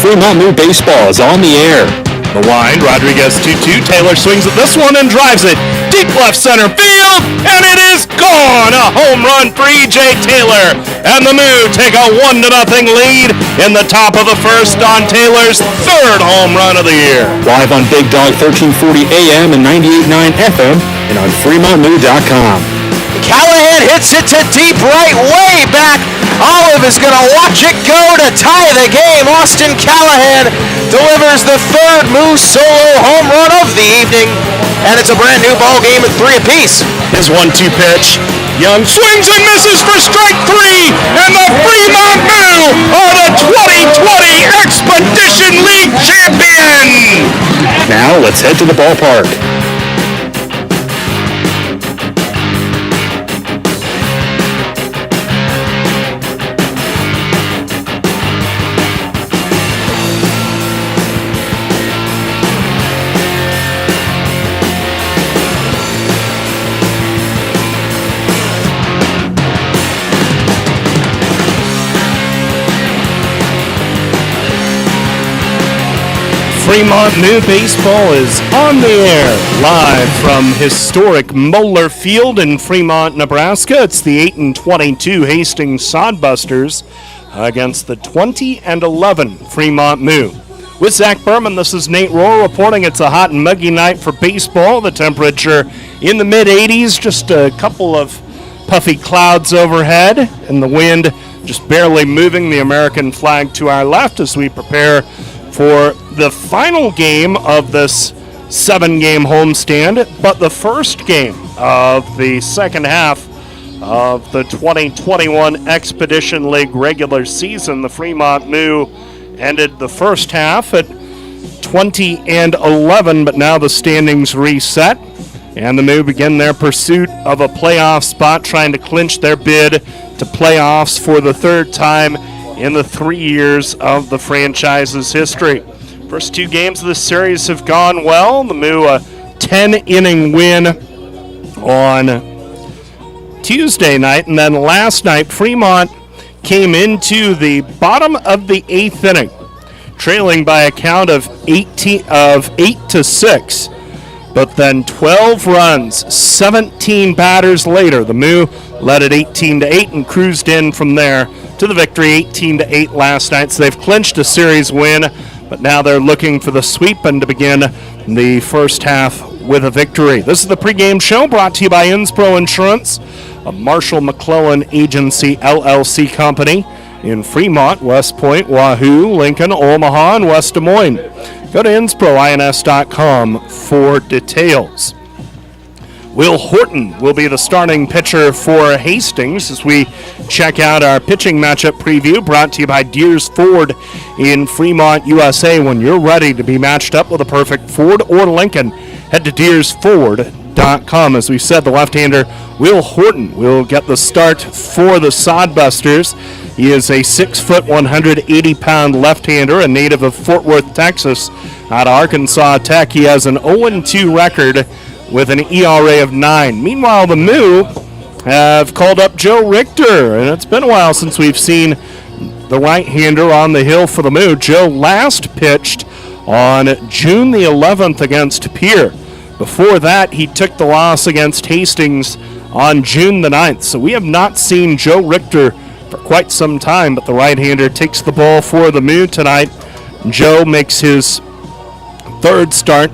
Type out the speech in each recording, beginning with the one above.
Fremont Moo baseball is on the air. The wind, Rodriguez 2-2. Taylor swings at this one and drives it deep left center field, and it is gone. A home run for E.J. Taylor, and the Moo take a 1-0 lead in the top of the first on Taylor's third home run of the year. Live on Big Dog 1340 AM and 98.9 FM and on FremontMoo.com. Callahan hits it to deep right, way back. Olive is going to watch it go to tie the game. Austin Callahan delivers the third Moo solo home run of the evening, and it's a brand new ball game at 3 apiece. His 1-2 pitch. Young swings and misses for strike 3, and the Fremont Moo are the 2020 Expedition League champion. Now let's head to the ballpark. Fremont Moo baseball is on the air, live from historic Moeller Field in Fremont, Nebraska. It's the 8-22 Hastings Sodbusters against the 20-11 Fremont Moo. With Zach Berman, this is Nate Rohr reporting it's a hot and muggy night for baseball. The temperature in the mid-80s, just a couple of puffy clouds overhead, and the wind just barely moving the American flag to our left as we prepare for the final game of this 7-game homestand, but the first game of the second half of the 2021 Expedition League regular season. The Fremont Moo ended the first half at 20-11, but now the standings reset, and the Moo begin their pursuit of a playoff spot, trying to clinch their bid to playoffs for the third time in the 3 years of the franchise's history. First 2 games of the series have gone well. The Moo, a 10-inning win on Tuesday night, and then last night Fremont came into the bottom of the 8th inning, trailing by a count of 8-6. But then 12 runs, 17 batters later, the Moo led it 18-8 and cruised in from there to the victory, 18-8 last night. So they've clinched a series win, but now they're looking for the sweep and to begin the first half with a victory. This is the pregame show brought to you by Inspro Insurance, a Marshall McClellan Agency LLC company in Fremont, West Point, Wahoo, Lincoln, Omaha, and West Des Moines. Go to InsproINS.com for details. Will Horton will be the starting pitcher for Hastings as we check out our pitching matchup preview brought to you by Deers Ford in Fremont, USA. When you're ready to be matched up with a perfect Ford or Lincoln, head to DeersFord.com. As we said, the left-hander Will Horton will get the start for the Sodbusters. He is a 6-foot, 180-pound left-hander, a native of Fort Worth, Texas, out of Arkansas Tech. He has an 0-2 record with an ERA of 9. Meanwhile, the Moo have called up Joe Richter, and it's been a while since we've seen the right-hander on the hill for the Moo. Joe last pitched on June the 11th against Pierre. Before that, he took the loss against Hastings on June the 9th. So we have not seen Joe Richter for quite some time, but the right-hander takes the ball for the Moo tonight. Joe makes his third start.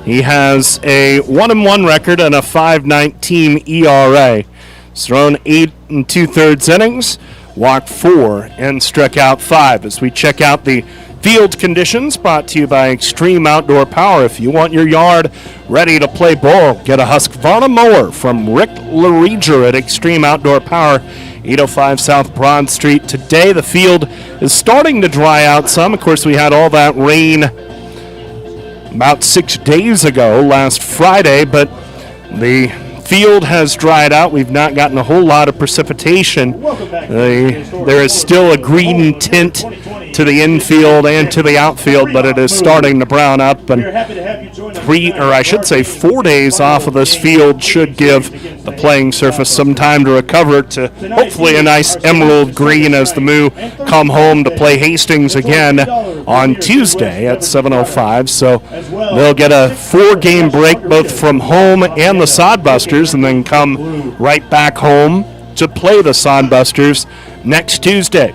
He has a 1-1 record and a 5.19 ERA. He's thrown 8 2/3 innings, walked 4, and struck out 5. As we check out the field conditions brought to you by Extreme Outdoor Power. If you want your yard ready to play ball, get a Husqvarna mower from Rick LaReger at Extreme Outdoor Power, 805 South Broad Street. Today the field is starting to dry out some. Of course, we had all that rain about 6 days ago, last Friday, but the field has dried out. We've not gotten a whole lot of precipitation. There is still a green tint to the infield and to the outfield, but it is starting to brown up. And 4 days off of this field should give the playing surface some time to recover to hopefully a nice emerald green as the Moo come home to play Hastings again on Tuesday at 7:05. So they'll get a 4-game break both from home and the Sodbusters, and then come right back home to play the Sodbusters next Tuesday.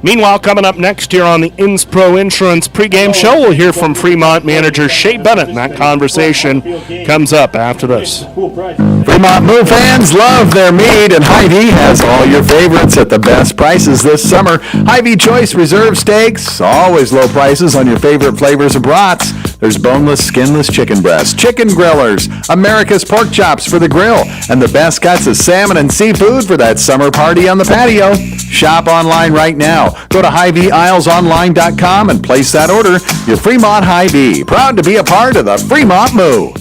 Meanwhile, coming up next here on the Inspro Insurance pregame show, we'll hear from Fremont manager Shea Bennett, and that conversation comes up after this. Fremont Moo fans love their meat, and Hy-Vee has all your favorites at the best prices this summer. Hy-Vee Choice Reserve Steaks, always low prices on your favorite flavors of brats. There's boneless, skinless chicken breasts, chicken grillers, America's pork chops for the grill, and the best cuts of salmon and seafood for that summer party on the patio. Shop online right now. Go to HyVeeIslesOnline.com and place that order. Your Fremont Hy-Vee, proud to be a part of the Fremont Moo.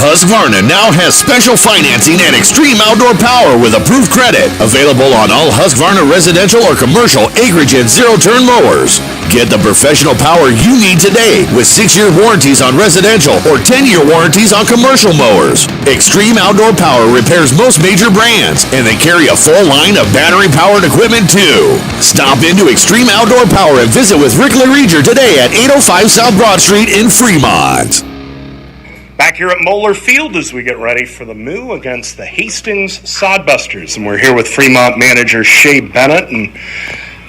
Husqvarna now has special financing and extreme outdoor power with approved credit. Available on all Husqvarna residential or commercial acreage and zero-turn mowers. Get the professional power you need today with 6-year warranties on residential or 10-year warranties on commercial mowers. Extreme Outdoor Power repairs most major brands, and they carry a full line of battery-powered equipment too. Stop into Extreme Outdoor Power and visit with Richter today at 805 South Broad Street in Fremont. Back here at Moeller Field as we get ready for the Moo against the Hastings Sodbusters. And we're here with Fremont manager Shea Bennett. And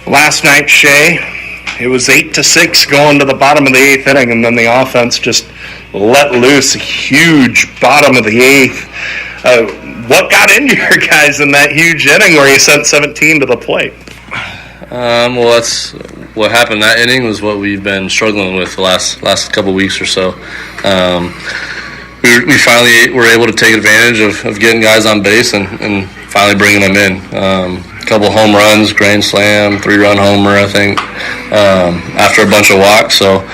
last night, Shea, it was 8-6 going to the bottom of the 8th inning, and then the offense just let loose a huge bottom of the 8th. What got into your guys in that huge inning where you sent 17 to the plate? Well, that's what happened that inning was what we've been struggling with the last couple weeks or so. We finally were able to take advantage of getting guys on base and finally bringing them in. A couple home runs, grand slam, 3-run homer, I think, after a bunch of walks. So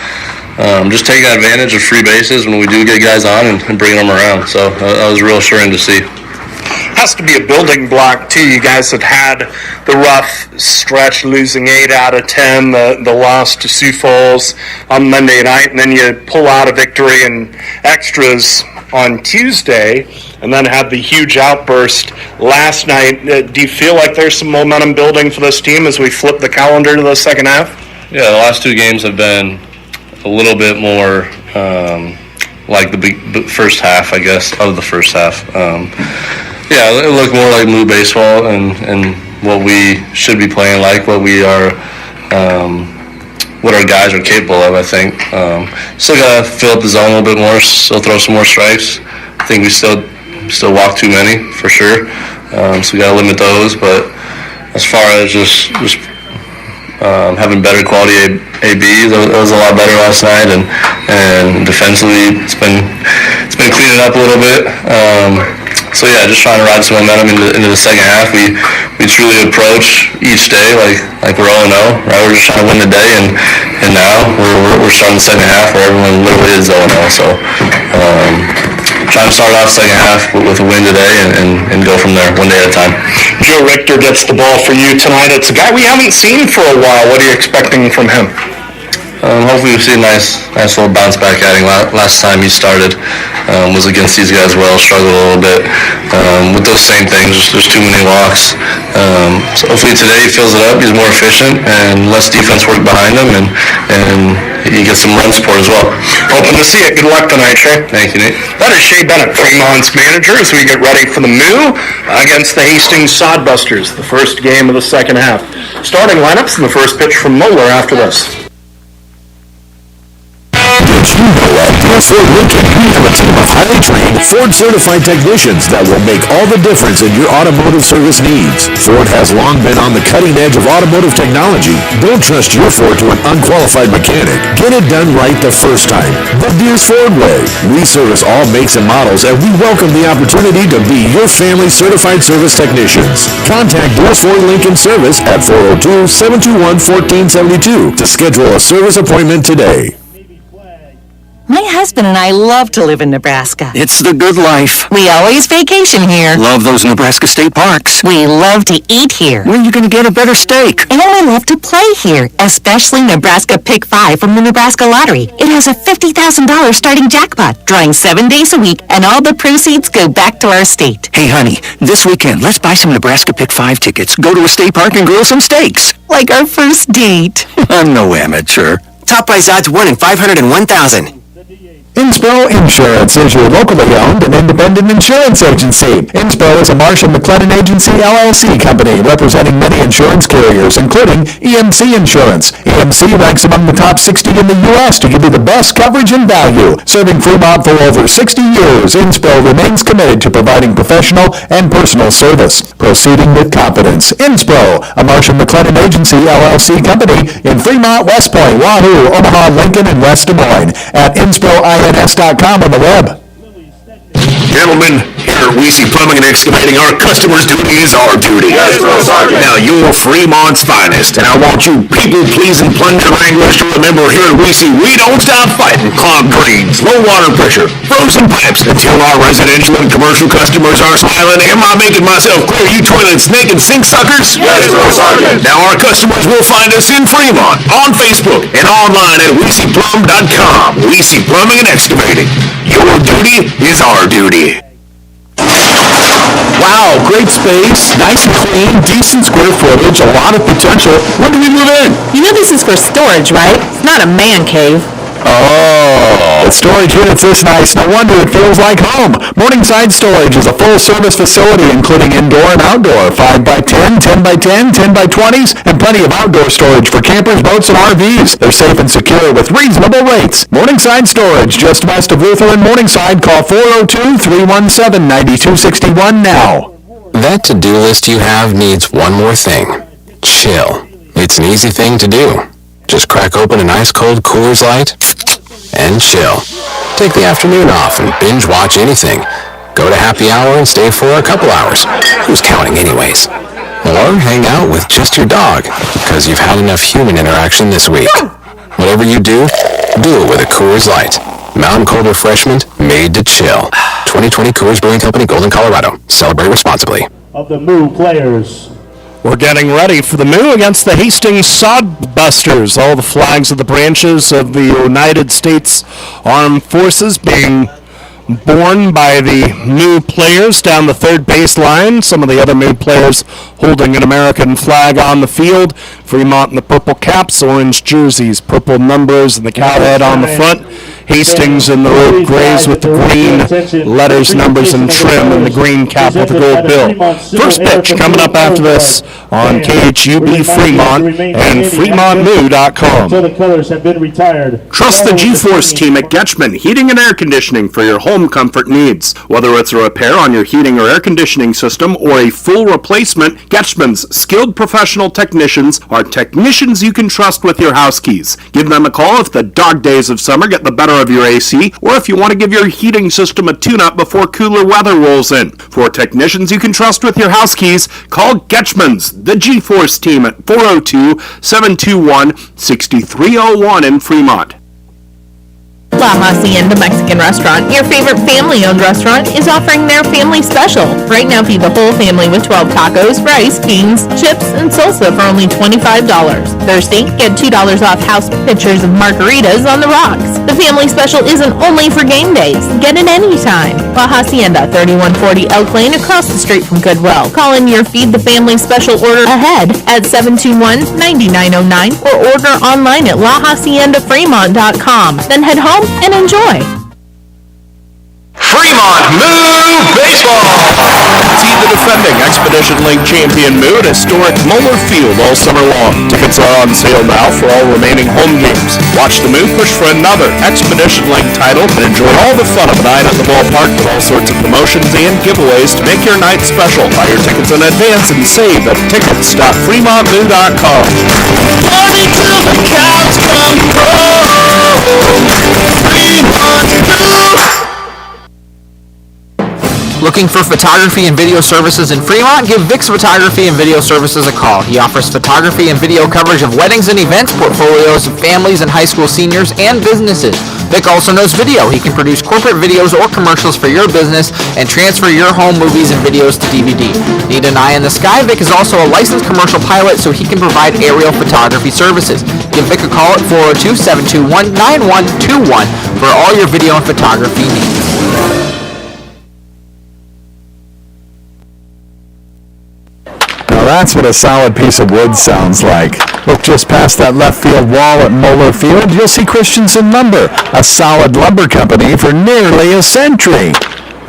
just taking advantage of free bases when we do get guys on and bringing them around. So that was real assuring to see. Has to be a building block too. You guys have had the rough stretch, losing 8 out of 10, the loss to Sioux Falls on Monday night, and then you pull out a victory in extras on Tuesday, and then had the huge outburst last night. Do you feel like there's some momentum building for this team as we flip the calendar to the second half? Yeah, the last 2 games have been a little bit more like the first half, I guess, of the first half. Yeah, it looked more like Moo baseball and what we should be playing like, what we are, what our guys are capable of, I think. Still got to fill up the zone a little bit more, still throw some more strikes. I think we still walk too many, for sure. So we got to limit those, but as far as just having better quality ABs, that was a lot better last night, and defensively it's been cleaning up a little bit. So yeah, just trying to ride some momentum into the second half. We truly approach each day like we're 0-0, right? We're just trying to win the day, and now we're starting the second half where everyone literally is 0-0. So trying to start off the second half with a win today and go from there, one day at a time. Joe Richter gets the ball for you tonight. It's a guy we haven't seen for a while. What are you expecting from him? Hopefully we'll see a nice little bounce back outing. Last time he started was against these guys well, struggled a little bit with those same things. There's too many walks. So hopefully today he fills it up. He's more efficient and less defense work behind him, and he gets some run support as well. Hoping to see it. Good luck tonight, Shea. Thank you, Nate. That is Shea Bennett, Fremont's manager, as we get ready for the Moo against the Hastings Sodbusters, the first game of the second half. Starting lineups and the first pitch from Moeller after this. Did you know at Ford Lincoln we have a team of highly trained Ford-certified technicians that will make all the difference in your automotive service needs? Ford has long been on the cutting edge of automotive technology. Don't trust your Ford to an unqualified mechanic. Get it done right the first time. The Deers Ford way. We service all makes and models, and we welcome the opportunity to be your family's certified service technicians. Contact Deers Ford Lincoln Service at 402-721-1472 to schedule a service appointment today. My husband and I love to live in Nebraska. It's the good life. We always vacation here. Love those Nebraska state parks. We love to eat here. Where are you going to get a better steak? And we love to play here, especially Nebraska Pick 5 from the Nebraska Lottery. It has a $50,000 starting jackpot, drawing 7 days a week, and all the proceeds go back to our state. Hey, honey, this weekend, let's buy some Nebraska Pick 5 tickets, go to a state park, and grill some steaks. Like our first date. I'm no amateur. Top prize odds 1 in 501,000. Innsbro Insurance is your locally owned and independent insurance agency. Innsbro is a Marsh & McLennan Agency LLC company representing many insurance carriers, including EMC Insurance. EMC ranks among the top 60 in the U.S. to give you the best coverage and value. Serving Fremont for over 60 years, Innsbro remains committed to providing professional and personal service. Proceeding with confidence. Innsbro, a Marsh & McLennan Agency LLC company in Fremont, West Point, Wahoo, Omaha, Lincoln, and West Des Moines. At InnsbroINS.com on the web. Gentlemen, here at Weesey Plumbing and Excavating, our customers' duty is our duty. Now, you're Fremont's finest, and I want you people-pleasing plunger wranglers to remember here at Weesey, we don't stop fighting clogged drains, low water pressure, frozen pipes, until our residential and commercial customers are smiling. Am I making myself clear, you toilet snake and sink suckers? Yes, Sergeant. Now, our customers will find us in Fremont, on Facebook, and online at WeeseyPlumb.com. Weesey Plumbing and Excavating. Your duty is our duty. Wow, great space, nice and clean, decent square footage, a lot of potential. When do we move in? You know this is for storage, right? It's not a man cave. Oh, with storage units this nice, no wonder it feels like home. Morningside Storage is a full-service facility including indoor and outdoor, 5x10, 10x10, 10x20s, and plenty of outdoor storage for campers, boats, and RVs. They're safe and secure with reasonable rates. Morningside Storage, just west of Luther and Morningside. Call 402-317-9261 now. That to-do list you have needs one more thing. Chill. It's an easy thing to do. Just crack open an ice-cold Coors Light and chill. Take the afternoon off and binge watch anything. Go to happy hour and stay for a couple hours. Who's counting anyways? Or hang out with just your dog, because you've had enough human interaction this week. Whatever you do, do it with a Coors Light. Mountain cold refreshment made to chill. 2020 Coors Brewing Company, Golden, Colorado. Celebrate responsibly. Of the Moo players. We're getting ready for the Moo against the Hastings Sodbusters. All the flags of the branches of the United States Armed Forces being borne by the Moo players down the third baseline. Some of the other Moo players holding an American flag on the field. Fremont in the purple caps, orange jerseys, purple numbers, and the cowhead on the front. Hastings in the road grays with the green letters, numbers, and trim, and the green cap with the gold bill. First pitch coming up after this on KHUB Fremont and FremontMoo.com. So the colors have been retired. Trust the G-Force team at Getchman Heating and Air Conditioning for your home comfort needs. Whether it's a repair on your heating or air conditioning system or a full replacement, Getchman's skilled professional technicians are technicians you can trust with your house keys. Give them a call if the dog days of summer get the better of your AC, or if you want to give your heating system a tune-up before cooler weather rolls in. For technicians you can trust with your house keys, call Getchman's, the G-Force team at 402-721-6301 in Fremont. La Hacienda Mexican Restaurant, your favorite family-owned restaurant, is offering their family special. Right now, feed the whole family with 12 tacos, rice, beans, chips, and salsa for only $25. Thursday, get $2 off house pitchers of margaritas on the rocks. The family special isn't only for game days. Get it anytime. La Hacienda, 3140 Elk Lane, across the street from Goodwill. Call in your Feed the Family special order ahead at 721-9909 or order online at LaHaciendaFremont.com. Then head home and enjoy. Fremont Moo Baseball! See the defending Expedition League champion Moo at historic Moeller Field all summer long. Tickets are on sale now for all remaining home games. Watch the Moo push for another Expedition League title and enjoy all the fun of a night at the ballpark with all sorts of promotions and giveaways to make your night special. Buy your tickets in advance and save at tickets.fremontmoo.com. Party till the cows come home! Fremont Moo! Looking for photography and video services in Fremont? Give Vic's Photography and Video Services a call. He offers photography and video coverage of weddings and events, portfolios of families and high school seniors, and businesses. Vic also knows video. He can produce corporate videos or commercials for your business and transfer your home movies and videos to DVD. Need an eye in the sky? Vic is also a licensed commercial pilot, so he can provide aerial photography services. Give Vic a call at 402-721-9121 for all your video and photography needs. Now that's what a solid piece of wood sounds like. Look just past that left field wall at Moeller Field, you'll see Christensen Lumber, a solid lumber company for nearly a century.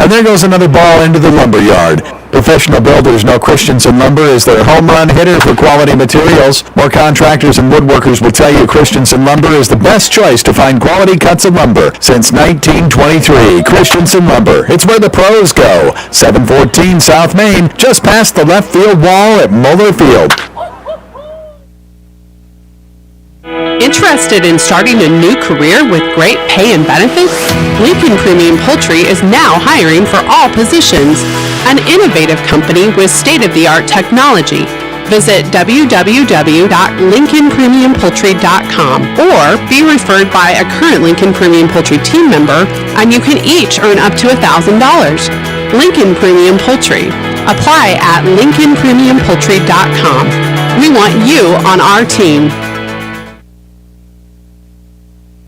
And there goes another ball into the lumber yard. Professional builders know Christensen Lumber is their home run hitter for quality materials. More contractors and woodworkers will tell you Christensen Lumber is the best choice to find quality cuts of lumber since 1923. Christensen Lumber, it's where the pros go. 714 South Main, just past the left field wall at Moeller Field. Interested in starting a new career with great pay and benefits? Lincoln Premium Poultry is now hiring for all positions. An innovative company with state-of-the-art technology. Visit www.lincolnpremiumpoultry.com or be referred by a current Lincoln Premium Poultry team member, and you can each earn up to $1,000. Lincoln Premium Poultry. Apply at lincolnpremiumpoultry.com. We want you on our team.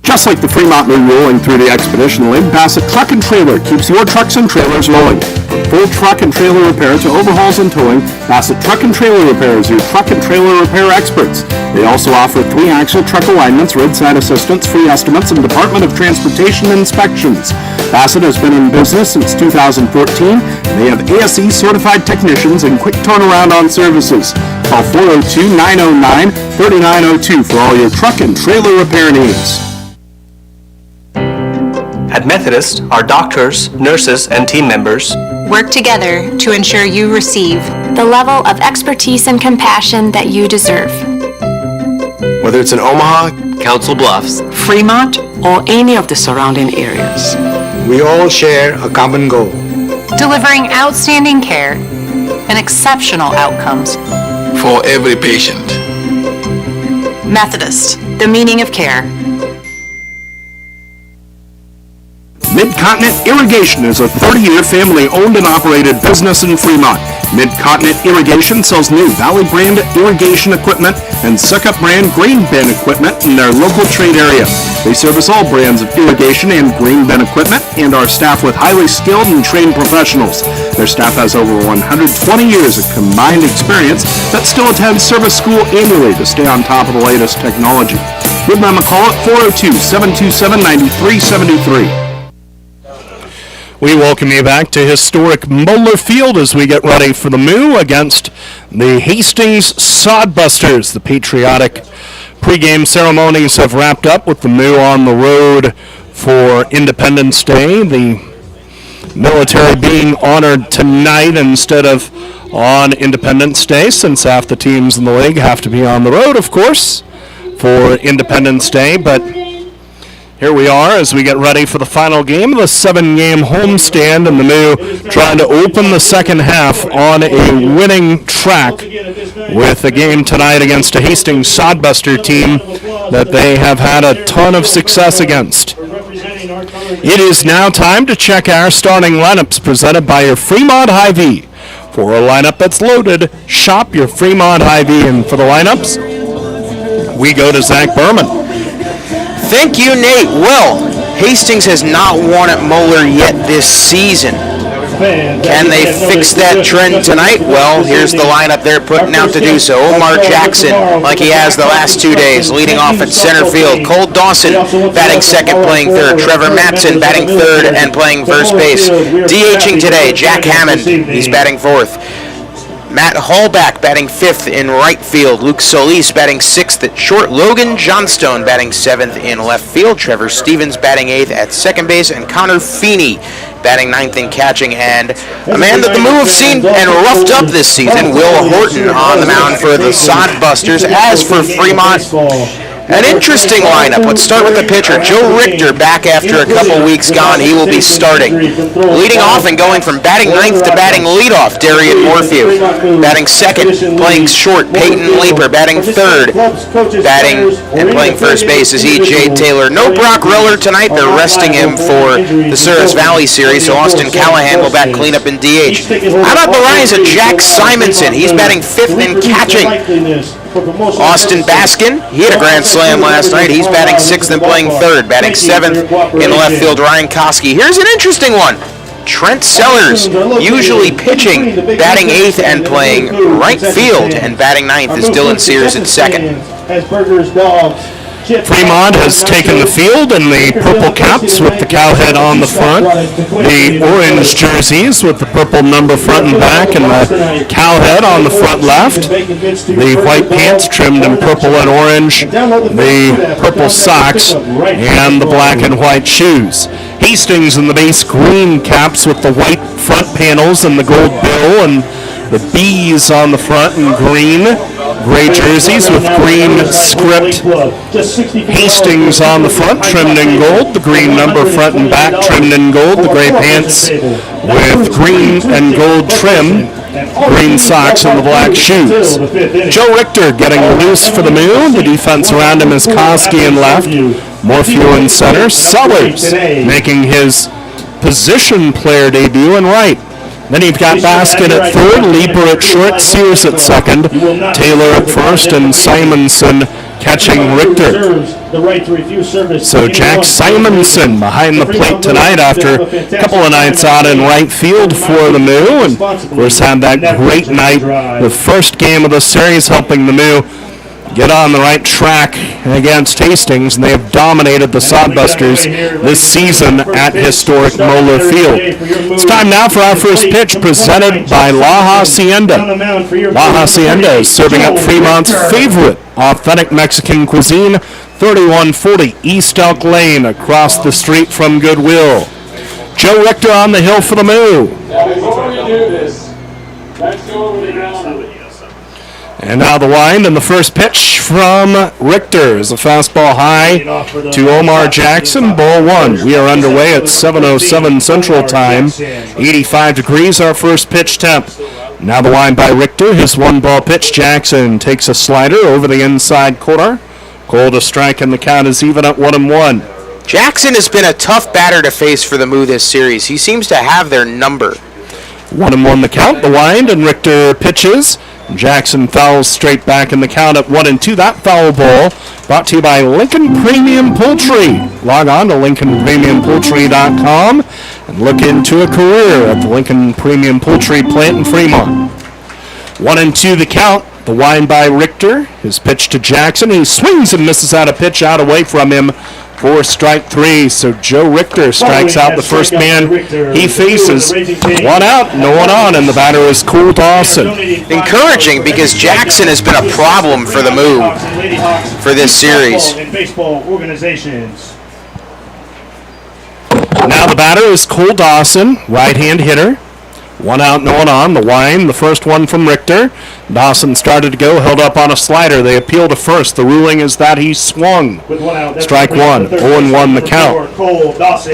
Just like the Fremont Moo rolling through the Expedition Link, Bassett Truck and Trailer keeps your trucks and trailers rolling. From full truck and trailer repair to overhauls and towing, Bassett Truck and Trailer Repair is your truck and trailer repair experts. They also offer 3-axle truck alignments, roadside assistance, free estimates, and Department of Transportation inspections. Bassett has been in business since 2014, and they have ASE certified technicians and quick turnaround on services. Call 402-909-3902 for all your truck and trailer repair needs. At Methodist, our doctors, nurses, and team members work together to ensure you receive the level of expertise and compassion that you deserve. Whether it's in Omaha, Council Bluffs, Fremont, or any of the surrounding areas, we all share a common goal. Delivering outstanding care and exceptional outcomes for every patient. Methodist, the meaning of care. Mid-Continent Irrigation is a 30-year family-owned and operated business in Fremont. Mid-Continent Irrigation sells new Valley brand irrigation equipment and Suckup brand grain bin equipment in their local trade area. They service all brands of irrigation and grain bin equipment and are staffed with highly skilled and trained professionals. Their staff has over 120 years of combined experience that still attends service school annually to stay on top of the latest technology. Give them a call at 402-727-9373. We welcome you back to historic Moeller Field as we get ready for the Moo against the Hastings Sodbusters. The patriotic pregame ceremonies have wrapped up with the Moo on the road for Independence Day. The military being honored tonight instead of on Independence Day, since half the teams in the league have to be on the road, of course, for Independendence Day. But here we are as we get ready for the final game of the 7-game homestand, and the Moo trying to open the second half on a winning track with a game tonight against a Hastings Sodbuster team that they have had a ton of success against. It is now time to check our starting lineups presented by your Fremont Hy-Vee. For a lineup that's loaded, shop your Fremont Hy-Vee. And for the lineups, we go to Zach Berman. Thank you, Nate. Well, Hastings has not won at Moeller yet this season. Can they fix that trend tonight? Well, here's the lineup they're putting out to do so. Omar Jackson, like he has the last 2 days, leading off at center field. Cole Dawson batting second, playing third. Trevor Matson batting third and playing first base. DHing today, Jack Hammond, he's batting fourth. Matt Hallback batting fifth in right field. Luke Solis batting sixth at short. Logan Johnstone batting seventh in left field. Trevor Stevens batting eighth at second base. And Connor Feeney batting ninth in catching. And a man that the Moo have seen and roughed up this season, Will Horton, on the mound for the Sodbusters. As for Fremont, An interesting lineup. Let's start with the pitcher. Joe Richter back after a couple weeks gone. He will be starting. Leading off and going from batting ninth to batting leadoff, Darian Morphew. Batting second, playing short, Peyton Leaper. Batting third, batting and playing first base is E.J. Taylor. No Brock Riller tonight. They're resting him for the Sears Valley series, so Austin Callahan will bat cleanup in DH. How about the rise of Jack Simonson? He's batting fifth and catching. Austin Baskin, he hit a grand slam last night. He's batting sixth and playing third. Batting seventh in left field, Ryan Koski. Here's an interesting one. Trent Sellers, usually pitching, batting eighth and playing right field, and batting ninth is Dylan Sears at second. Fremont has taken the field in the purple caps with the cow head on the front, the orange jerseys with the purple number front and back, and the cow head on the front left, the white pants trimmed in purple and orange, the purple socks, and the black and white shoes. Hastings in the base green caps with the white front panels and the gold bill, and the bees on the front in green. Gray jerseys with green script. Hastings on the front, trimmed in gold. The green number front and back, trimmed in gold. The gray pants with green and gold trim. Green socks and the black shoes. Joe Richter getting loose for the Moo. The defense around him is Koski in left. Morphew in center. Sellers making his position player debut in right. Then you've got Baskin at third, Leaper at short, Sears at second, Taylor at first, and Simonson catching Richter. So Jack Simonson behind the plate tonight after a couple of nights out in right field for the Moo, and of course had that great night, the first game of the series, helping the Moo get on the right track against Hastings, and they have dominated the Sodbusters this season at historic Moeller Field. It's time now for our first pitch, presented by La Hacienda. La Hacienda is serving up Fremont's favorite authentic Mexican cuisine, 3140 East Elk Lane, across the street from Goodwill. Joe Richter on the hill for the Moo. Before we do this, let's go over the ground. And now the wind, and the first pitch from Richter is a fastball high to Omar Jackson, ball one. We are underway at 7:07 Central Time, 85 degrees, our first pitch temp. Now the wind by Richter, his one-ball pitch. Jackson takes a slider over the inside corner. Called a strike, and the count is even at 1-1. Jackson has been a tough batter to face for the Moo this series. He seems to have their number. 1-1 the count, the wind, and Richter pitches. Jackson fouls straight back in the count at 1-2. That foul ball brought to you by Lincoln Premium Poultry. Log on to LincolnPremiumPoultry.com and look into a career at the Lincoln Premium Poultry plant in Fremont. 1-2 the count. The wind by Richter. His pitch to Jackson. He swings and misses out a pitch out away from him for strike three. So Joe Richter strikes out the first man he faces. One out, no one on, and the batter is Cole Dawson. Encouraging, because Jackson has been a problem for the Moo for this series. Now the batter is Cole Dawson, right-hand hitter. One out, no one on. The wind, the first one from Richter. Dawson started to go, held up on a slider. They appeal to first. The ruling is that he swung. Strike one, 0-1 the count.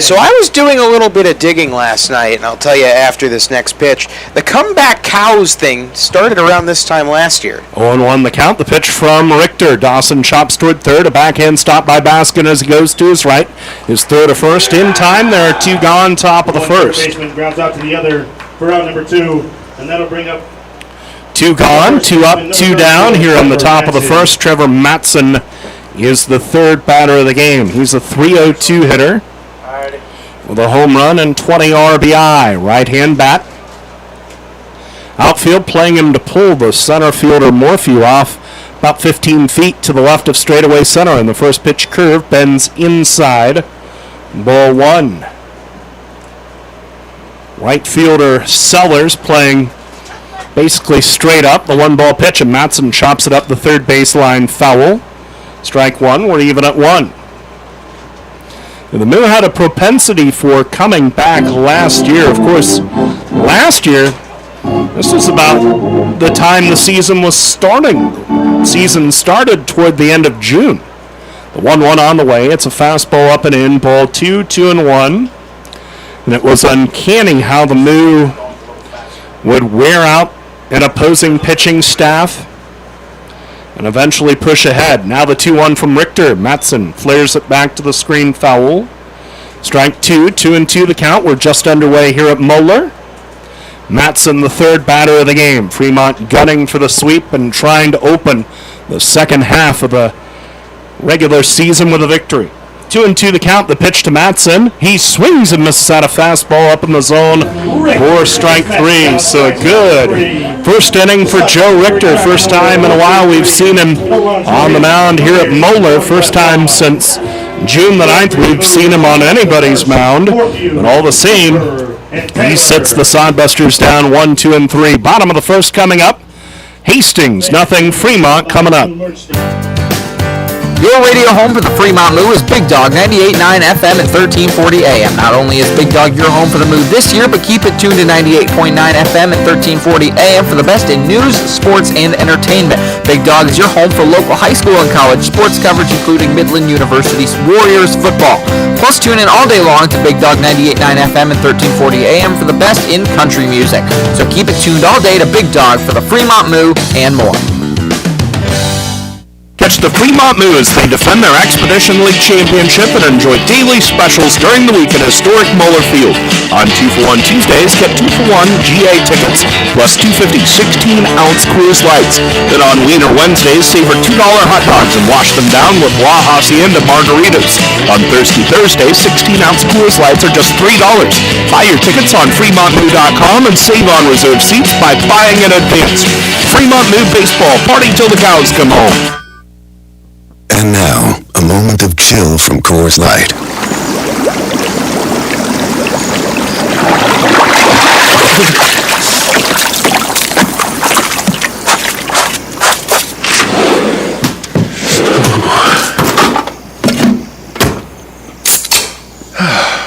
So I was doing a little bit of digging last night, and I'll tell you after this next pitch. The comeback cows thing started around this time last year. 0-1 the count. The pitch from Richter. Dawson chops toward third. A backhand stop by Baskin as he goes to his right. His third to first in time. There are two gone, top of the first. Grounds out to the other for out number two, and that'll bring up two gone, two up, two down here on the top of the first. Trevor Matson is the third batter of the game. He's a .302 hitter with a home run and 20 RBI. Right-hand bat. Outfield playing him to pull the center fielder Morphew off about 15 feet to the left of straightaway center, and the first pitch curve bends inside. Ball one. Right fielder Sellers playing basically straight up. The one-ball pitch, and Matson chops it up the third baseline foul. Strike one. We're even at one. And the Moo had a propensity for coming back last year. Of course, last year, this was about the time the season was starting. The season started toward the end of June. The 1-1 on the way. It's a fastball up and in. Ball 2, 2-1. And it was uncanny how the Moo would wear out an opposing pitching staff and eventually push ahead. Now the 2-1 from Richter. Matson flares it back to the screen, foul. Strike 2, 2-2 the count. We're just underway here at Moeller. Matson, the third batter of the game. Fremont gunning for the sweep and trying to open the second half of the regular season with a victory. 2-2 the count, the pitch to Matson. He swings and misses out a fastball up in the zone for strike 3. So good first inning for Joe Richter. First time in a while we've seen him on the mound here at Moeller. First time since June the 9th we've seen him on anybody's mound. But all the same, he sits the Sodbusters down 1, 2, and 3. Bottom of the first coming up. Hastings, nothing. Fremont coming up. Your radio home for the Fremont Moo is Big Dog 98.9 FM and 1340 AM. Not only is Big Dog your home for the Moo this year, but keep it tuned to 98.9 FM and 1340 AM for the best in news, sports, and entertainment. Big Dog is your home for local high school and college sports coverage, including Midland University's Warriors football. Plus, tune in all day long to Big Dog 98.9 FM and 1340 AM for the best in country music. So keep it tuned all day to Big Dog for the Fremont Moo and more. Catch the Fremont Moo as they defend their Expedition League Championship and enjoy daily specials during the week at historic Moeller Field. On 2-for-1 Tuesdays, get 2-for-1 GA tickets plus 250 16-ounce Coors Lights. Then on Wiener Wednesdays, savor $2 hot dogs and wash them down with La Hacienda margaritas. On Thursdays, 16-ounce Coors Lights are just $3. Buy your tickets on FremontMoo.com and save on reserved seats by buying in advance. Fremont Moo Baseball, party till the cows come home. And now, a moment of chill from Coors Light.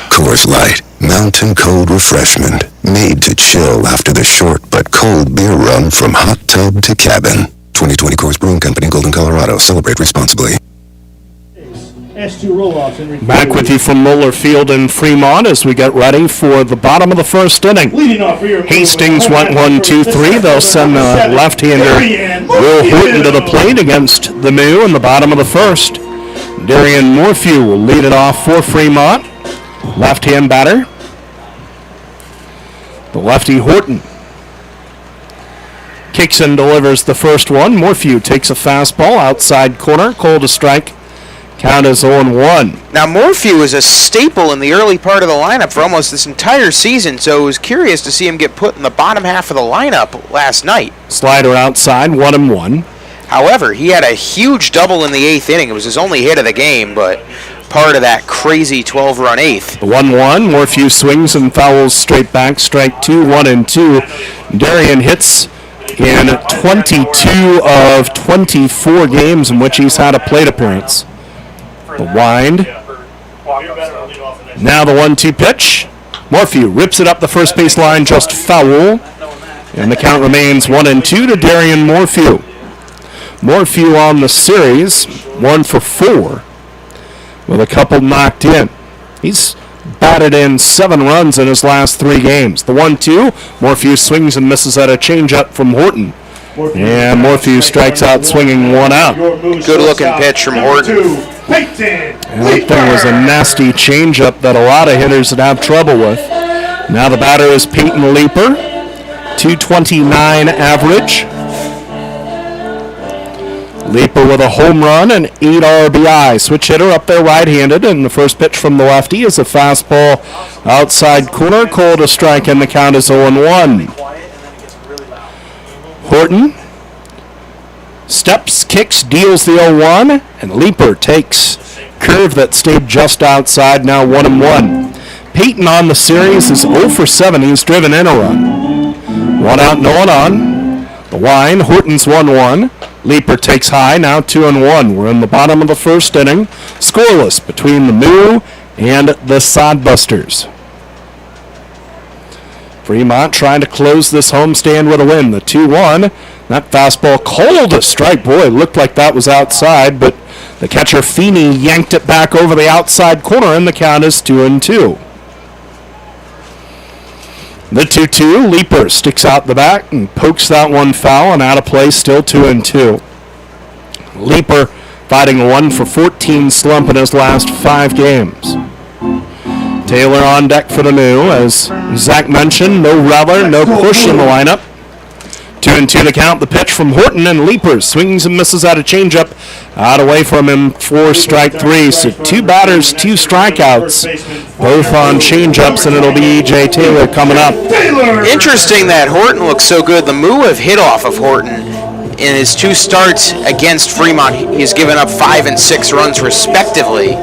Coors Light, mountain cold refreshment, made to chill after the short but cold beer run from hot tub to cabin. 2020 Coors Brewing Company, Golden, Colorado. Celebrate responsibly. Back with you from Moeller Field in Fremont as we get ready for the bottom of the first inning. Hastings went 1-2-3. They'll send the left-hander Will Horton to the plate against the Moo in the bottom of the first. Darian Morphew will lead it off for Fremont. Left-hand batter. The lefty Horton kicks and delivers the first one. Morphew takes a fastball outside corner. Called a strike. Count is 0-1. Now, Morphew is a staple in the early part of the lineup for almost this entire season, so it was curious to see him get put in the bottom half of the lineup last night. Slider outside, 1-1. However, he had a huge double in the 8th inning. It was his only hit of the game, but part of that crazy 12-run 8th. 1-1. Morphew swings and fouls straight back. Strike 2, 1-2. Darian hits in 22 of 24 games in which he's had a plate appearance. The wind. Now the 1-2 pitch. Morphew rips it up the first base line, just foul. And the count remains 1-2 to Darian Morphew. Morphew on the series, 1 for 4, with a couple knocked in. He's batted in 7 runs in his last 3 games. The 1-2, Morphew swings and misses at a changeup from Horton. And Morphew strikes out swinging 1 out. Good looking pitch from Horton. That thing was a nasty changeup that a lot of hitters would have trouble with. Now the batter is Peyton Leeper, 229 average. Leeper with a home run and 8 RBI. Switch hitter up there right-handed, and the first pitch from the lefty is a fastball outside corner. Called a strike, and the count is 0-1. Horton steps, kicks, deals the 0-1, and Leeper takes curve that stayed just outside, now 1-1. Peyton on the series is 0 for 7. He's driven in a run. 1 out, no one on. The wind, Horton's 1-1. Leeper takes high, now 2-1. We're in the bottom of the first inning. Scoreless between the Moo and the Sodbusters. Fremont trying to close this homestand with a win. The 2-1. That fastball called a strike. Boy, it looked like that was outside, but The catcher Feeney yanked it back over the outside corner, and the count is 2-2. The 2-2, Leaper sticks out the back and pokes that one foul and out of play, still 2-2. Leaper fighting a 1-for-14 slump in his last 5 games. Taylor on deck for the Moo, as Zach mentioned, no rubber, no push in the lineup. 2-2 to count. The pitch from Horton, and Leaper swings and misses at a changeup. Out away from him for strike 3. So 2 batters, 2 strikeouts, both on changeups, and it'll be E.J. Taylor coming up. Interesting that Horton looks so good. The Moo have hit off of Horton in his 2 starts against Fremont. He's given up 5 and 6 runs respectively.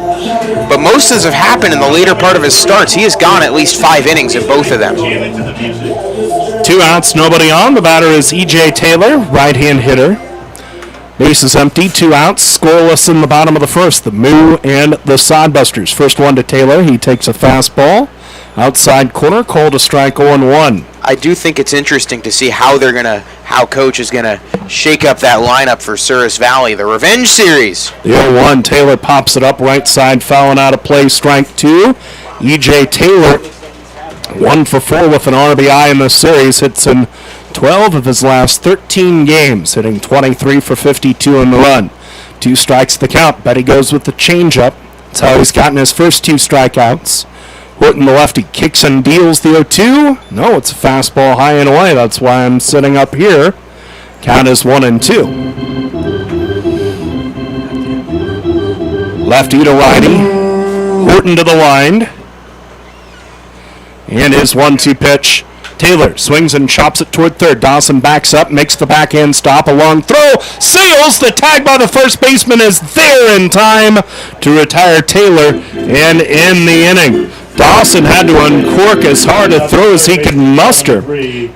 But most of those have happened in the later part of his starts. He has gone at least 5 innings in both of them. 2 outs, nobody on. The batter is E.J. Taylor, right-hand hitter. Base is empty, 2 outs, scoreless in the bottom of the first. The Moo and the Sodbusters. First one to Taylor. He takes a fastball. Outside corner, called a strike 0-1. I do think it's interesting to see how Coach is gonna shake up that lineup for Sears Valley, the Revenge Series. The 0-1, Taylor pops it up right side, fouling out of play, strike 2. E.J. Taylor, 1-for-4 with an RBI in this series, hits in 12 of his last 13 games, hitting 23 for 52 in the run. 2 strikes the count. Betty goes with the changeup. That's how he's gotten his first 2 strikeouts. Horton, the lefty, kicks and deals the 0-2. No, it's a fastball high and away. That's why I'm sitting up here. Count is 1-2. Lefty to righty. Horton to the line. And his 1-2 pitch. Taylor swings and chops it toward third. Dawson backs up, makes the backhand stop. A long throw. Sails. The tag by the first baseman is there in time to retire Taylor and end the inning. Dawson had to uncork as hard a throw as he could muster.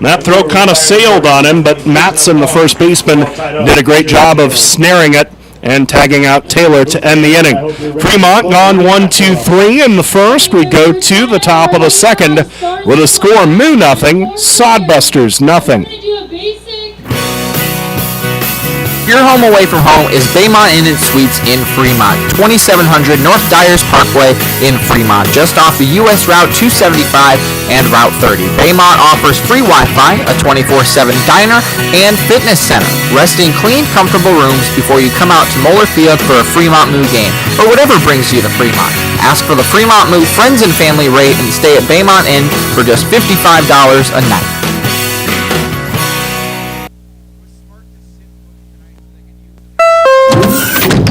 That throw kind of sailed on him, but Matson, the first baseman, did a great job of snaring it and tagging out Taylor to end the inning. Fremont gone 1-2-3 in the first. We go to the top of the second with a score: Moo nothing, Sodbusters nothing. Your home away from home is Baymont Inn & Suites in Fremont, 2700 North Dyers Parkway in Fremont, just off the U.S. Route 275 and Route 30. Baymont offers free Wi-Fi, a 24/7 diner, and fitness center. Resting clean, comfortable rooms before you come out to Moeller Field for a Fremont Moo game, or whatever brings you to Fremont. Ask for the Fremont Moo Friends and Family rate and stay at Baymont Inn for just $55 a night.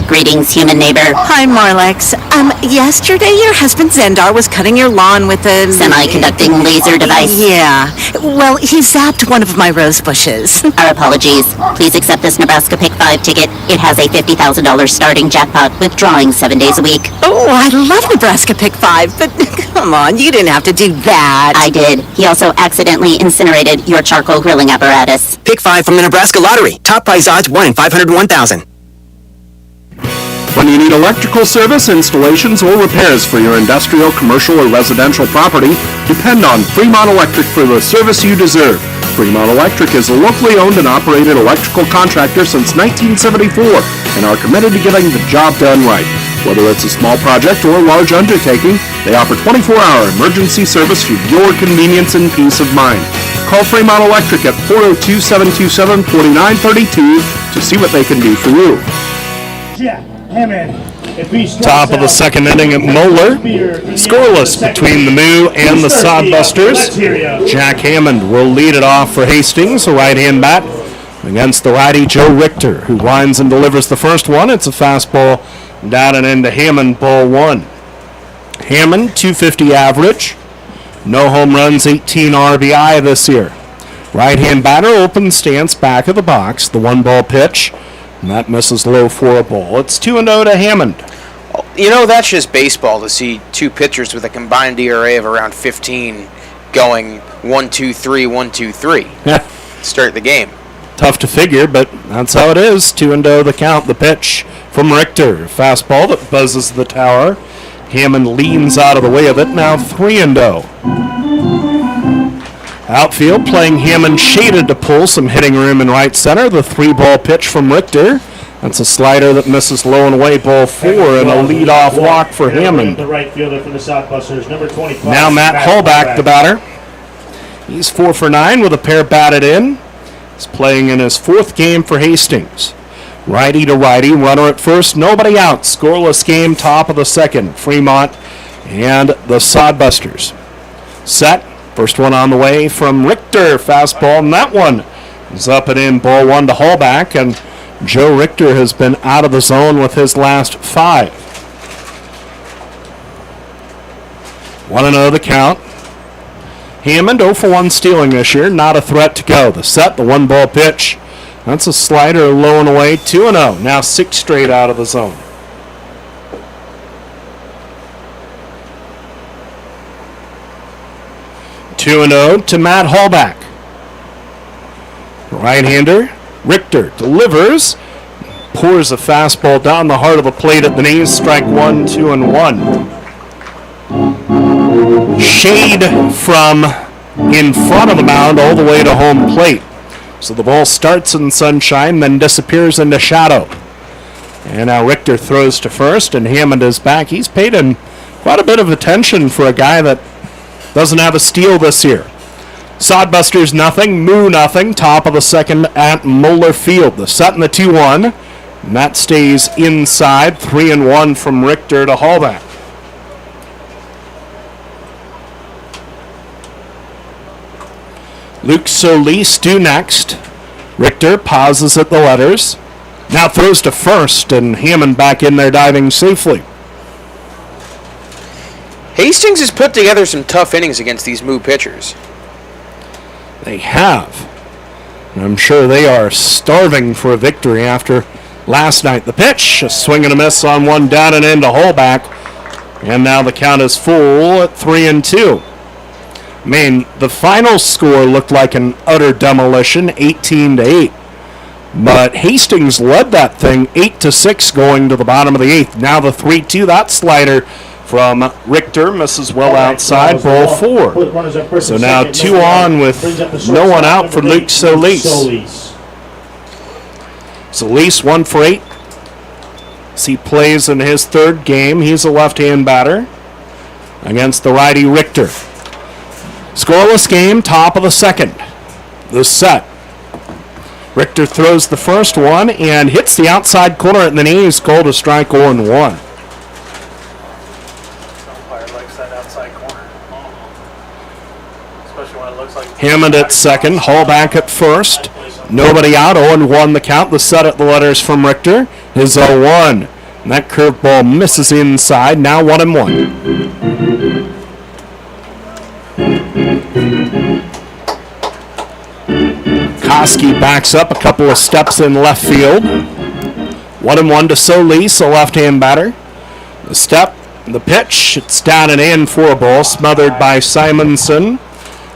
Greetings, human neighbor. Hi, Marlex. Yesterday your husband Zendar was cutting your lawn with a... semi-conducting laser device. Yeah. Well, he zapped one of my rose bushes. Our apologies. Please accept this Nebraska Pick 5 ticket. It has a $50,000 starting jackpot with drawings 7 days a week. Oh, I love Nebraska Pick 5, but come on, you didn't have to do that. I did. He also accidentally incinerated your charcoal grilling apparatus. Pick 5 from the Nebraska Lottery. Top prize odds 1 in 501,000. When you need electrical service, installations, or repairs for your industrial, commercial, or residential property, depend on Fremont Electric for the service you deserve. Fremont Electric is a locally owned and operated electrical contractor since 1974 and are committed to getting the job done right. Whether it's a small project or a large undertaking, they offer 24-hour emergency service for your convenience and peace of mind. Call Fremont Electric at 402-727-4932 to see what they can do for you. Top of the second inning at Moeller. Scoreless between the Moo and the Sodbusters. Jack Hammond will lead it off for Hastings, a right-hand bat, against the righty Joe Richter, who winds and delivers the first one. It's a fastball down and into Hammond, ball 1. Hammond, 250 average. No home runs, 18 RBI this year. Right-hand batter, open stance, back of the box. The 1-ball pitch. And that misses low for a ball. It's 2-0 to Hammond. You know, that's just baseball to see 2 pitchers with a combined ERA of around 15 going 1-2-3, 1-2-3. Start the game. Tough to figure, but that's how it is. 2-0 the count. The pitch from Richter. Fastball that buzzes the tower. Hammond leans out of the way of it. Now 3-0. Outfield playing Hammond shaded to pull some hitting room in right center. The 3-ball pitch from Richter. That's a slider that misses low and away, ball 4, and a leadoff walk for Hammond. The right fielder for the Sodbusters, number 25. Now Matt Hallback, the batter. He's 4 for 9 with a pair batted in. He's playing in his 4th game for Hastings. Righty to righty, runner at first, nobody out. Scoreless game, top of the 2nd. Fremont and the Sodbusters. Set, first one on the way from Richter. Fastball, and that one is up and in, ball 1 to Hallback, and Joe Richter has been out of the zone with his last 5. 1-0 the count. Hammond 0 for 1 stealing this year, not a threat to go. The set, the 1-ball pitch. That's a slider low and away, 2-0. Now 6 straight out of the zone. Two and 0 to Matt Hallback. Right-hander, Richter delivers, pours a fastball down the heart of the plate at the knees. Strike 1, 2-1. Shade from in front of the mound all the way to home plate. So the ball starts in sunshine, then disappears into shadow. And now Richter throws to first, and Hammond is back. He's paid him quite a bit of attention for a guy that doesn't have a steal this year. Sodbusters nothing, Moo nothing. Top of the 2nd at Moeller Field. The set and the 2-1. And that stays inside. 3-1 from Richter to Hallback. Luke Solis due next. Richter pauses at the letters. Now throws to first, and Hammond back in there diving safely. Hastings has put together some tough innings against these Moo pitchers. They have. And I'm sure they are starving for a victory after last night. The pitch, a swing and a miss on one down and into Hallback. And now the count is full at 3-2. I mean, the final score looked like an utter demolition, 18-8. But Hastings led that thing 8-6 going to the bottom of the 8th. Now the 3-2, that slider from Richter misses well outside, ball 4. So now 2 on with no one out for Luke Solis. Solis 1 for 8. As he plays in his 3rd game, he's a left-hand batter against the righty Richter. Scoreless game, top of the 2nd. The set. Richter throws the first one and hits the outside corner at the knees, called a strike 0-1. Hammond at second, Hallback at first. Nobody out, 0-1 the count. The set at the letters from Richter is 0-1. And that curveball misses inside, now 1-1. Koski backs up a couple of steps in left field. 1-1 to Solis, a left-hand batter. The step, the pitch, it's down and in for a ball, smothered by Simonson,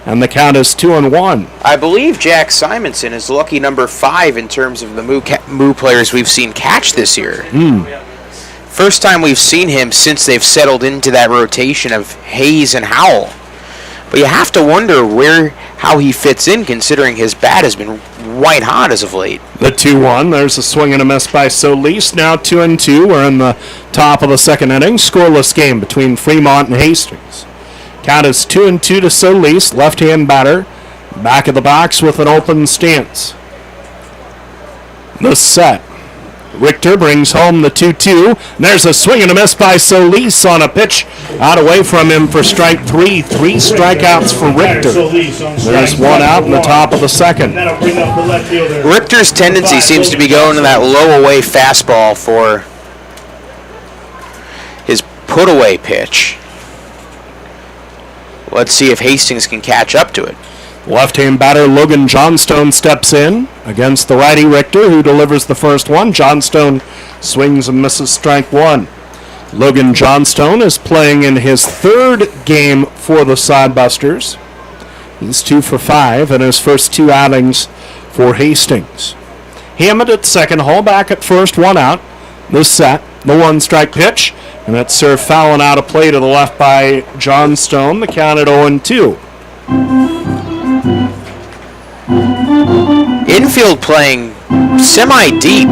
and the count is 2-1. I believe Jack Simonson is lucky number 5 in terms of the Moo players we've seen catch this year. First time we've seen him since they've settled into that rotation of Hayes and Howell. But you have to wonder how he fits in, considering his bat has been white hot as of late. The 2-1, there's a swing and a miss by Solis. Now 2-2. We're in the top of the 2nd inning. Scoreless game between Fremont and Hastings. Count is 2-2 to Solis, left-hand batter. Back of the box with an open stance. The set. Richter brings home the 2-2. There's a swing and a miss by Solis on a pitch out away from him for strike 3. 3 strikeouts for Richter. There's 1 out in the top of the 2nd. Richter's tendency seems to be going to that low away fastball for his put away pitch. Let's see if Hastings can catch up to it. Left-hand batter Logan Johnstone steps in against the righty Richter, who delivers the first one. Johnstone swings and misses strike 1. Logan Johnstone is playing in his 3rd game for the Sodbusters. He's 2 for 5 in his first 2 outings for Hastings. Hammond at second, Hallback at first, 1 out. The set, the 1-strike pitch, and that's served foul and out of play to the left by Johnstone. The count at 0-2. Infield playing semi-deep.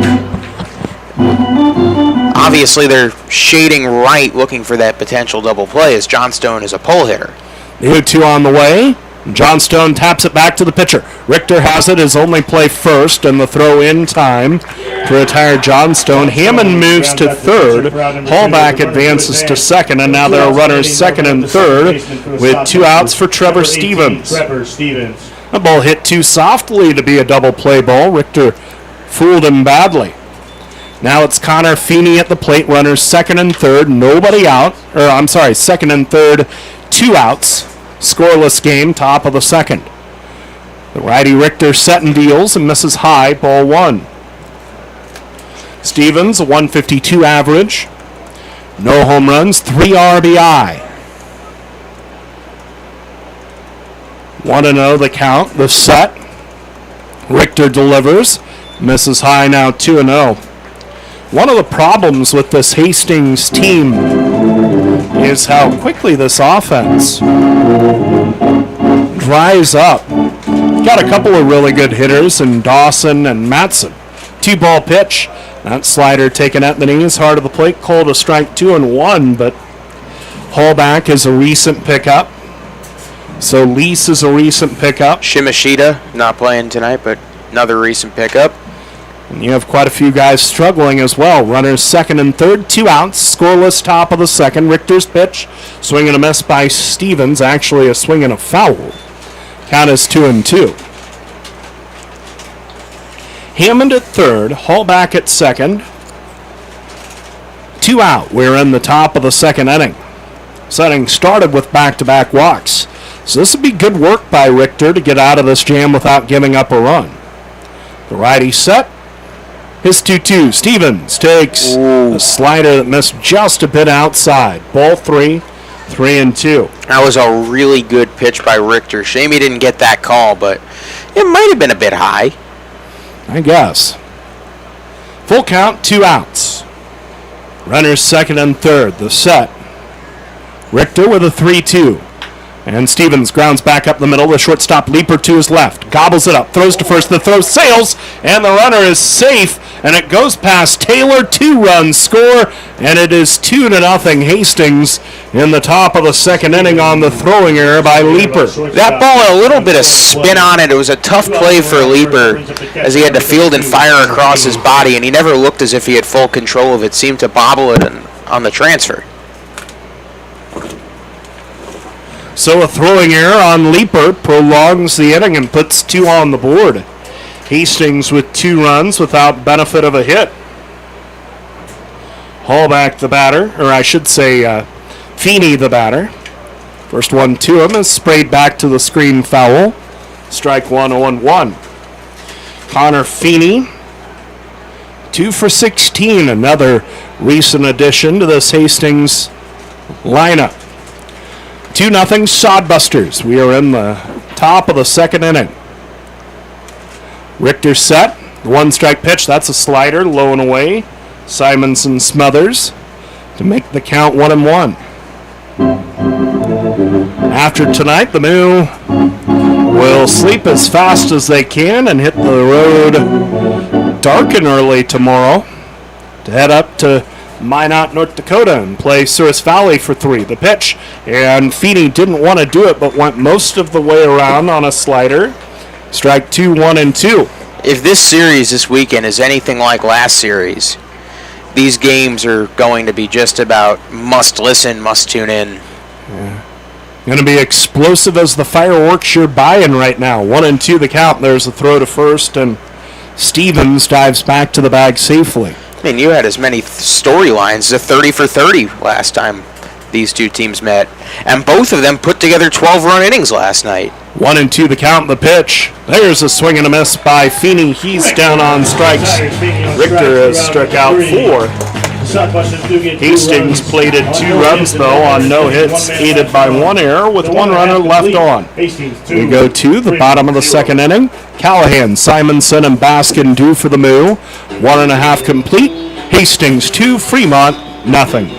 Obviously, they're shading right, looking for that potential double play, as Johnstone is a pull hitter. The 0-2 on the way. Johnstone taps it back to the pitcher. Richter has it, his only play first, and the throw in time to retire Johnstone. Hammond moves to third. Hallback advances to second, and now there are runners second and third with 2 outs for Trevor Stevens. The ball hit too softly to be a double play ball. Richter fooled him badly. Now it's Connor Feeney at the plate. Runners second and third, nobody out. Second and third, 2 outs. Scoreless game, top of the second. The righty Richter set and deals and misses high, ball 1. Stevens, a 152 average. No home runs, 3 RBI. 1-0 the count, the set. Richter delivers, misses high, now 2-0. One of the problems with this Hastings team is how quickly this offense dries up. Got a couple of really good hitters in Dawson and Matson. 2-ball pitch. That slider taken at the knees, hard of the plate, called a strike 2-1, but Hallback is a recent pickup. So Lease is a recent pickup. Shimashita not playing tonight, but another recent pickup. And you have quite a few guys struggling as well. Runners second and third, 2 outs, scoreless top of the second. Richter's pitch, swing and a miss by Stevens, actually a swing and a foul. Count is 2-2. Hammond at third, Hallback at second. 2 out, we're in the top of the second inning. Setting started with back-to-back walks. So this would be good work by Richter to get out of this jam without giving up a run. The righty set. His 2-2. Stevens takes a slider that missed just a bit outside. Ball 3, 3-2. That was a really good pitch by Richter. Shame he didn't get that call, but it might have been a bit high. I guess. Full count, 2 outs. Runners second and third. The set. Richter with a 3-2. And Stevens grounds back up the middle. The shortstop leaper to his left. Gobbles it up. Throws to first. The throw sails. And the runner is safe. And it goes past Taylor. 2-run score. And it is 2-0 Hastings in the top of the second inning on the throwing error by Leaper. That ball had a little bit of spin on it. It was a tough play for Leaper as he had to field and fire across his body. And he never looked as if he had full control of it. Seemed to bobble it on the transfer. So a throwing error on Leaper prolongs the inning and puts 2 on the board. Hastings with 2 runs without benefit of a hit. Hallback the batter, or I should say Feeney the batter. First one to him is sprayed back to the screen foul. Strike 1, 0-1. Connor Feeney, 2 for 16, another recent addition to this Hastings lineup. 2-0 Sodbusters. We are in the top of the second inning. Richter set. The 1-strike pitch. That's a slider. Low and away. Simonson smothers to make the count 1-1. After tonight, the Moo will sleep as fast as they can and hit the road dark and early tomorrow to head up to Minot, North Dakota, and play Sears Valley for 3. The pitch, and Feeney didn't want to do it, but went most of the way around on a slider. Strike 2, 1-2. If this series this weekend is anything like last series, these games are going to be just about must listen, must tune in. Yeah. Going to be explosive as the fireworks you're buying right now. 1-2 the count. There's a throw to first, and Stevens dives back to the bag safely. I mean, you had as many storylines as a 30 for 30 last time these two teams met. And both of them put together 12-run innings last night. 1-2 the count, the pitch. There's a swing and a miss by Feeney. He's down on strikes. Richter has struck out 4. Hastings plated 2 runs, though, on no hits, aided by 1 error with 1 runner left on. We go to the bottom of the second inning. Callahan, Simonson, and Baskin due for the Moo. 1.5 complete. Hastings 2, Fremont nothing.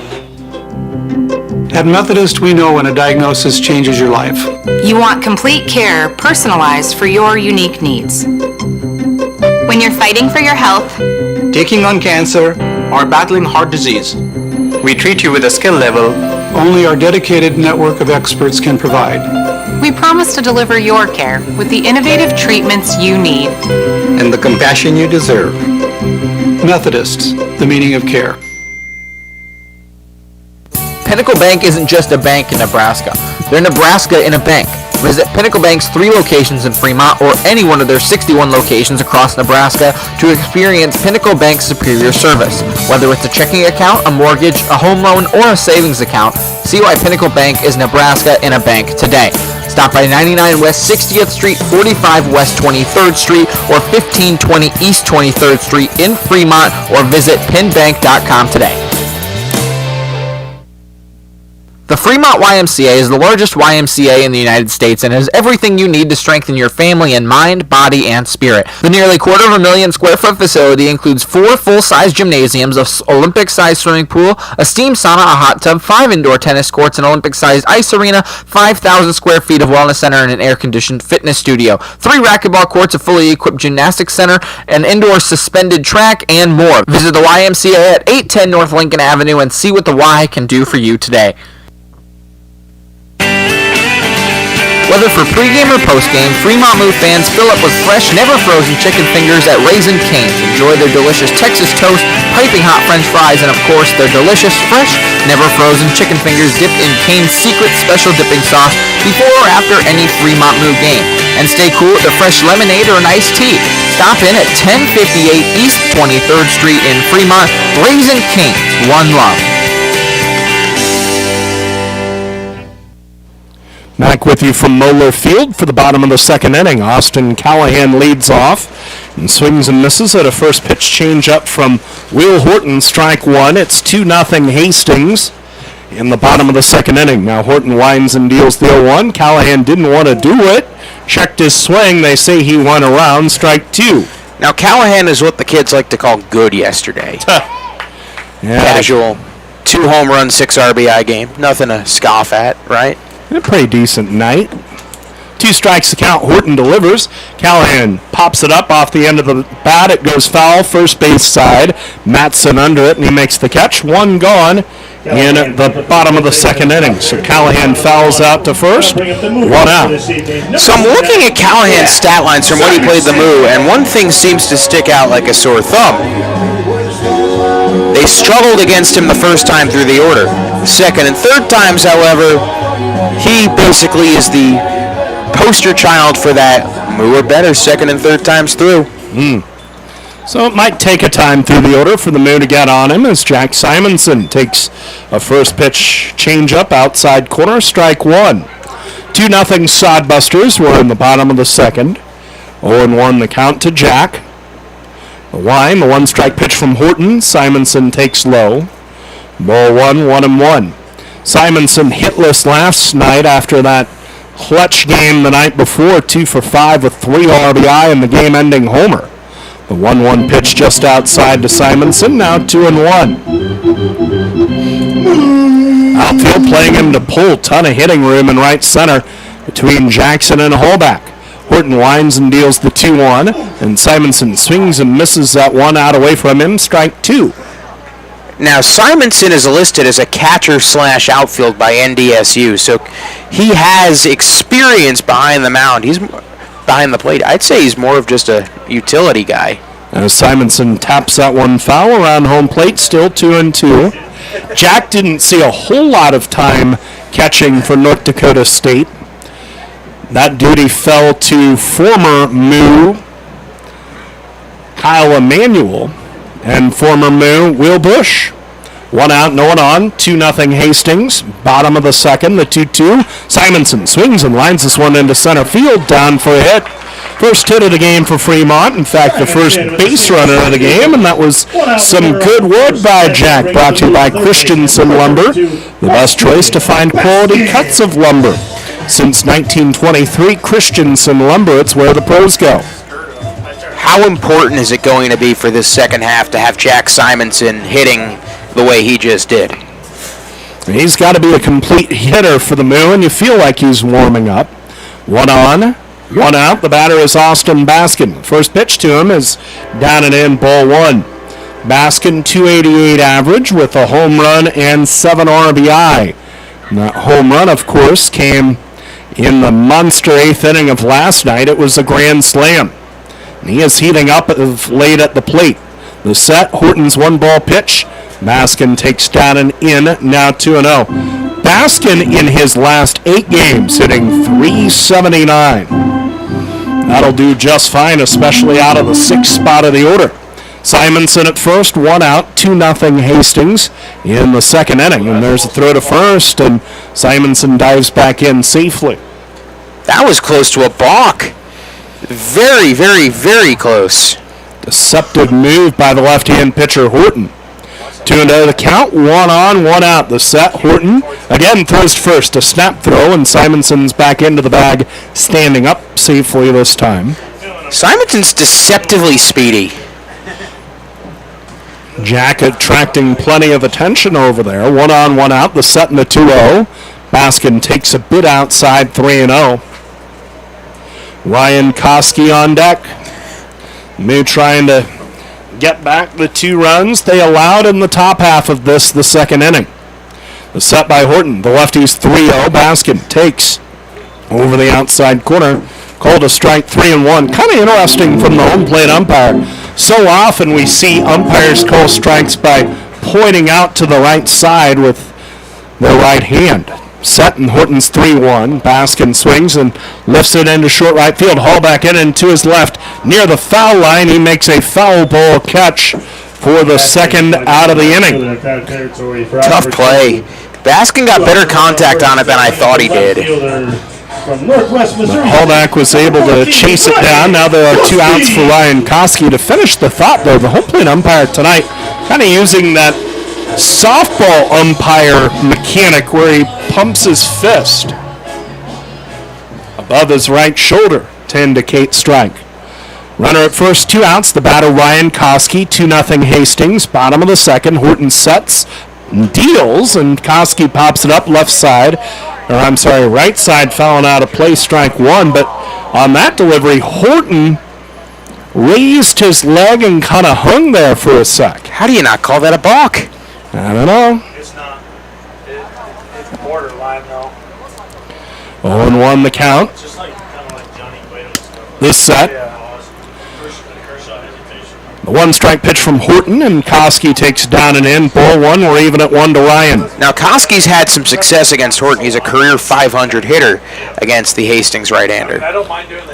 At Methodist, we know when a diagnosis changes your life. You want complete care personalized for your unique needs. When you're fighting for your health, Taking on cancer, or battling heart disease. We treat you with a skill level only our dedicated network of experts can provide. We promise to deliver your care with the innovative treatments you need. and the compassion you deserve. Methodists, the meaning of care. Pinnacle Bank isn't just a bank in Nebraska. They're Nebraska in a bank. Visit Pinnacle Bank's 3 locations in Fremont or any one of their 61 locations across Nebraska to experience Pinnacle Bank's superior service. Whether it's a checking account, a mortgage, a home loan, or a savings account, see why Pinnacle Bank is Nebraska in a bank today. Stop by 99 West 60th Street, 45 West 23rd Street, or 1520 East 23rd Street in Fremont, or visit pinbank.com today. The Fremont Ymca is the largest YMCA in the United States and has everything you need to strengthen your family in mind, body, and spirit. The nearly 250,000 square foot facility includes 4 full-size gymnasiums, an Olympic-sized swimming pool, a steam sauna, a hot tub, 5 indoor tennis courts, an Olympic-sized ice arena, 5,000 square feet of wellness center, and an air-conditioned fitness studio, 3 racquetball courts, a fully equipped gymnastics center, an indoor suspended track, and more. Visit the YMCA at 810 North Lincoln Avenue and see what the Y can do for you today. Whether for pregame or postgame, Fremont Moo fans fill up with fresh, never-frozen chicken fingers at Raisin Cane's. Enjoy their delicious Texas toast, piping hot French fries, and of course, their delicious, fresh, never-frozen chicken fingers dipped in Cane's secret special dipping sauce before or after any Fremont Moo game. And stay cool with a fresh lemonade or an iced tea. Stop in at 1058 East 23rd Street in Fremont. Raisin Cane's, one love. Back with you from Moeller Field for the bottom of the second inning. Austin Callahan leads off and swings and misses at a first pitch change up from Will Horton, strike one. It's 2-0 Hastings in the bottom of the second inning. Now Horton winds and deals the 0-1. Callahan didn't want to do it. Checked his swing. They say he went around, strike 2. Now Callahan is what the kids like to call good yesterday. Casual. 2 home runs, 6 RBI game. Nothing to scoff at, right? A pretty decent night. 2 strikes to count. Horton delivers. Callahan pops it up off the end of the bat. It goes foul, first base side. Matson under it, and he makes the catch. 1 gone in the bottom of the second inning. So Callahan fouls out to first. 1 out. So I'm looking at Callahan's stat lines from when he played the Moo, and one thing seems to stick out like a sore thumb. They struggled against him the first time through the order. Second and third times, however, he basically is the poster child for that Moo or better second and third times through. So it might take a time through the order for the Moo to get on him as Jack Simonson takes a first pitch change up outside corner, strike 1. 2-0 Sodbusters. We're in the bottom of the second. 0-1 the count to Jack. The line, the 1 strike pitch from Horton. Simonson takes low. Ball 1, 1-1. Simonson hitless last night after that clutch game the night before, 2 for 5 with 3 RBI and the game-ending homer. The 1-1 pitch just outside to Simonson, now 2-1. Outfield playing him to pull, ton of hitting room in right center between Jackson and Holback. Horton winds and deals the 2-1, and Simonson swings and misses that 1 out away from him, strike 2. Now, Simonson is listed as a catcher/outfield by NDSU, so he has experience behind the mound. He's behind the plate. I'd say he's more of just a utility guy. As Simonson taps that 1 foul around home plate, still 2-2. Jack didn't see a whole lot of time catching for North Dakota State. That duty fell to former Moo Kyle Emanuel and former Moo Will Bush. 1 out, no one on. 2-0 Hastings. Bottom of the second, the 2-2. Simonson swings and lines this one into center field, down for a hit. First hit of the game for Fremont. In fact, the first base runner of the game, and that was some good wood by Jack, brought to you by Christensen Lumber, the best choice to find quality cuts of lumber. Since 1923, Christensen Lumber, it's where the pros go. How important is it going to be for this second half to have Jack Simonson hitting the way he just did? He's got to be a complete hitter for the Moo, and you feel like he's warming up. 1 on, 1 out. The batter is Austin Baskin. First pitch to him is down and in, ball 1. Baskin, 288 average with a home run and 7 RBI. And that home run, of course, came in the monster 8th inning of last night. It was a grand slam. And he is heating up of late at the plate. The set, Horton's 1-ball pitch. Baskin takes down and in, now 2-0. Baskin in his last 8 games hitting .379. That'll do just fine, especially out of the 6th spot of the order. Simonson at first, 1 out, 2-0 Hastings in the 2nd inning. And there's a throw to first, and Simonson dives back in safely. That was close to a balk. Very, very, very close. Deceptive move by the left-hand pitcher, Horton. 2-0 the count, 1 on, 1 out. The set, Horton again throws first, a snap throw, and Simonson's back into the bag, standing up safely this time. Simonson's deceptively speedy. Jack attracting plenty of attention over there. 1 on, 1 out. The set and the 2-0. Baskin takes a bit outside, 3-0. Ryan Koski on deck. Moo trying to get back the 2 runs they allowed in the top half of this, the 2nd inning. The set by Horton. The lefty's 3-0. Baskin takes over the outside corner. Called a strike, 3-1. Kind of interesting from the home plate umpire. So often we see umpires call strikes by pointing out to the right side with their right hand. Set and Horton's 3-1. Baskin swings and lifts it into short right field. Haul back in and to his left near the foul line. He makes a foul ball catch for the 2nd out of the inning. Tough play. Baskin got better contact on it than I thought he did. Hallback was able to chase it down. Now there are 2 outs for Ryan Koski. To finish the thought, though, the home plate umpire tonight kind of using that softball umpire mechanic where he pumps his fist above his right shoulder to indicate strike. Runner at first, 2 outs. The batter, Ryan Koski, 2-0 Hastings. Bottom of the 2nd, Horton sets, deals, and Koski pops it up left side. Right side fouling out of play, strike 1. But on that delivery, Horton raised his leg and kind of hung there for a sec. How do you not call that a balk? I don't know. It's not. It's borderline, though. 0-1 the count. This set. The 1-strike pitch from Horton, and Koski takes it down and in. Ball 1, we're even at 1 to Ryan. Now, Koski's had some success against Horton. He's a career .500 hitter against the Hastings right-hander.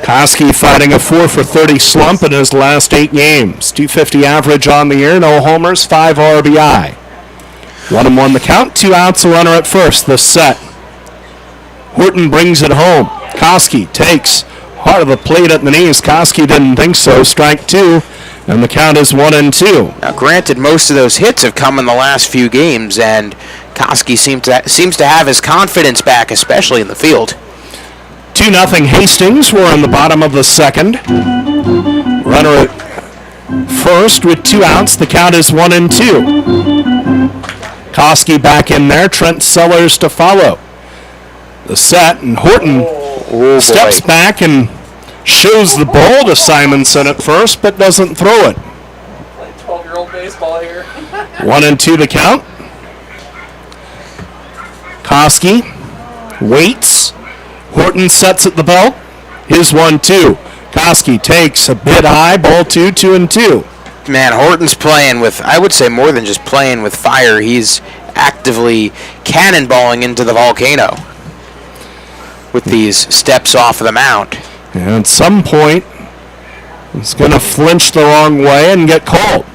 Koski fighting a 4-for-30 slump in his last 8 games. .250 average on the year, no homers, 5 RBI. 1-1 the count, 2 outs, a runner at first. The set. Horton brings it home. Koski takes hard of the plate at the knees. Koski didn't think so. Strike 2. And the count is 1-2. Now, granted, most of those hits have come in the last few games, and Koski seems to have his confidence back, especially in the field. 2-0 Hastings. We're in the bottom of the 2nd. Runner at first with 2 outs. The count is 1-2. Koski back in there. Trent Sellers to follow. The set, and Horton steps back and shows the ball to Simonson at first, but doesn't throw it. 12-year-old baseball here. 1-2 the count. Koski waits. Horton sets at the belt. His 1-2. Koski takes a bit high. Ball 2, 2-2. Man, Horton's playing with, I would say more than just playing with fire. He's actively cannonballing into the volcano with these steps off of the mound. And at some point, he's going to flinch the wrong way and get called.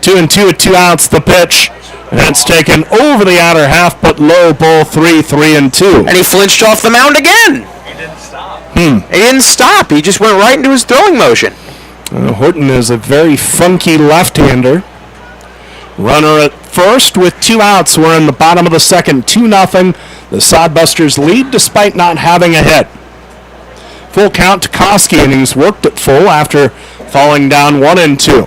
2-2 at 2 outs, the pitch. And it's taken over the outer half, but low, ball 3, 3-2. And he flinched off the mound again. He didn't stop. He didn't stop. He just went right into his throwing motion. Horton is a very funky left-hander. Runner at first with 2 outs. We're in the bottom of the 2nd, 2-0. The Sodbusters lead despite not having a hit. Full count to Koski, and he's worked it full after falling down 1-2.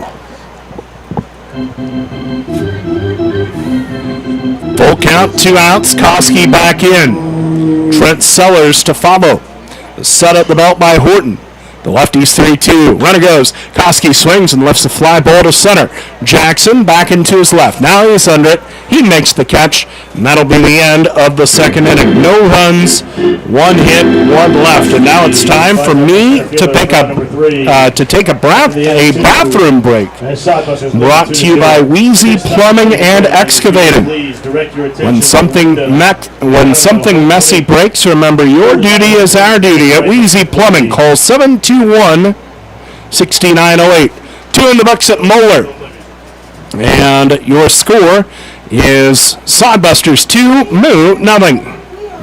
Full count, 2 outs. Koski back in. Trent Sellers to follow. The set at the belt by Horton. The lefty's 3-2. Runner goes. Koski swings and lifts the fly ball to center. Jackson back into his left. Now he's under it. He makes the catch, and that'll be the end of the second inning. No runs, one hit, one left, and now it's time for me to take a bathroom break. Brought to you by Wheezy Plumbing and Excavating. When something messy breaks, remember your duty is our duty at Wheezy Plumbing. Call 721-6908. 2 in the books at Moeller. And your score is Sodbusters 2, Moo nothing.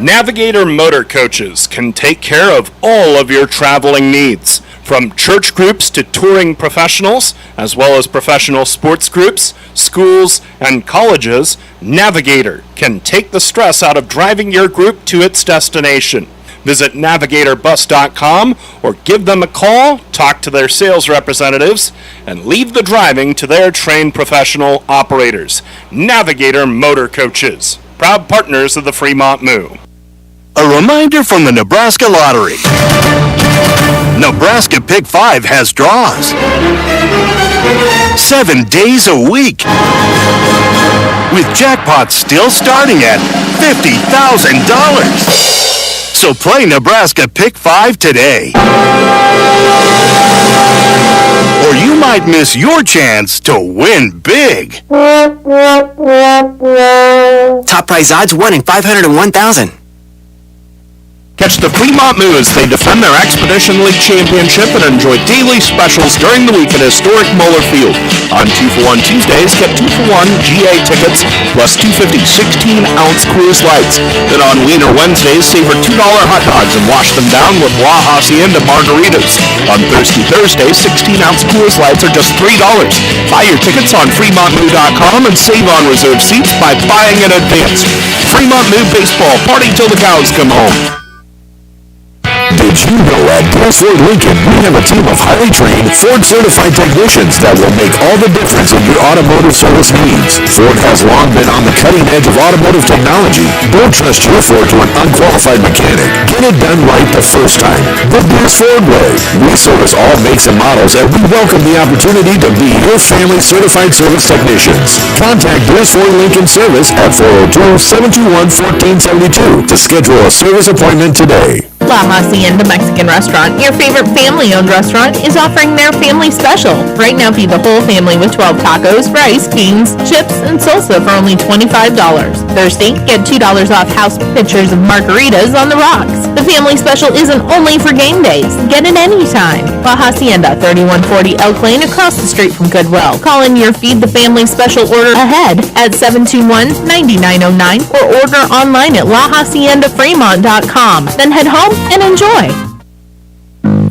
Navigator Motor Coaches can take care of all of your traveling needs. From church groups to touring professionals, as well as professional sports groups, schools, and colleges, Navigator can take the stress out of driving your group to its destination. Visit navigatorbus.com or give them a call, talk to their sales representatives, and leave the driving to their trained professional operators. Navigator Motor Coaches, proud partners of the Fremont Moo. A reminder from the Nebraska Lottery. Nebraska Pick 5 has draws 7 days a week, with jackpots still starting at $50,000. So play Nebraska Pick 5 today, or you might miss your chance to win big. Top prize odds 1 in 501,000. Catch the Fremont Moo as they defend their Expedition League Championship and enjoy daily specials during the week at historic Moeller Field. On 2-for-1 Tuesdays, get 2-for-1 GA tickets plus 250 16-ounce Coors Lights. Then on Wiener Wednesdays, savor $2 hot dogs and wash them down with La Hacienda margaritas. On Thursdays, 16-ounce Coors Lights are just $3. Buy your tickets on FremontMoo.com and save on reserved seats by buying in advance. Fremont Moo Baseball, party till the cows come home. Did you know at Ford Lincoln we have a team of highly trained Ford-certified technicians that will make all the difference in your automotive service needs? Ford has long been on the cutting edge of automotive technology. Don't trust your Ford to an unqualified mechanic. Get it done right the first time. The Beers Ford way. We service all makes and models, and we welcome the opportunity to be your family certified service technicians. Contact Beers Ford Lincoln Service at 402-721-1472 to schedule a service appointment today. La Hacienda Mexican Restaurant, your favorite family-owned restaurant, is offering their family special. Right now, feed the whole family with 12 tacos, rice, beans, chips, and salsa for only $25. Thursday, get $2 off house pitchers of margaritas on the rocks. The family special isn't only for game days. Get it anytime. La Hacienda, 3140 Elk Lane, across the street from Goodwill. Call in your Feed the Family special order ahead at 721-9909 or order online at lahaciendafremont.com. Then head home and enjoy.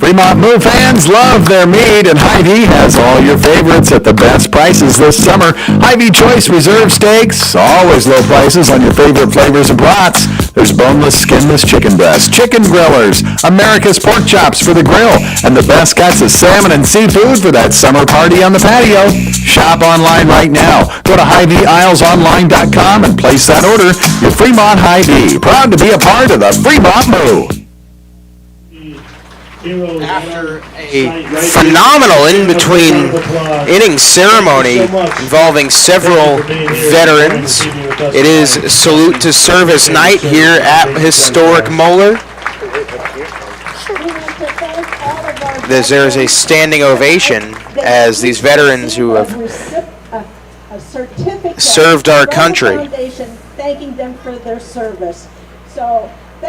Fremont Moo fans love their meat, and Hy-Vee has all your favorites at the best prices this summer. Hy-Vee Choice Reserve Steaks, always low prices on your favorite flavors and brats. There's boneless, skinless chicken breasts, chicken grillers, America's pork chops for the grill, and the best cuts of salmon and seafood for that summer party on the patio. Shop online right now. Go to HyVeeIslesOnline.com and place that order. Your Fremont Hy-Vee, proud to be a part of the Fremont Moo. After a phenomenal in-between inning ceremony involving several veterans, it is salute to service night here at historic Moeller. There is a standing ovation as these veterans who have served our country thanking them for their service.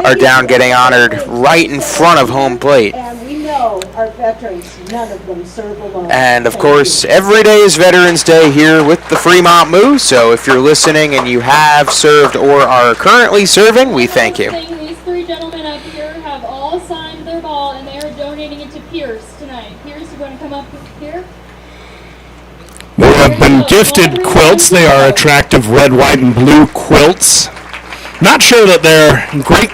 are down getting honored right in front of home plate. And we know our veterans, none of them serve alone. And of course, every day is Veterans Day here with the Fremont Moo, so if you're listening and you have served or are currently serving, we thank you. These three gentlemen up here have all signed their ball, and they are donating it to Pierce tonight. Pierce, you want to come up here? They have been gifted quilts. They are attractive red, white, and blue quilts. Not sure that they're great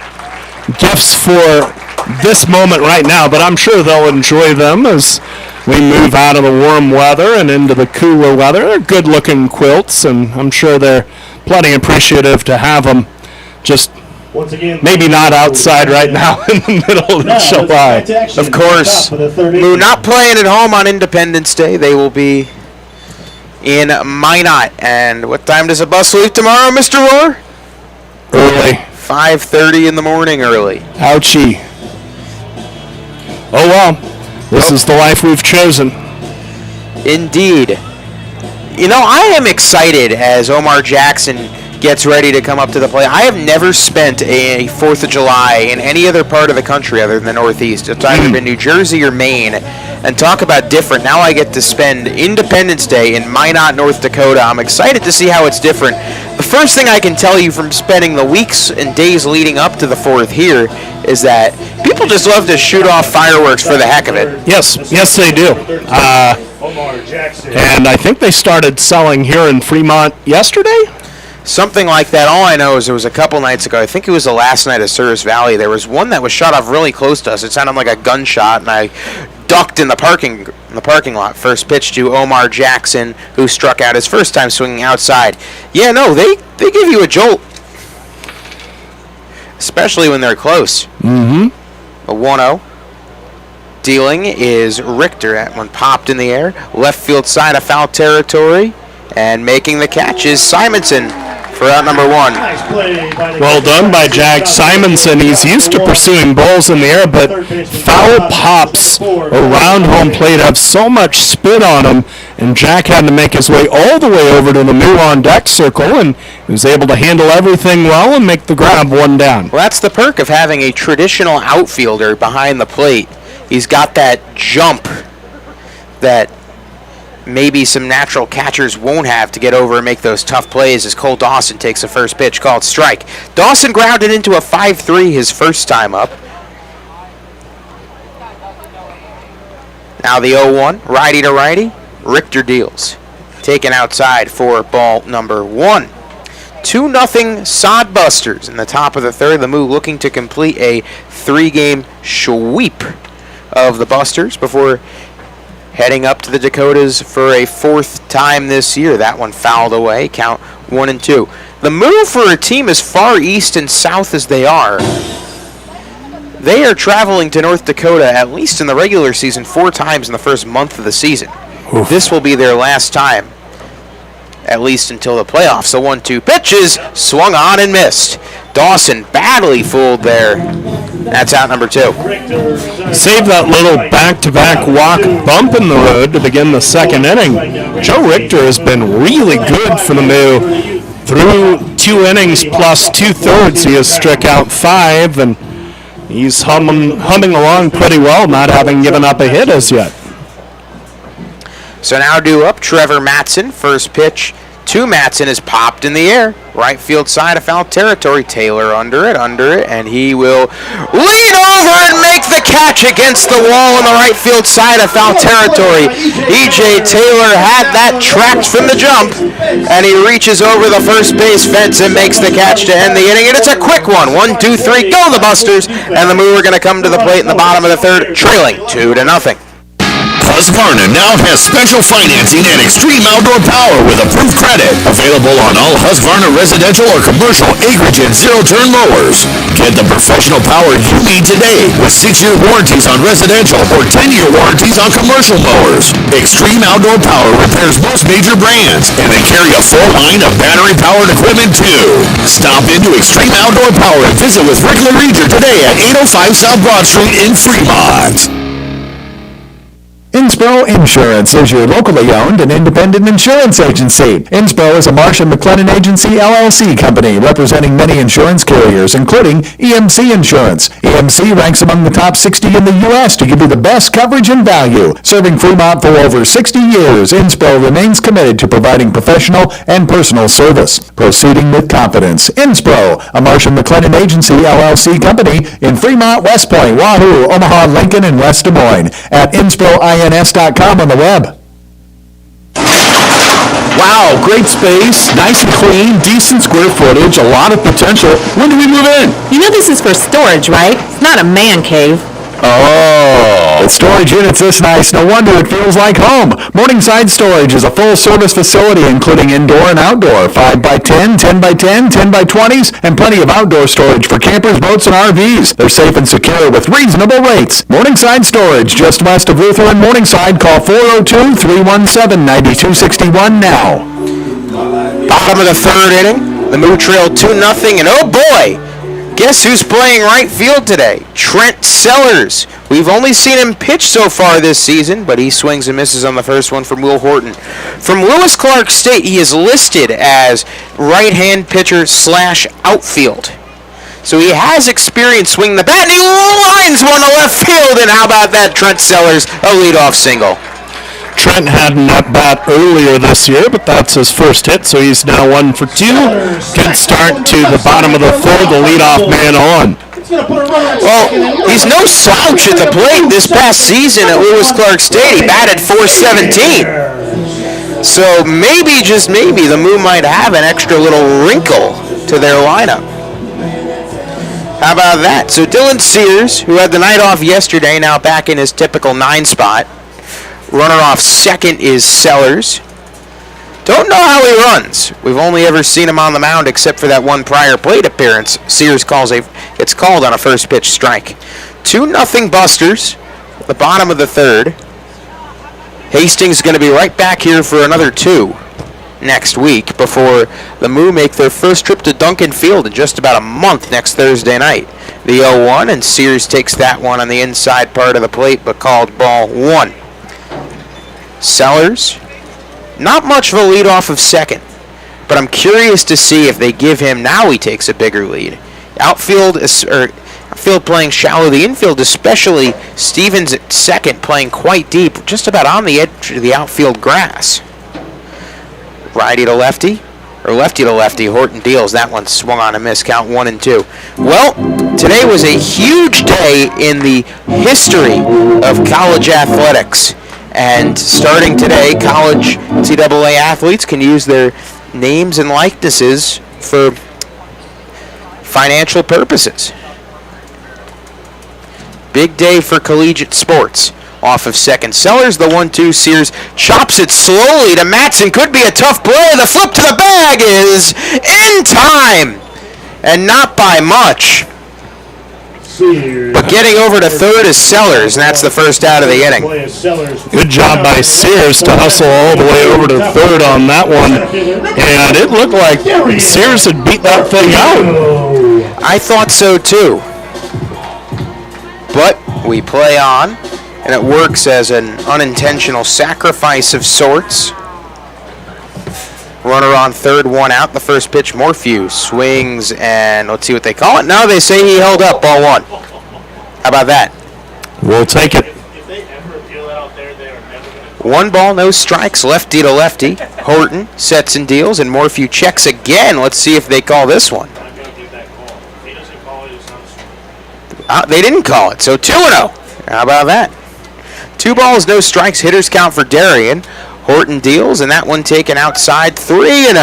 gifts for this moment right now, but I'm sure they'll enjoy them as we move out of the warm weather and into the cooler weather. They're good-looking quilts, and I'm sure they're plenty appreciative to have them just maybe not outside right now in the middle of July. Of course, Moo not playing at home on Independence Day. They will be in Minot. And what time does the bus leave tomorrow, Mr. Rohr? Early. 5:30 in the morning early. Ouchie. Oh well, this is the life we've chosen. Indeed. You know, I am excited as Omar Jackson gets ready to come up to the plate. I have never spent a 4th of July in any other part of the country other than the Northeast. It's either been New Jersey or Maine. And talk about different. Now I get to spend Independence Day in Minot, North Dakota. I'm excited to see how it's different. The first thing I can tell you from spending the weeks and days leading up to the 4th here is that people just love to shoot off fireworks for the heck of it. Yes, they do. Omar Jackson. And I think they started selling here in Fremont yesterday? Something like that. All I know is it was a couple nights ago. I think it was the last night of Sears Valley. There was one that was shot off really close to us. It sounded like a gunshot, and I ducked in the parking lot. First pitch to Omar Jackson, who struck out his first time swinging outside. Yeah, no, they give you a jolt, especially when they're close. Mm-hmm. A 1-0. Dealing is Richter. That one popped in the air. Left field side of foul territory. And making the catch is Simonson for out number 1. Well done by Jack Simonson. He's used to pursuing balls in the air, but foul pops around home plate have so much spin on him, and Jack had to make his way all the way over to the Moo on deck circle, and he was able to handle everything well and make the grab 1 down. Well, that's the perk of having a traditional outfielder behind the plate. He's got that jump that maybe some natural catchers won't have to get over and make those tough plays as Cole Dawson takes the first pitch called strike. Dawson grounded into a 5-3 his first time up. Now the 0-1, righty to righty. Richter deals. Taken outside for ball number 1. 2-0 Sodbusters in the top of the 3rd. The Moo looking to complete a 3-game sweep of the Busters before heading up to the Dakotas for a 4th time this year. That one fouled away. Count 1 and 2. The move for a team as far east and south as they are traveling to North Dakota at least in the regular season 4 times in the first month of the season. Oof. This will be their last time, at least until the playoffs. The 1-2 pitches swung on and missed. Dawson badly fooled there. That's out number 2. Save that little back-to-back walk bump in the road to begin the 2nd inning. Joe Richter has been really good for the Moo. Through 2 innings plus 2/3, he has struck out 5, and he's humming along pretty well, not having given up a hit as yet. So now due up, Trevor Matson. First pitch to Matson is popped in the air. Right field side of foul territory. Taylor under it, and he will lean over and make the catch against the wall on the right field side of foul territory. E.J. Taylor had that tracked from the jump, and he reaches over the first base fence and makes the catch to end the inning, and it's a quick one. 1, 2, 3, go the Busters, and the Moo are going to come to the plate in the bottom of the 3rd, trailing 2-0. Husqvarna now has special financing and extreme outdoor power with approved credit. Available on all Husqvarna residential or commercial acreage and zero-turn mowers. Get the professional power you need today with 6-year warranties on residential or 10-year warranties on commercial mowers. Extreme Outdoor Power repairs most major brands, and they carry a full line of battery-powered equipment too. Stop into Extreme Outdoor Power and visit with Richter today at 805 South Broad Street in Fremont. Inspro Insurance is your locally owned and independent insurance agency. Inspro is a Marsh & McLennan Agency LLC company representing many insurance carriers, including EMC Insurance. EMC ranks among the top 60 in the U.S. to give you the best coverage and value. Serving Fremont for over 60 years, Inspro remains committed to providing professional and personal service. Proceeding with confidence. Inspro, a Marsh & McLennan Agency LLC company in Fremont, West Point, Wahoo, Omaha, Lincoln, and West Des Moines. At InSproINS.com on the web. Wow, great space, nice and clean, decent square footage, a lot of potential. When do we move in? You know this is for storage, right? It's not a man cave. Oh. With storage units this nice, no wonder it feels like home. Morningside Storage is a full-service facility including indoor and outdoor, 5x10, 10x10, 10x20s, and plenty of outdoor storage for campers, boats, and RVs. They're safe and secure with reasonable rates. Morningside Storage, just west of Luther and Morningside. Call 402-317-9261 now. Bottom of the third inning, the Moo trail 2-0, and oh boy, guess who's playing right field today? Trent Sellers. We've only seen him pitch so far this season, but he swings and misses on the first one from Will Horton. From Lewis Clark State, he is listed as right-hand pitcher / outfield. So he has experience swinging the bat, and he lines one to left field, and how about that, Trent Sellers, a leadoff single. Trent had an at-bat earlier this year, but that's his first hit, so he's now 1 for 2. Good start to the bottom of the third, the leadoff man on. Well, he's no slouch at the plate. This past season at Lewis Clark State, he batted .417. So maybe, just maybe, the Moo might have an extra little wrinkle to their lineup. How about that? So Dylan Sears, who had the night off yesterday, now back in his typical 9 spot. Runner off second is Sellers. Don't know how he runs. We've only ever seen him on the mound except for that one prior plate appearance. Sears gets called on a first pitch strike. 2-0 Busters, the bottom of the third. Hastings is going to be right back here for another 2 next week before the Moo make their first trip to Duncan Field in just about a month next Thursday night. The 0-1, and Sears takes that one on the inside part of the plate, but called ball 1. Sellers, not much of a lead off of second, but I'm curious to see if they give him, now he takes a bigger lead. Outfield playing shallow, the infield, especially Stevens at second, playing quite deep, just about on the edge of the outfield grass. Righty to lefty, or lefty to lefty, Horton deals. That one swung on a miss, count 1-2. Well, today was a huge day in the history of college athletics. And starting today, college NCAA athletes can use their names and likenesses for financial purposes. Big day for collegiate sports. Off of second. Sellers, the 1-2. Sears chops it slowly to Matson. Could be a tough play. The flip to the bag is in time. And not by much. But getting over to third is Sellers, and that's the first out of the inning. Good job by Sears to hustle all the way over to third on that one. And it looked like Sears had beat that thing out. I thought so too. But we play on, and it works as an unintentional sacrifice of sorts. Runner on third, 1 out. The first pitch, Morphew swings, and let's see what they call it. No, they say he held up, ball 1. How about that? We'll take it. 1 ball, no strikes, lefty to lefty. Horton sets and deals, and Morphew checks again. Let's see if they call this one. They didn't call it, so 2-0. How about that? 2 balls, no strikes, hitters count for Darien. Horton deals, and that one taken outside, 3-0.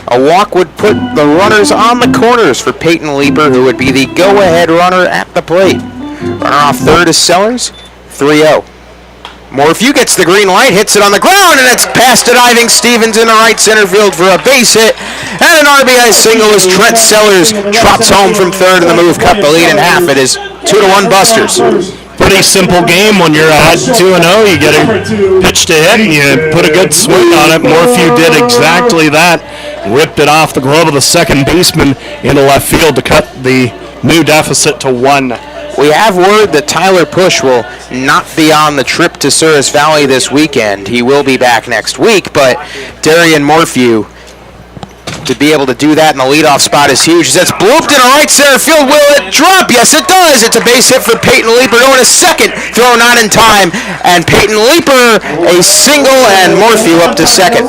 A walk would put the runners on the corners for Peyton Leeper, who would be the go-ahead runner at the plate. Runner off third is Sellers, 3-0. Morphew gets the green light, hits it on the ground, and it's past a diving Stevens in the right center field for a base hit. And an RBI single as Trent Sellers trots home from third, and the Moo cut the lead in half. It is 2-1 Busters. Pretty simple game when you're at 2-0. You get a pitch to hit, and you put a good swing on it. Morphew did exactly that. Ripped it off the glove of the second baseman into left field to cut the Moo deficit to 1. We have word that Tyler Push will not be on the trip to Souris Valley this weekend. He will be back next week, but Darien Morphew, to be able to do that in the leadoff spot is huge. That's blooped in a right center field. Will it drop? Yes, it does. It's a base hit for Peyton Leeper going to second. Throw not in time. And Peyton Leeper, a single, and Morphew up to second.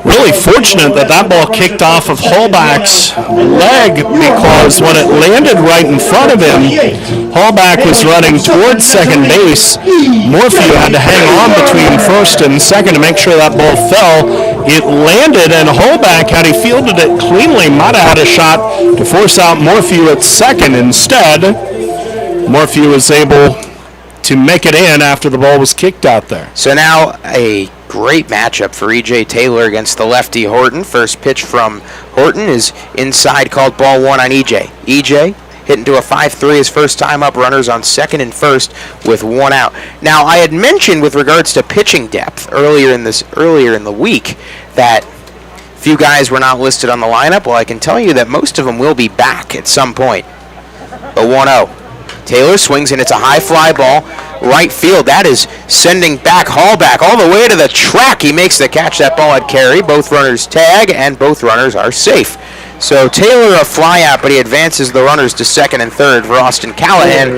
Really fortunate that ball kicked off of Hallback's leg, because when it landed right in front of him, Hallback was running towards second base. Morphew had to hang on between first and second to make sure that ball fell. It landed, and Hallback, had he fielded it cleanly, might have had a shot to force out Morphew at second. Instead, Morphew was able to make it in after the ball was kicked out there. So now a great matchup for E.J. Taylor against the lefty Horton. First pitch from Horton is inside, called ball one on E.J. E.J. hitting to a 5-3 his first time up, runners on second and first with one out. Now, I had mentioned with regards to pitching depth earlier in the week that few guys were not listed on the lineup. Well, I can tell you that most of them will be back at some point. A 1-0. Taylor swings and it's a high fly ball, right field. That is sending back Hallback all the way to the track. He makes the catch. That ball had carry. Both runners tag and both runners are safe. So Taylor a fly out, but he advances the runners to second and third for Austin Callahan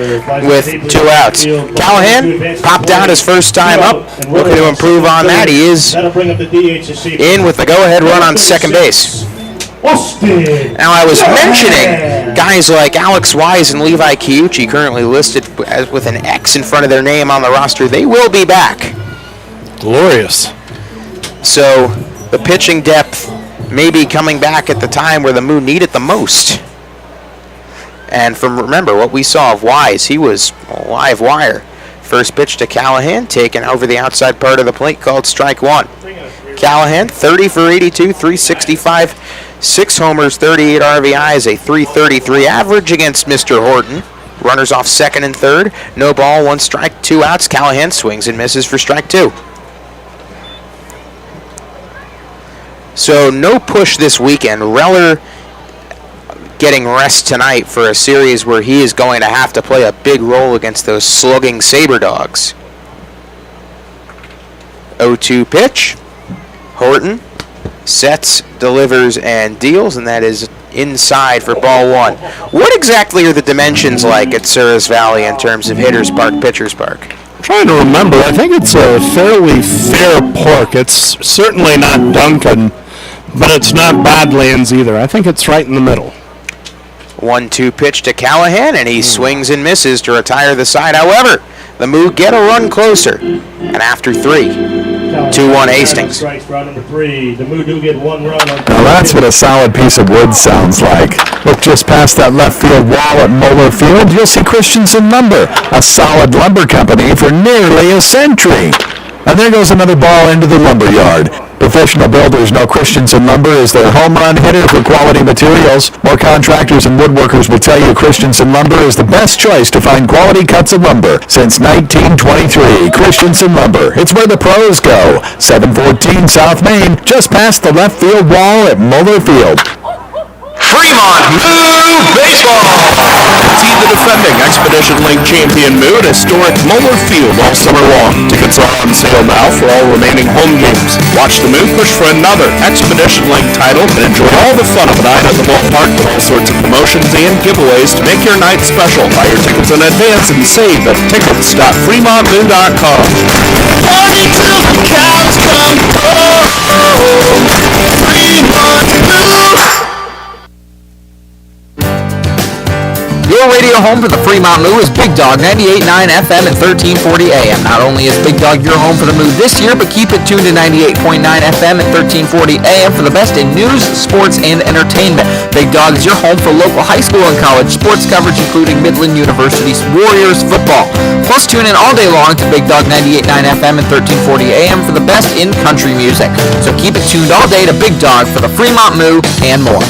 with 2 outs. Callahan popped out his first time up, looking to improve on that. He is in with the go-ahead run on second base. Now, I was mentioning guys like Alex Wise and Levi Chiuchi, currently listed as with an X in front of their name on the roster. They will be back. Glorious. So the pitching depth may be coming back at the time where the Moo need it the most. And remember what we saw of Wise, he was a live wire. First pitch to Callahan, taken over the outside part of the plate, called strike one. Callahan, 30 for 82, 365, 6 homers, 38 RBIs, a 333 average against Mr. Horton. Runners off second and third. No ball, 1 strike, 2 outs. Callahan swings and misses for strike 2. So no push this weekend. Reller getting rest tonight for a series where he is going to have to play a big role against those slugging Sabre Dogs. 0-2 pitch. Horton sets, delivers, and deals, and that is inside for ball one. What exactly are the dimensions like at Souris Valley in terms of Hitters Park, Pitchers Park? I'm trying to remember. I think it's a fairly fair park. It's certainly not Duncan, but it's not Badlands either. I think it's right in the middle. 1-2 pitch to Callahan, and he swings and misses to retire the side. However, the Moo get a run closer, and after 3, 2-1 Hastings. Now that's what a solid piece of wood sounds like. Look just past that left field wall at Moeller Field, you'll see Christensen Lumber, a solid lumber company for nearly a century. And there goes another ball into the lumber yard. Professional builders know Christensen Lumber is their home run hitter for quality materials. More contractors and woodworkers will tell you Christensen Lumber is the best choice to find quality cuts of lumber since 1923. Christensen Lumber, it's where the pros go. 714 South Main, just past the left field wall at Moeller Field. Fremont Moo Baseball! See the defending Expedition Link champion Moo at historic Moeller Field all summer long. Tickets are on sale now for all remaining home games. Watch the Moo push for another Expedition Link title and enjoy all the fun of a night at the ballpark with all sorts of promotions and giveaways to make your night special. Buy your tickets in advance and save at tickets.fremontmoo.com. Party till the cows come home. Fremont Moo! Your radio home for the Fremont Moo is Big Dog 98.9 FM and 1340 AM. Not only is Big Dog your home for the Moo this year, but keep it tuned to 98.9 FM and 1340 AM for the best in news, sports, and entertainment. Big Dog is your home for local high school and college sports coverage, including Midland University's Warriors football. Plus, tune in all day long to Big Dog 98.9 FM and 1340 AM for the best in country music. So keep it tuned all day to Big Dog for the Fremont Moo and more.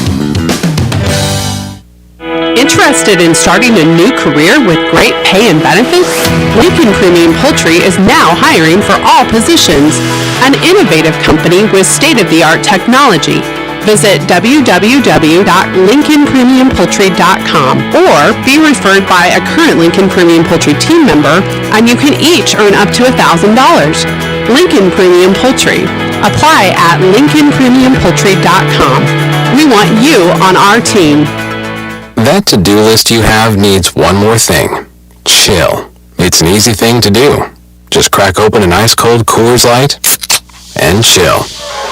Interested in starting a new career with great pay and benefits? Lincoln Premium Poultry is now hiring for all positions. An innovative company with state-of-the-art technology. Visit www.lincolnpremiumpoultry.com or be referred by a current Lincoln Premium Poultry team member, and you can each earn up to $1,000. Lincoln Premium Poultry. Apply at lincolnpremiumpoultry.com. We want you on our team. That to-do list you have needs one more thing. Chill. It's an easy thing to do. Just crack open an ice-cold Coors Light and chill.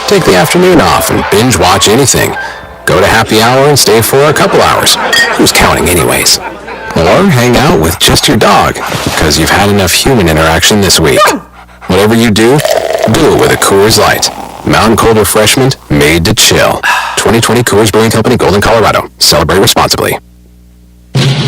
Take the afternoon off and binge watch anything. Go to happy hour and stay for a couple hours. Who's counting anyways? Or hang out with just your dog, because you've had enough human interaction this week. Whatever you do it with a Coors Light. Mountain cold refreshment made to chill. 2020 Coors Brewing Company, Golden, Colorado. Celebrate responsibly.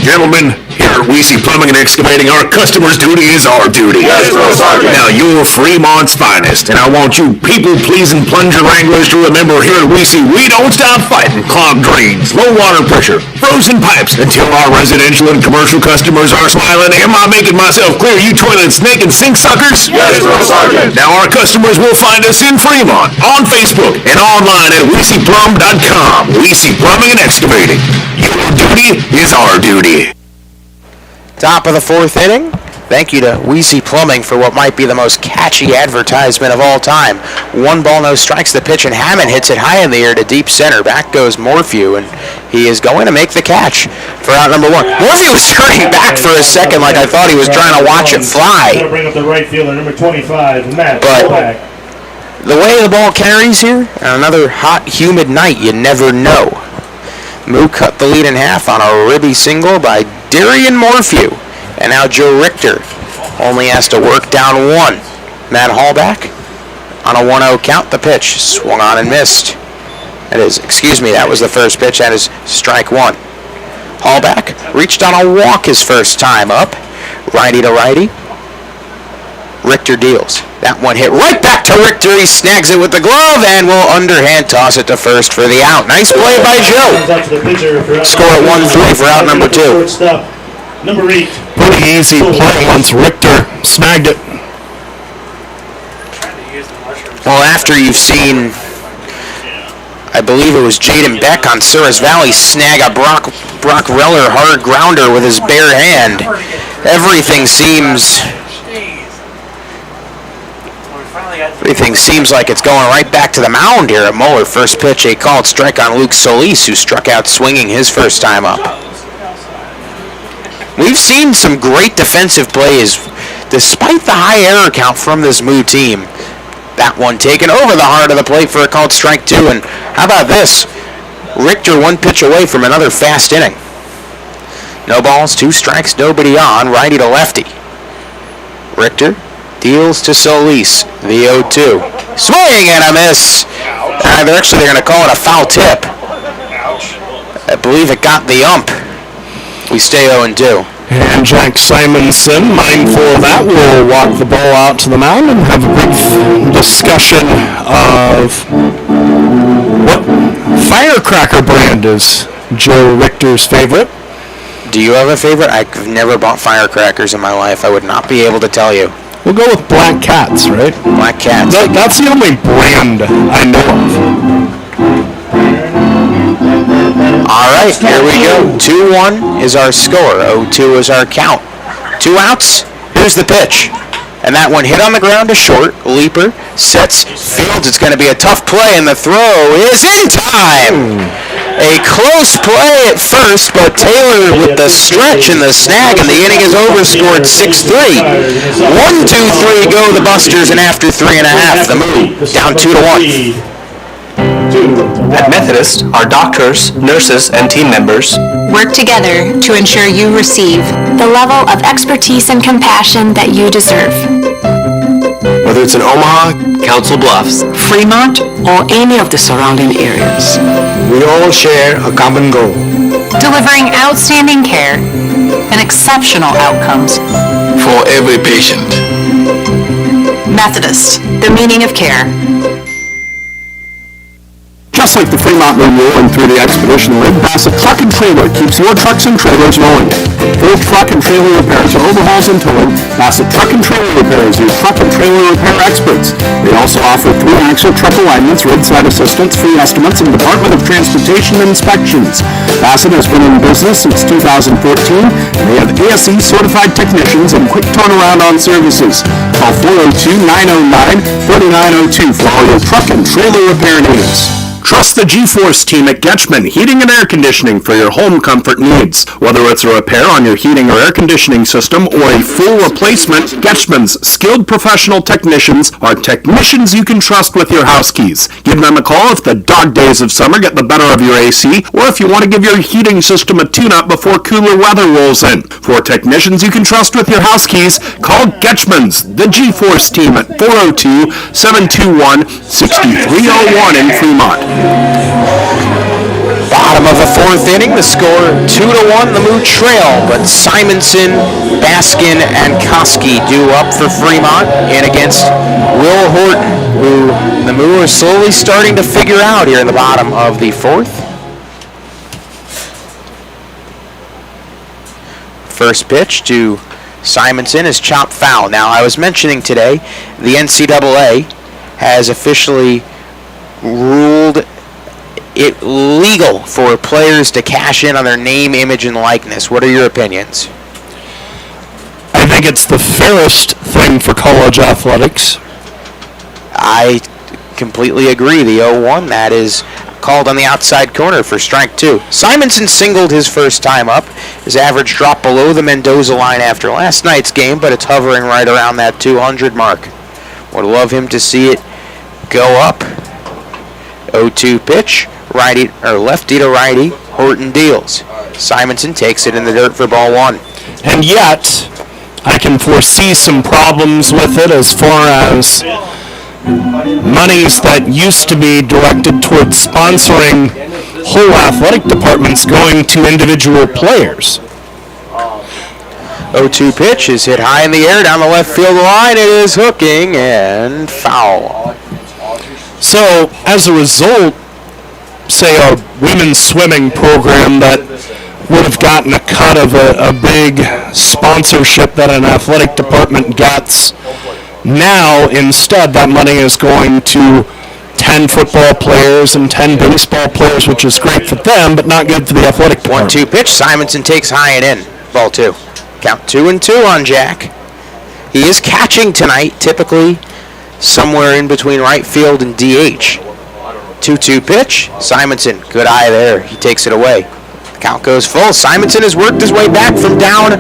Gentlemen, here Here at Weesey Plumbing and Excavating, our customers' duty is our duty. Yes, Drill Sergeant. Now, you're Fremont's finest, and I want you people-pleasing plunger wranglers to remember here at Weesey, we don't stop fighting clogged drains, low water pressure, frozen pipes, until our residential and commercial customers are smiling. Am I making myself clear, you toilet snake and sink suckers? Yes, Drill Sergeant. Now, our customers will find us in Fremont, on Facebook, and online at WeeseyPlumb.com. Weesey Plumbing and Excavating. Your duty is our duty. Top of the fourth inning. Thank you to Weesey Plumbing for what might be the most catchy advertisement of all time. 1 ball, no strikes. The pitch, and Hammond hits it high in the air to deep center. Back goes Morphew, and he is going to make the catch for out number 1. Morphew was turning back for a second like I thought he was trying to watch it fly. Bring up the right fielder, number 25, Matt. But the way the ball carries here, on another hot, humid night, you never know. Moo cut the lead in half on a ribby single by Darian Morphew. And now Joe Richter only has to work down 1. Matt Hallback on a 1-0 count. The pitch swung on and missed. That was the first pitch. That is strike 1. Hallback reached on a walk his first time up. Righty to righty. Richter deals. That one hit right back to Richter. He snags it with the glove and will underhand toss it to first for the out. Nice play by Joe. Score at 1-3 for out number 2. Number 8. Pretty easy play once Richter snagged it. Well, after you've seen, I believe it was Jaden Beck on Souris Valley snag a Brock Reller hard grounder with his bare hand, everything seems like it's going right back to the mound here at Moeller. First pitch, a called strike on Luke Solis, who struck out swinging his first time up. We've seen some great defensive plays despite the high error count from this Moo team. That one taken over the heart of the plate for a called strike 2. And how about this? Richter 1 pitch away from another fast inning. No balls, 2 strikes, nobody on, righty to lefty. Richter deals to Solis, the 0-2. Swing and a miss. They're going to call it a foul tip. I believe it got the ump. We stay 0-2. And Jack Simonson, mindful of that, will walk the ball out to the mound and have a brief discussion of what firecracker brand is Joe Richter's favorite. Do you have a favorite? I've never bought firecrackers in my life. I would not be able to tell you. We'll go with Black Cats, right? Black Cats. That's the only brand I know of. All right, here we go. 2-1 is our score. 0-2 is our count. 2 outs. Here's the pitch. And that one hit on the ground to short. Leaper sets, fields. It's going to be a tough play, and the throw is in time. A close play at first, but Taylor with the stretch and the snag, and the inning is over, scored 6-3. 1-2-3 go the Busters, and after 3.5, the Moo down 2-1. At Methodist, our doctors, nurses, and team members work together to ensure you receive the level of expertise and compassion that you deserve. Whether it's in Omaha, Council Bluffs, Fremont, or any of the surrounding areas, we all share a common goal. Delivering outstanding care and exceptional outcomes For every patient. Methodist, the meaning of care. Just like the Fremont Moo and through the Expedition Rig, Bassett Truck and Trailer keeps your trucks and trailers rolling. Full truck and trailer repairs, overhauls, and towing, Bassett Truck and Trailer Repairs, your truck and trailer repair experts. They also offer 3-axle truck alignments, roadside assistance, free estimates, and Department of Transportation inspections. Bassett has been in business since 2014, and they have ASE certified technicians and quick turnaround on services. Call 402-909-3902 for all your truck and trailer repair needs. Trust the G-Force team at Getchman Heating and Air Conditioning for your home comfort needs. Whether it's a repair on your heating or air conditioning system or a full replacement, Getchman's skilled professional technicians are technicians you can trust with your house keys. Give them a call if the dog days of summer get the better of your AC, or if you want to give your heating system a tune-up before cooler weather rolls in. For technicians you can trust with your house keys, call Getchman's, the G-Force team at 402-721-6301 in Fremont. Bottom of the fourth inning, the score 2-1, the Moo trail, but Simonson, Baskin, and Koski due up for Fremont in against Will Horton, who the Moo are slowly starting to figure out here in the bottom of the fourth. First pitch to Simonson is chopped foul. Now, I was mentioning today, the NCAA has officially ruled it legal for players to cash in on their name, image, and likeness. What are your opinions? I think it's the fairest thing for college athletics. I completely agree. The 0-1, that is called on the outside corner for strike two. Simonson singled his first time up. His average dropped below the Mendoza line after last night's game, but it's hovering right around that 200 mark. Would love him to see it go up. 0-2 pitch, righty or lefty to righty. Horton deals. Simonson takes it in the dirt for ball one. And yet, I can foresee some problems with it as far as monies that used to be directed towards sponsoring whole athletic departments going to individual players. 0-2 pitch is hit high in the air down the left field line. It is hooking and foul. So, as a result, say a women's swimming program that would have gotten a cut of a big sponsorship that an athletic department gets, now instead that money is going to 10 football players and 10 baseball players, which is great for them, but not good for the athletic department. 1-2 pitch, Simonson takes high and in. Ball two. Count 2-2 on Jack. He is catching tonight, typically somewhere in between right field and DH. 2-2 pitch, Simonson, good eye there. He takes it away. Count goes full. Simonson has worked his way back from down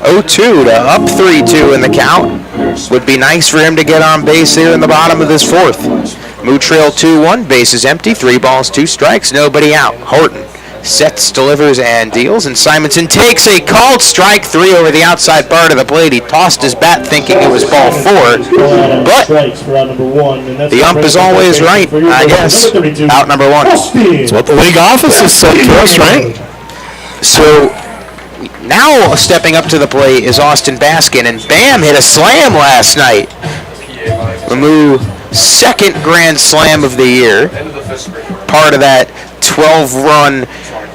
0-2 to up 3-2 in the count. Would be nice for him to get on base here in the bottom of this fourth. Moo trail 2-1, base is empty, 3 balls, 2 strikes, nobody out. Horton sets, delivers, and deals, and Simonson takes a called strike 3 over the outside part of the plate. He tossed his bat thinking it was ball 4, but the ump is always right, I guess. Out number 1. That's what the league offices said to us, right? So now stepping up to the plate is Austin Baskin, and bam, hit a slam last night. The Moo second grand slam of the year. Part of that 12-run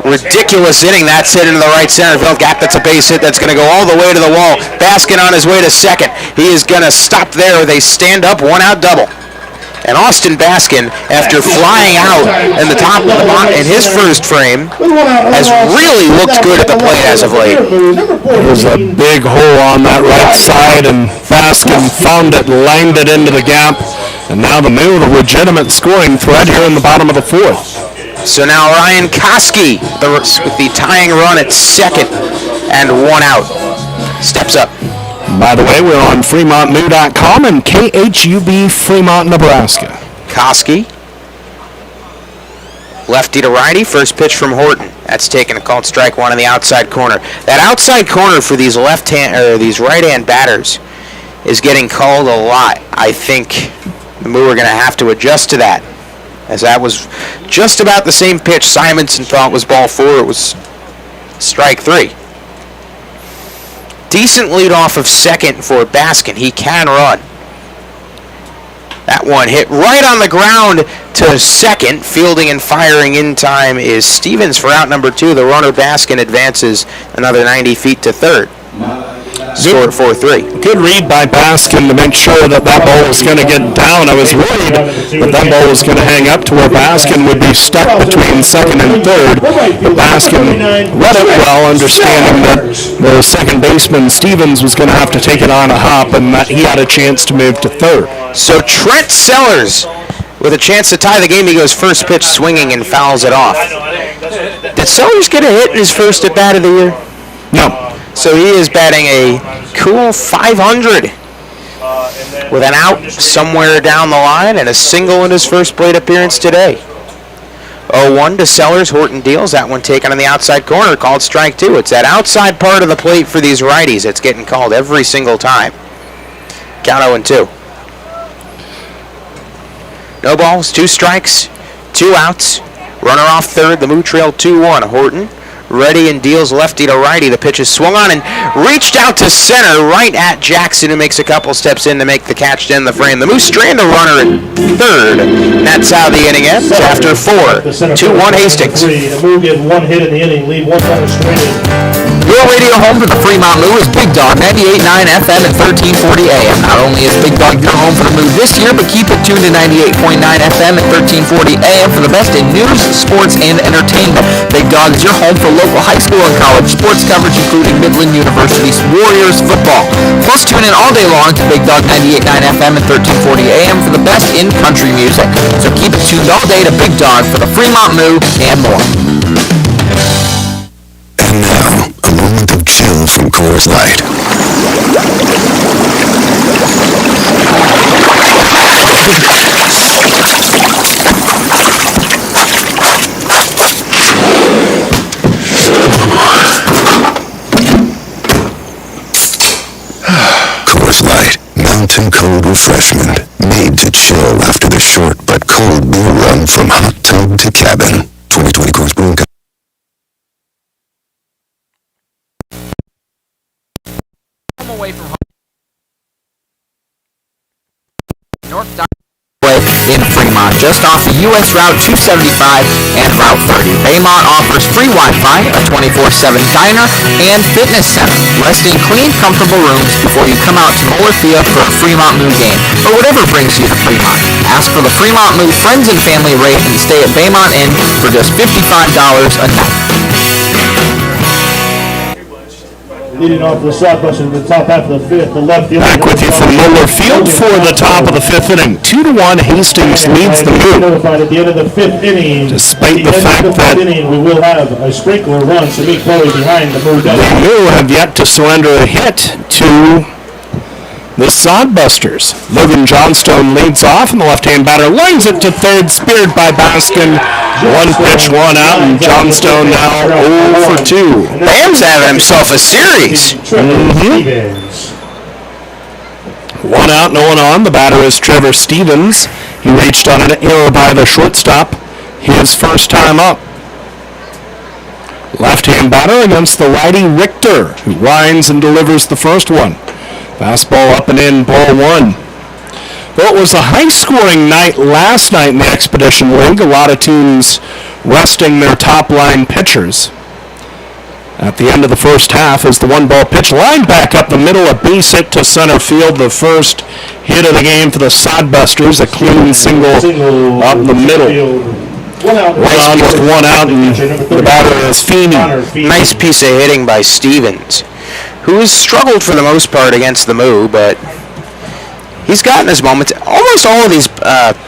ridiculous inning. That's hit into the right center field gap. That's a base hit that's going to go all the way to the wall. Baskin on his way to second. He is going to stop there. They stand up, 1-out double. And Austin Baskin, after flying out in the top of the box in his first frame, has really looked good at the plate as of late. There's a big hole on that right side, and Baskin found it, langed it into the gap, and now the Moo, the legitimate scoring threat here in the bottom of the fourth. So now Ryan Koski with the tying run at second and 1 out. Steps up. By the way, we're on FremontMoo.com and KHUB Fremont, Nebraska. Koski. Lefty to righty, first pitch from Horton. That's taken a called strike 1 in the outside corner. That outside corner for these these right-hand batters is getting called a lot. I think the Moo are going to have to adjust to that, as that was just about the same pitch Simonson thought was ball 4. It was strike 3. Decent lead off of second for Baskin. He can run. That one hit right on the ground to second. Fielding and firing in time is Stevens for out number 2. The runner Baskin advances another 90 feet to third. Score at 4-3. Good read by Baskin to make sure that ball was going to get down. I was worried that ball was going to hang up to where Baskin would be stuck between second and third. But Baskin read it well, understanding that the second baseman, Stevens, was going to have to take it on a hop, and that he had a chance to move to third. So Trent Sellers, with a chance to tie the game, he goes first pitch swinging and fouls it off. Did Sellers get a hit in his first at bat of the year? No. So he is batting a cool 500 with an out somewhere down the line and a single in his first plate appearance today. 0-1 to Sellers. Horton deals. That one taken on the outside corner, called strike 2. It's that outside part of the plate for these righties that's getting called every single time. Count 0-2. No balls, 2 strikes, 2 outs. Runner off third, the Moo trail 2-1. Horton ready and deals lefty to righty. The pitch is swung on and reached out to center, right at Jackson, who makes a couple steps in to make the catch to end the frame. The Moo strand a runner at third. And that's how the inning ends after 4. 2-1 Hastings. The Moo get one hit in the inning, leave one runner stranded. Your radio home for the Fremont Moo is Big Dog 98.9 FM and 1340 AM. Not only is Big Dog your home for the Moo this year, but keep it tuned to 98.9 FM and 1340 AM for the best in news, sports, and entertainment. Big Dog is your home for local high school and college sports coverage, including Midland University's Warriors football. Plus, tune in all day long to Big Dog 98.9 FM and 1340 AM for the best in country music. So keep it tuned all day to Big Dog for the Fremont Moo and more. And now, a moment of chill from Coors Light. Coors Light, mountain cold refreshment, made to chill after the short but cold beer run from hot tub to cabin. 2020 Coors Brewing Company. Away from home. North Way in Fremont, just off the U.S. Route 275 and Route 30. Baymont offers free Wi-Fi, a 24/7 diner, and fitness center. Rest in clean, comfortable rooms before you come out to Moorfield for a Fremont Moo game, or whatever brings you to Fremont. Ask for the Fremont Moo Friends and Family rate and stay at Baymont Inn for just $55 a night. Leading off the Sodbusters in the top half of the fifth, the left field. Back with you from Mueller Field for the top of the fifth inning. 2-1, Hastings leads the Moo. Notified at the end of the fifth inning. Despite the fact that we will have a sprinkler run to meet Chloe behind the Moo. The Moo have yet to surrender a hit to the Sodbusters. Logan Johnstone leads off, and the left-hand batter lines it to third, speared by Baskin. One pitch, one out, and Johnstone now 0 for 2. Bam's having himself a series. One out, no one on. The batter is Trevor Stevens. He reached on an error by the shortstop. His first time up. Left-hand batter against the righty Richter, who winds and delivers the first one. Fastball up and in, ball one. Well, it was a high-scoring night last night in the Expedition League. A lot of teams resting their top-line pitchers. At the end of the first half, as the one-ball pitch lined back up the middle, a base hit to center field. The first hit of the game for the Sodbusters, a clean single up the middle. One on with one out, and the batter is Feeney. Nice piece of hitting by Stevens, who has struggled for the most part against the Moo, but he's gotten his moments. Almost all of these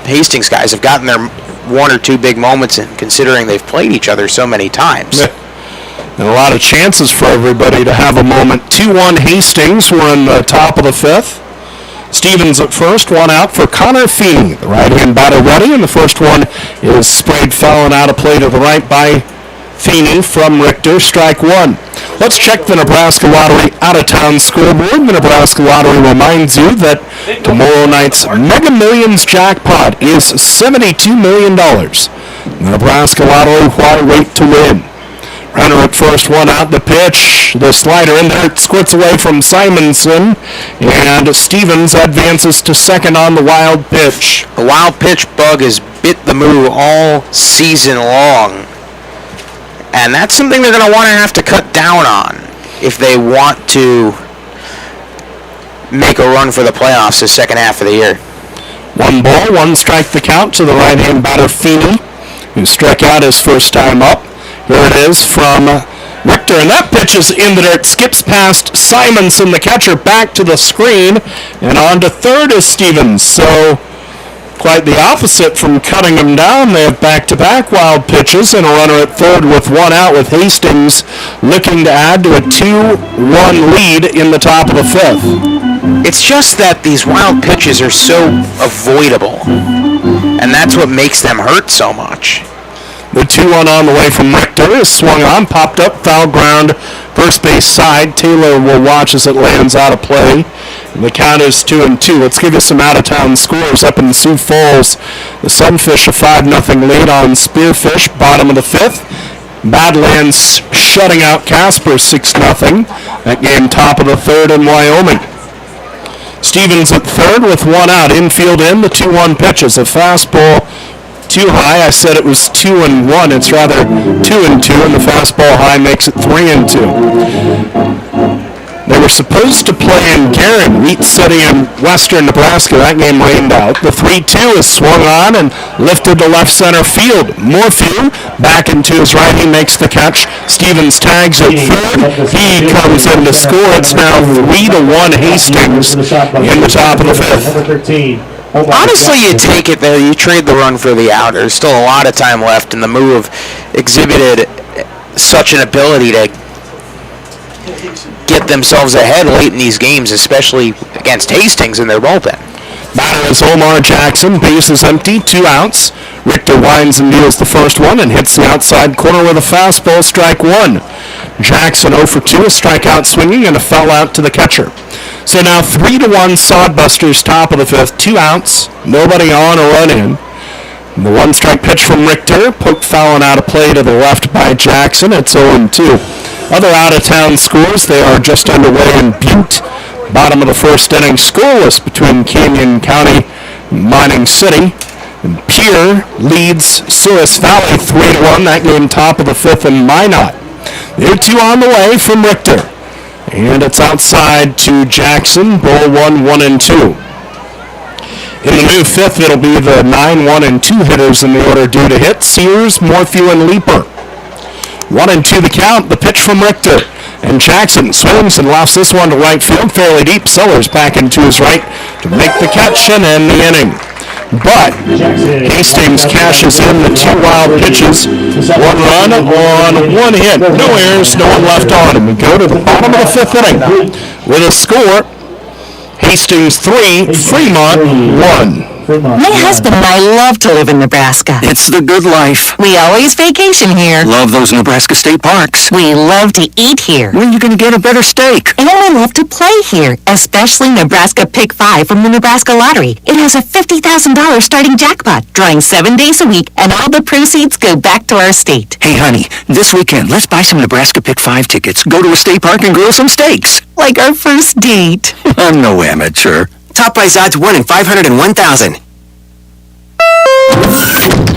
Hastings guys have gotten their one or two big moments, in considering they've played each other so many times. And a lot of chances for everybody to have a moment. 2-1 Hastings. We're in the top of the fifth. Stevens at first, one out for Connor Feeney. The right-hand batter ready, and the first one is sprayed foul and out of play to the right by Feeney from Richter, strike one. Let's check the Nebraska Lottery out-of-town scoreboard. The Nebraska Lottery reminds you that tomorrow night's Mega Millions jackpot is $72 million. The Nebraska Lottery, why wait to win? Runner at first, one out. The pitch, the slider in there, squirts away from Simonson, and Stevens advances to second on the wild pitch. The wild pitch bug has bit the Moo all season long. And that's something they're going to want to have to cut down on if they want to make a run for the playoffs the second half of the year. One ball, one strike the count to the right-hand batter Feeney, who struck out his first time up. Here it is from Richter, and that pitch is in the dirt. Skips past Simonson, the catcher, back to the screen, and on to third is Stevens. So quite the opposite from cutting him down. They have back-to-back wild pitches and a runner at third with one out, with Hastings looking to add to a 2-1 lead in the top of the fifth. It's just that these wild pitches are so avoidable, and that's what makes them hurt so much. The 2-1 on the way from Richter is swung on, popped up, foul ground, first base side. Taylor will watch as it lands out of play. The count is 2-2. Let's give you some out-of-town scores up in Sioux Falls. The Sunfish a 5-0 lead on Spearfish, bottom of the 5th. Badlands shutting out Casper 6-0. That game top of the 3rd in Wyoming. Stevens at 3rd with 1 out. Infield in, the 2-1 pitches. A fastball too high. I said it was 2-1. It's rather 2-2, and the fastball high makes it 3-2. They were supposed to play in Garen, Wheat City in western Nebraska. That game rained out. The 3-2 is swung on and lifted to left center field. Morphew back into his right. He makes the catch. Stevens tags at 3rd. He comes in to score. It's now 3-1 Hastings in the top of the 5th. Honestly, you take it there. You trade the run for the out. There's still a lot of time left, and the Moo have exhibited such an ability to get themselves ahead late in these games, especially against Hastings in their bullpen. Batter is Omar Jackson. Base is empty. 2 outs. Richter winds and deals the first one and hits the outside corner with a fastball, strike 1. Jackson 0 for 2, a strikeout swinging and a foul out to the catcher. So now 3-1 Sodbusters, top of the 5th. 2 outs. Nobody on or run in. The 1-strike pitch from Richter, poked foul and out of play to the left by Jackson. It's 0-2. Other out-of-town scores, they are just underway in Butte. Bottom of the 1st inning, scoreless between Canyon County and Mining City. And Pierre leads Sears Valley 3-1. That game top of the 5th in Minot. They're 2 on the way from Richter. And it's outside to Jackson, ball 1-1-2. In the new 5th, it'll be the 9-1-2 hitters in the order due to hit. Sears, Morphew, and Leaper. 1-2 the count, the pitch from Richter. And Jackson swings and lofts this one to right field, fairly deep. Sellers back into his right to make the catch and end the inning. But Hastings cashes in the 2 wild pitches. 1 run on 1 hit. No errors, no one left on. And we go to the bottom of the 5th inning with a score. Hastings 3, Fremont 1. My husband and I love to live in Nebraska. It's the good life. We always vacation here. Love those Nebraska state parks. We love to eat here. Where are you going to get a better steak? And we love to play here, especially Nebraska Pick 5 from the Nebraska Lottery. It has a $50,000 starting jackpot, drawing 7 days a week, and all the proceeds go back to our state. Hey, honey, this weekend, let's buy some Nebraska Pick 5 tickets, go to a state park, and grill some steaks. Like our first date. I'm no amateur. Top prize odds 1 in 501,000.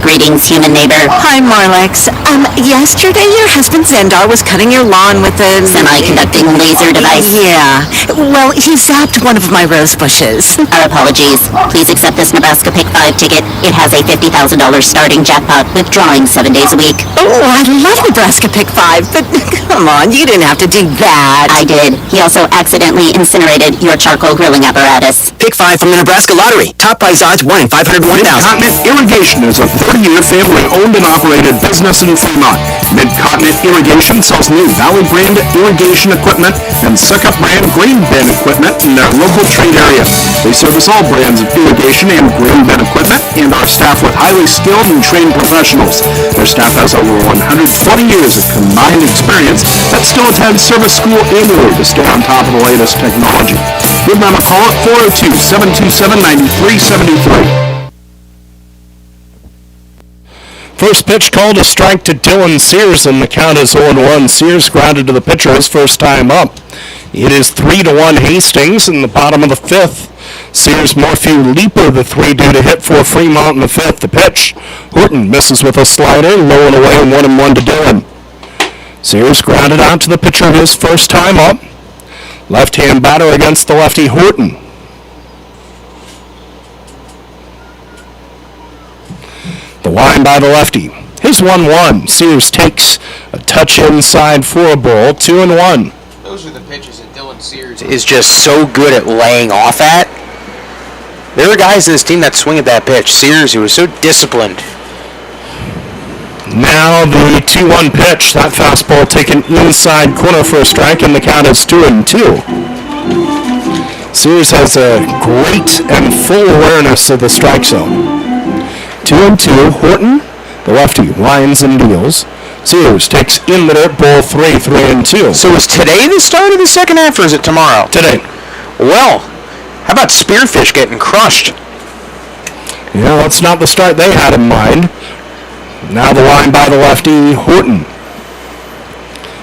Greetings, human neighbor. Hi, Marlex. Yesterday your husband Zendar was cutting your lawn with a... Semi-conducting laser device. Yeah. Well, he zapped one of my rose bushes. Our apologies. Please accept this Nebraska Pick 5 ticket. It has a $50,000 starting jackpot with drawing 7 days a week. Oh, I love Nebraska Pick 5, but come on, you didn't have to do that. I did. He also accidentally incinerated your charcoal grilling apparatus. Pick 5 from the Nebraska Lottery. Top prize odds 1 in 501,000. Mid-Continent Irrigation is a 30-year family-owned and operated business in Fremont. Mid-Continent Irrigation sells new Valley brand irrigation equipment and Suckup brand grain bin equipment in their local trade area. They service all brands of irrigation and grain bin equipment and are staffed with highly skilled and trained professionals. Their staff has over 120 years of combined experience that still attends service school annually to stay on top of the latest technology. Give them a call at 402-727-9373. First pitch called a strike to Dylan Sears, and the count is 0-1. Sears grounded to the pitcher his first time up. It is 3-1 Hastings in the bottom of the 5th. Sears, Morphew, Leaper, the 3 due to hit for Fremont in the 5th. The pitch. Horton misses with a slider, low and away, and 1-1 to Dylan. Sears grounded out to the pitcher his first time up. Left-hand batter against the lefty Horton. The line by the lefty. Here's 1-1. Sears takes a touch inside for a ball. 2-1. Those are the pitches that Dylan Sears is just so good at laying off at. There are guys in this team that swing at that pitch. Sears, he was so disciplined. Now the 2-1 pitch. That fastball taken inside corner for a strike, and the count is 2-2. Sears has a great and full awareness of the strike zone. 2-2. Horton The lefty lines and deals. Sears takes in the dirt, ball 3-2. So is today the start of the second half, or is it tomorrow? Today. Well, how about Spearfish getting crushed? Yeah, that's not the start they had in mind. Now the line by the lefty, Horton.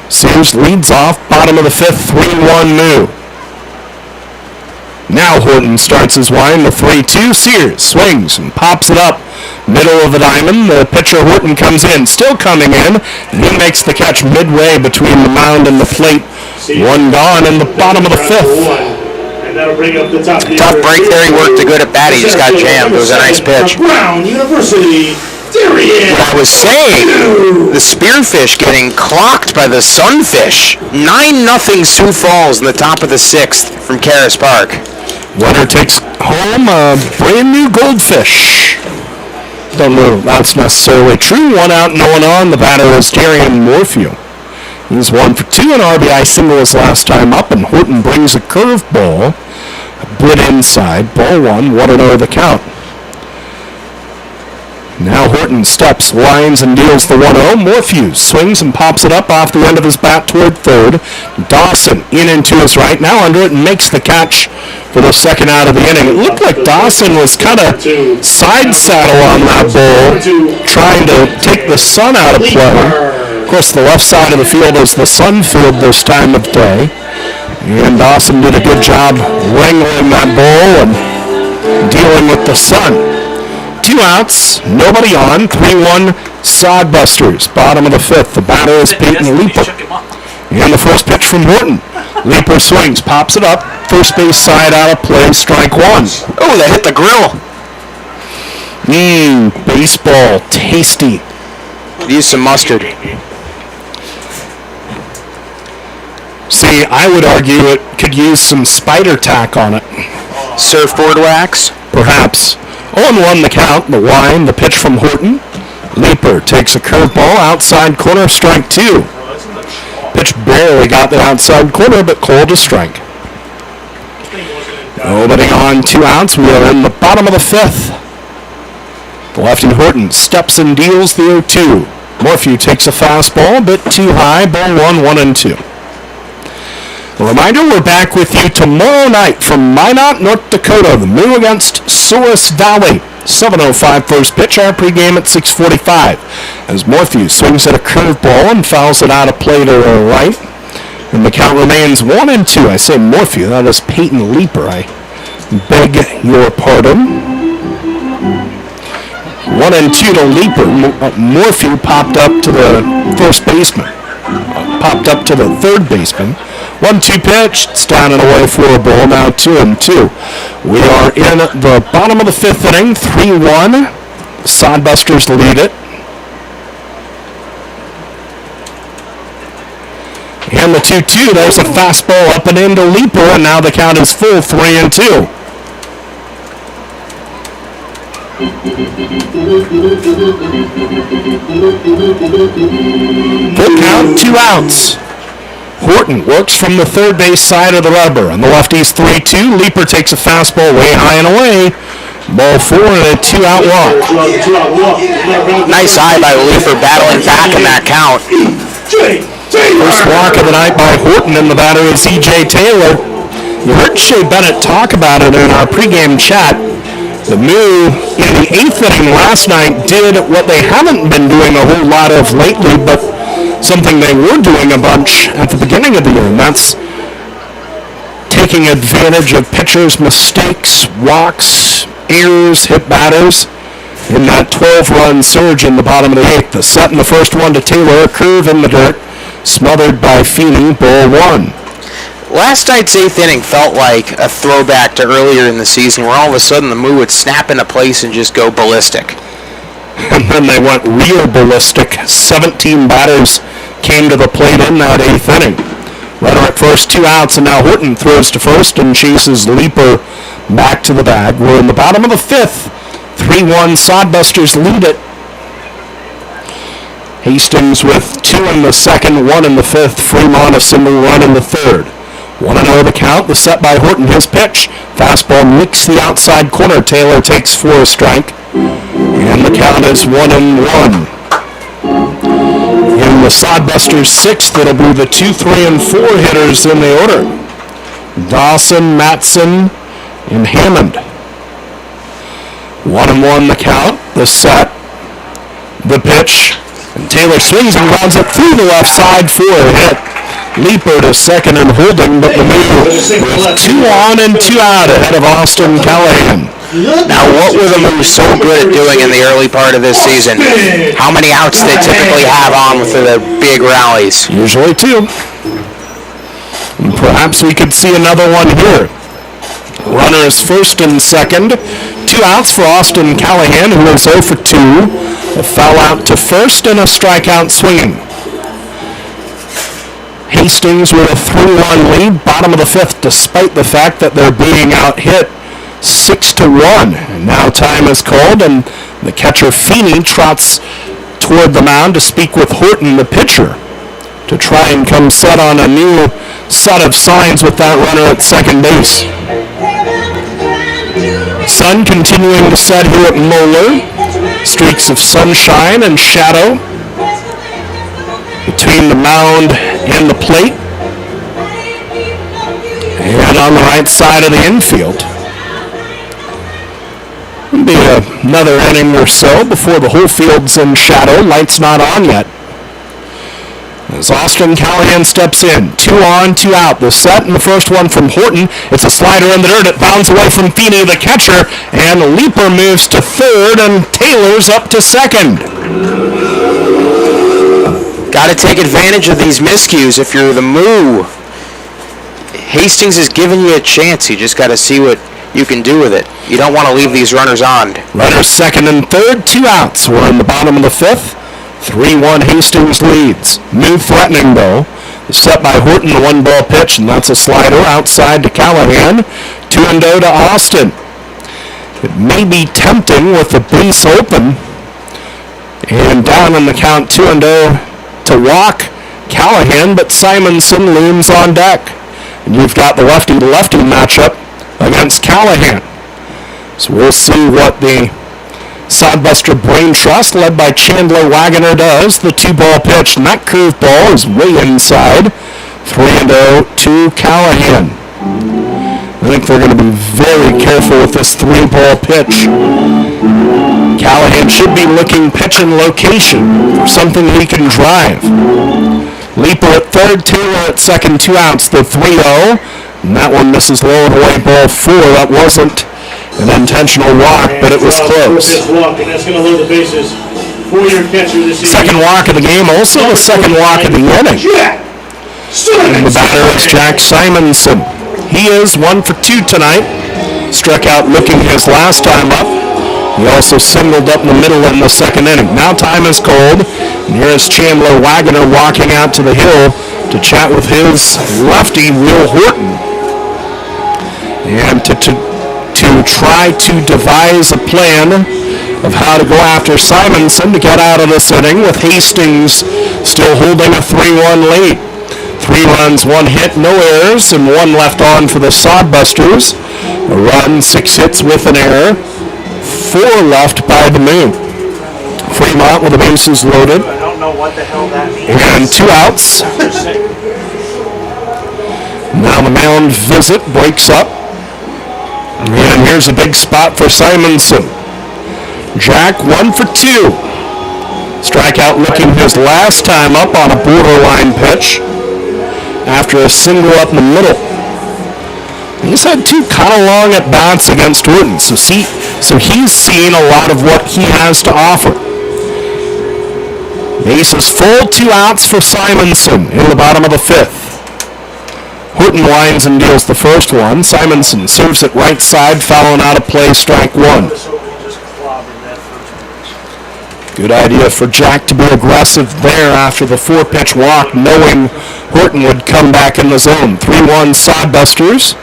Sears leads off, bottom of the fifth, 3-1 Moo. Now Horton starts his line, the 3-2. Sears swings and pops it up. Middle of the diamond, the pitcher Horton comes in, still coming in, and he makes the catch midway between the mound and the plate. One gone in the bottom of the fifth. And that'll bring up the top. Tough break there. He worked a good at bat. He just got jammed. It was a nice pitch. Brown University. There he is. What I was saying, the Spearfish getting clocked by the Sunfish. 9-0 Sioux Falls in the top of the sixth from Caras Park. Winner takes home a brand new goldfish. Don't know if that's necessarily true. One out, no one on. The batter is Darian Morphew. He's 1 for 2, an RBI single his last time up, and Horton brings a curveball. Blit inside, ball 1-0 the count. Now Horton steps, lines, and deals the 1-0. Morphew swings and pops it up off the end of his bat toward third. Dawson in and to his right, now under it, and makes the catch for the second out of the inning. It looked like Dawson was kind of side saddle on that ball, trying to take the sun out of play. Of course, the left side of the field is the sun field this time of day. And Dawson did a good job wrangling that ball and dealing with the sun. 2 outs, nobody on, 3-1 Sodbusters, bottom of the fifth. The batter is Peyton Leeper. And the first pitch from Horton. Leeper swings, pops it up, first base side out of play, strike one. Oh, that hit the grill. Baseball, tasty. Use some mustard. See, I would argue it could use some spider tack on it. Surfboard wax? Perhaps. 0-1 the count, the line, the pitch from Horton. Leeper takes a curveball, outside corner, strike 2. Pitch barely got the outside corner, but called a strike. Nobody on, 2 outs. We are in the bottom of the fifth. The lefty Horton steps and deals the 0-2. Morphew takes a fastball, a bit too high, ball 1-1-2. A reminder, we're back with you tomorrow night from Minot, North Dakota. The Moo against Souris Valley. 7:05 first pitch. Our pregame at 6:45. As Morphew swings at a curveball and fouls it out of play to the right. And the count remains 1-2. I say Morphew. That is Peyton Leeper. I beg your pardon. 1-2 to Leeper. Morphew popped up to the first baseman. Popped up to the third baseman. 1-2 pitch. It's down and away for a ball. Now 2-2. We are in the bottom of the fifth inning. 3-1. Sodbusters lead it. And the 2-2. There's a fastball up and into Leeper, and now the count is full. 3-2. Full count, 2 outs. Horton works from the third base side of the rubber. On the lefties, 3-2. Leeper takes a fastball way high and away. Ball 4 and a 2-out walk. Nice eye by Leeper, battling back in that count. First walk of the night by Horton, and the batter is E.J. Taylor. You heard Shea Bennett talk about it in our pregame chat. The Moo in the 8th inning last night did what they haven't been doing a whole lot of lately, but something they were doing a bunch at the beginning of the year, and that's taking advantage of pitchers' mistakes, walks, errors, hit batters in that 12-run surge in the bottom of the 8th. The set in the first one to Taylor, a curve in the dirt, smothered by Feeney, ball 1. Last night's 8th inning felt like a throwback to earlier in the season, where all of a sudden the Moo would snap into place and just go ballistic. And then they went real ballistic. 17 batters came to the plate in that 8th inning. Runner at first, 2 outs, and now Horton throws to first and chases Leeper back to the bag. We're in the bottom of the 5th. 3-1, Sodbusters lead it. Hastings with 2 in the 2nd, 1 in the 5th. Fremont a single run in the 3rd. 1-0 the count, the set by Horton. His pitch. Fastball nicks the outside corner. Taylor takes for a strike. And the count is 1-1. In the Sodbusters' sixth, it'll be the 2, 3, and 4 hitters in the order. Dawson, Matson, and Hammond. 1-1 the count, the set, the pitch, and Taylor swings and grounds it through the left side for a hit. Leaper to second and holding, but the Moo with 2 on and 2 out ahead of Austin Callahan. Now, what were the Moo so good at doing in the early part of this season? How many outs they typically have on for the big rallies? Usually 2. And perhaps we could see another one here. Runners first and second. 2 outs for Austin Callahan, who was 0 for 2. A foul out to first and a strikeout swinging. Hastings with a 3-1 lead, bottom of the 5th, despite the fact that they're being out-hit 6-1. And now time is called, and the catcher Feeney trots toward the mound to speak with Horton, the pitcher, to try and come set on a new set of signs with that runner at second base. Sun continuing to set here at Moeller. Streaks of sunshine and shadow between the mound and the plate. And on the right side of the infield. It'll be another inning or so before the whole field's in shadow. Light's not on yet. As Austin Callahan steps in, 2 on, 2 out. The set and the first one from Horton. It's a slider in the dirt. It bounds away from Feeney, the catcher, and Leaper moves to third, and Taylor's up to second. Got to take advantage of these miscues if you're the Moo. Hastings is giving you a chance. You just got to see what you can do with it. You don't want to leave these runners on. Runners second and third, 2 outs. We're in the bottom of the 5th. 3-1 Hastings leads. Moo threatening, though. Set by Horton, the 1-ball pitch, and that's a slider outside to Callahan. 2-0 to Austin. It may be tempting with the base open. And down in the count, 2-0 to walk Callahan, but Simonson looms on deck. And you've got the lefty-to-lefty matchup against Callahan. So we'll see what the Sodbuster Brain Trust, led by Chandler Wagoner, does. The 2-ball pitch, and that curveball is way inside. 3-0 to Callahan. I think they're going to be very careful with this 3-ball pitch. Callahan should be looking pitch and location for something he can drive. Leaper at third, Taylor at second, 2 outs. The 3-0, and that one misses low and away, ball 4. That wasn't an intentional walk, but it was close. Second walk of the game, also the second walk of the inning. And the batter is Jack Simonson. He is 1 for 2 tonight. Struck out looking his last time up. He also singled up in the middle in the second inning. Now time is cold. And here is Chandler Wagoner walking out to the hill to chat with his lefty, Will Horton. And to try to devise a plan of how to go after Simonson to get out of this inning, with Hastings still holding a 3-1 lead. 3 runs, 1 hit, no errors, and 1 left on for the Sodbusters. A run, 6 hits with an error, 4 left by the Moo. Fremont with the bases loaded. I don't know what the hell that means. And 2 outs. Now the mound visit breaks up. And here's a big spot for Simonson. Jack 1 for 2. Strikeout looking his last time up on a borderline pitch after a single up in the middle. He's had 2 kind of long at bats against Horton, so he's seen a lot of what he has to offer. Bases full, 2 outs for Simonson in the bottom of the 5th. Horton winds and deals the first one. Simonson serves it right side, fouling out of play, strike 1. Good idea for Jack to be aggressive there after the 4-pitch walk, knowing Horton would come back in the zone. 3-1 Sodbusters.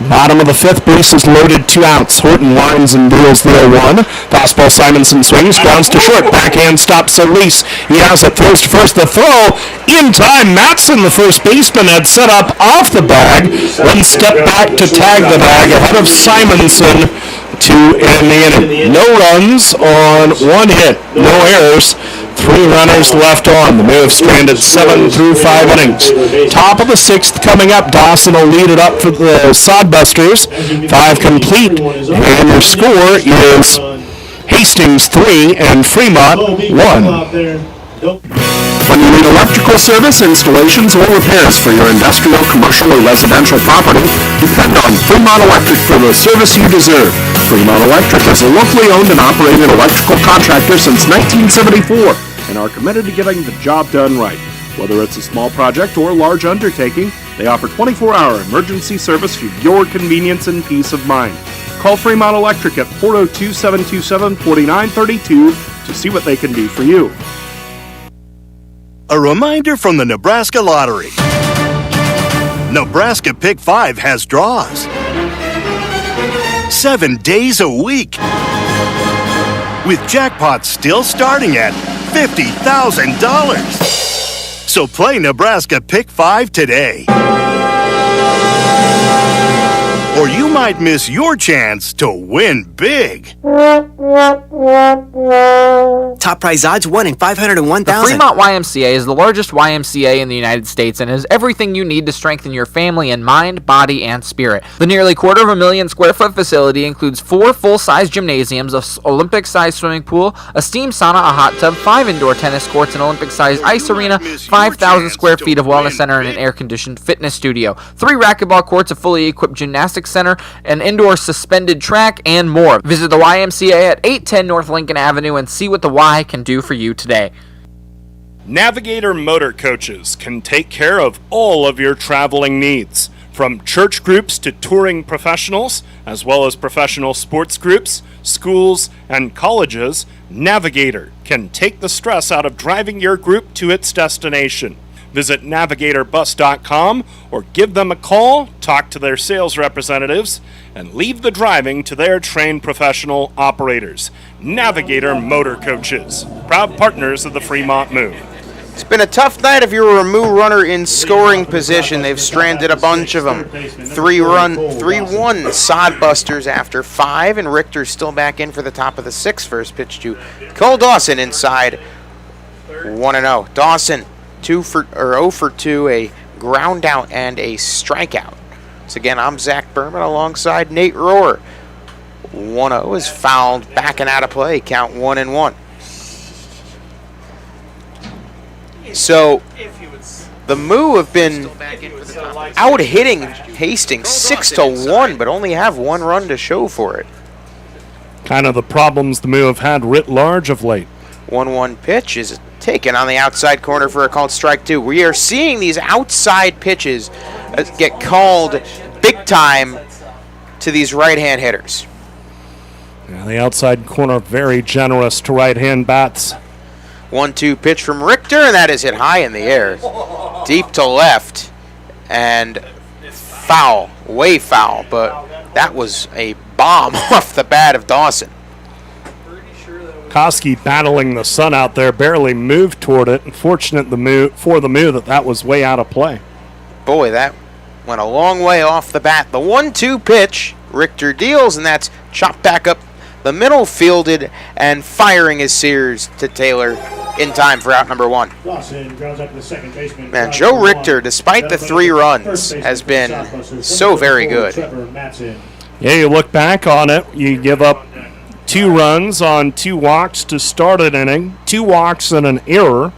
Bottom of the fifth, Bruce is loaded, 2 outs. Horton winds and deals the 0-1. Fastball Simonson swings, grounds to short. Backhand stops Elise. He has it, throws to first. The throw in time. Matson, the first baseman, had set up off the bag, then stepped back to tag the bag ahead of Simonson to end the inning. No runs on 1 hit, no errors. 3 runners left on. The Moo have stranded 7 through 5 innings. Top of the 6th coming up. Dawson will lead it up for the Sodbusters. 5 complete. And your score is Hastings 3 and Fremont 1. When you need electrical service, installations, or repairs for your industrial, commercial, or residential property, depend on Fremont Electric for the service you deserve. Fremont Electric is a locally owned and operated electrical contractor since 1974 and are committed to getting the job done right. Whether it's a small project or a large undertaking, they offer 24-hour emergency service for your convenience and peace of mind. Call Fremont Electric at 402-727-4932 to see what they can do for you. A reminder from the Nebraska Lottery. Nebraska Pick 5 has draws 7 days a week, with jackpots still starting at $50,000. So play Nebraska Pick 5 today, or you might miss your chance to win big. Top prize odds 1 in 501,000. The Fremont Ymca is the largest YMCA in the United States and has everything you need to strengthen your family in mind, body, and spirit. The nearly 250,000 square foot facility includes 4 full-size gymnasiums, an Olympic-sized swimming pool, a steam sauna, a hot tub, 5 indoor tennis courts, an Olympic-sized ice arena, 5,000 square feet of wellness center, and an air-conditioned fitness studio, 3 racquetball courts, a fully equipped gymnastics center, an indoor suspended track, and more. Visit the YMCA at 810 North Lincoln Avenue and see what the Y can do for you today. Navigator Motor Coaches can take care of all of your traveling needs, from church groups to touring professionals, as well as professional sports groups, schools, and colleges. Navigator can take the stress out of driving your group to its destination. Visit navigatorbus.com or give them a call, talk to their sales representatives, and leave the driving to their trained professional operators. Navigator Motor Coaches, proud partners of the Fremont Moo. It's been a tough night if you're a Moo runner in scoring position. They've stranded a bunch of them. 3-1 Sodbusters after 5, and Richter still back in for the top of the 6th. First pitch to Cole Dawson inside 1-0. Dawson 0 for 2, a ground out and a strikeout. So again, I'm Zach Berman alongside Nate Rohr. 1-0 is fouled back and out of play. Count 1-1. So the Moo have been out hitting Hastings 6-1, but only have 1 run to show for it. Kind of the problems the Moo have had writ large of late. 1-1 pitch is taken on the outside corner for a called strike 2. We are seeing these outside pitches get called big time to these right-hand hitters. Yeah, the outside corner very generous to right-hand bats. 1-2 pitch from Richter, and that is hit high in the air, deep to left, and foul, way foul, but that was a bomb off the bat of Dawson. Koski battling the sun out there, barely moved toward it. Unfortunate for the Moo that was way out of play. Boy, that went a long way off the bat. The 1-2 pitch, Richter deals, and that's chopped back up the middle, fielded, and firing is Sears to Taylor in time for out number 1. Man, Joe Richter, despite the 3 runs, has been so very good. Yeah, you look back on it, you give up 2 runs on 2 walks to start an inning, 2 walks and an error.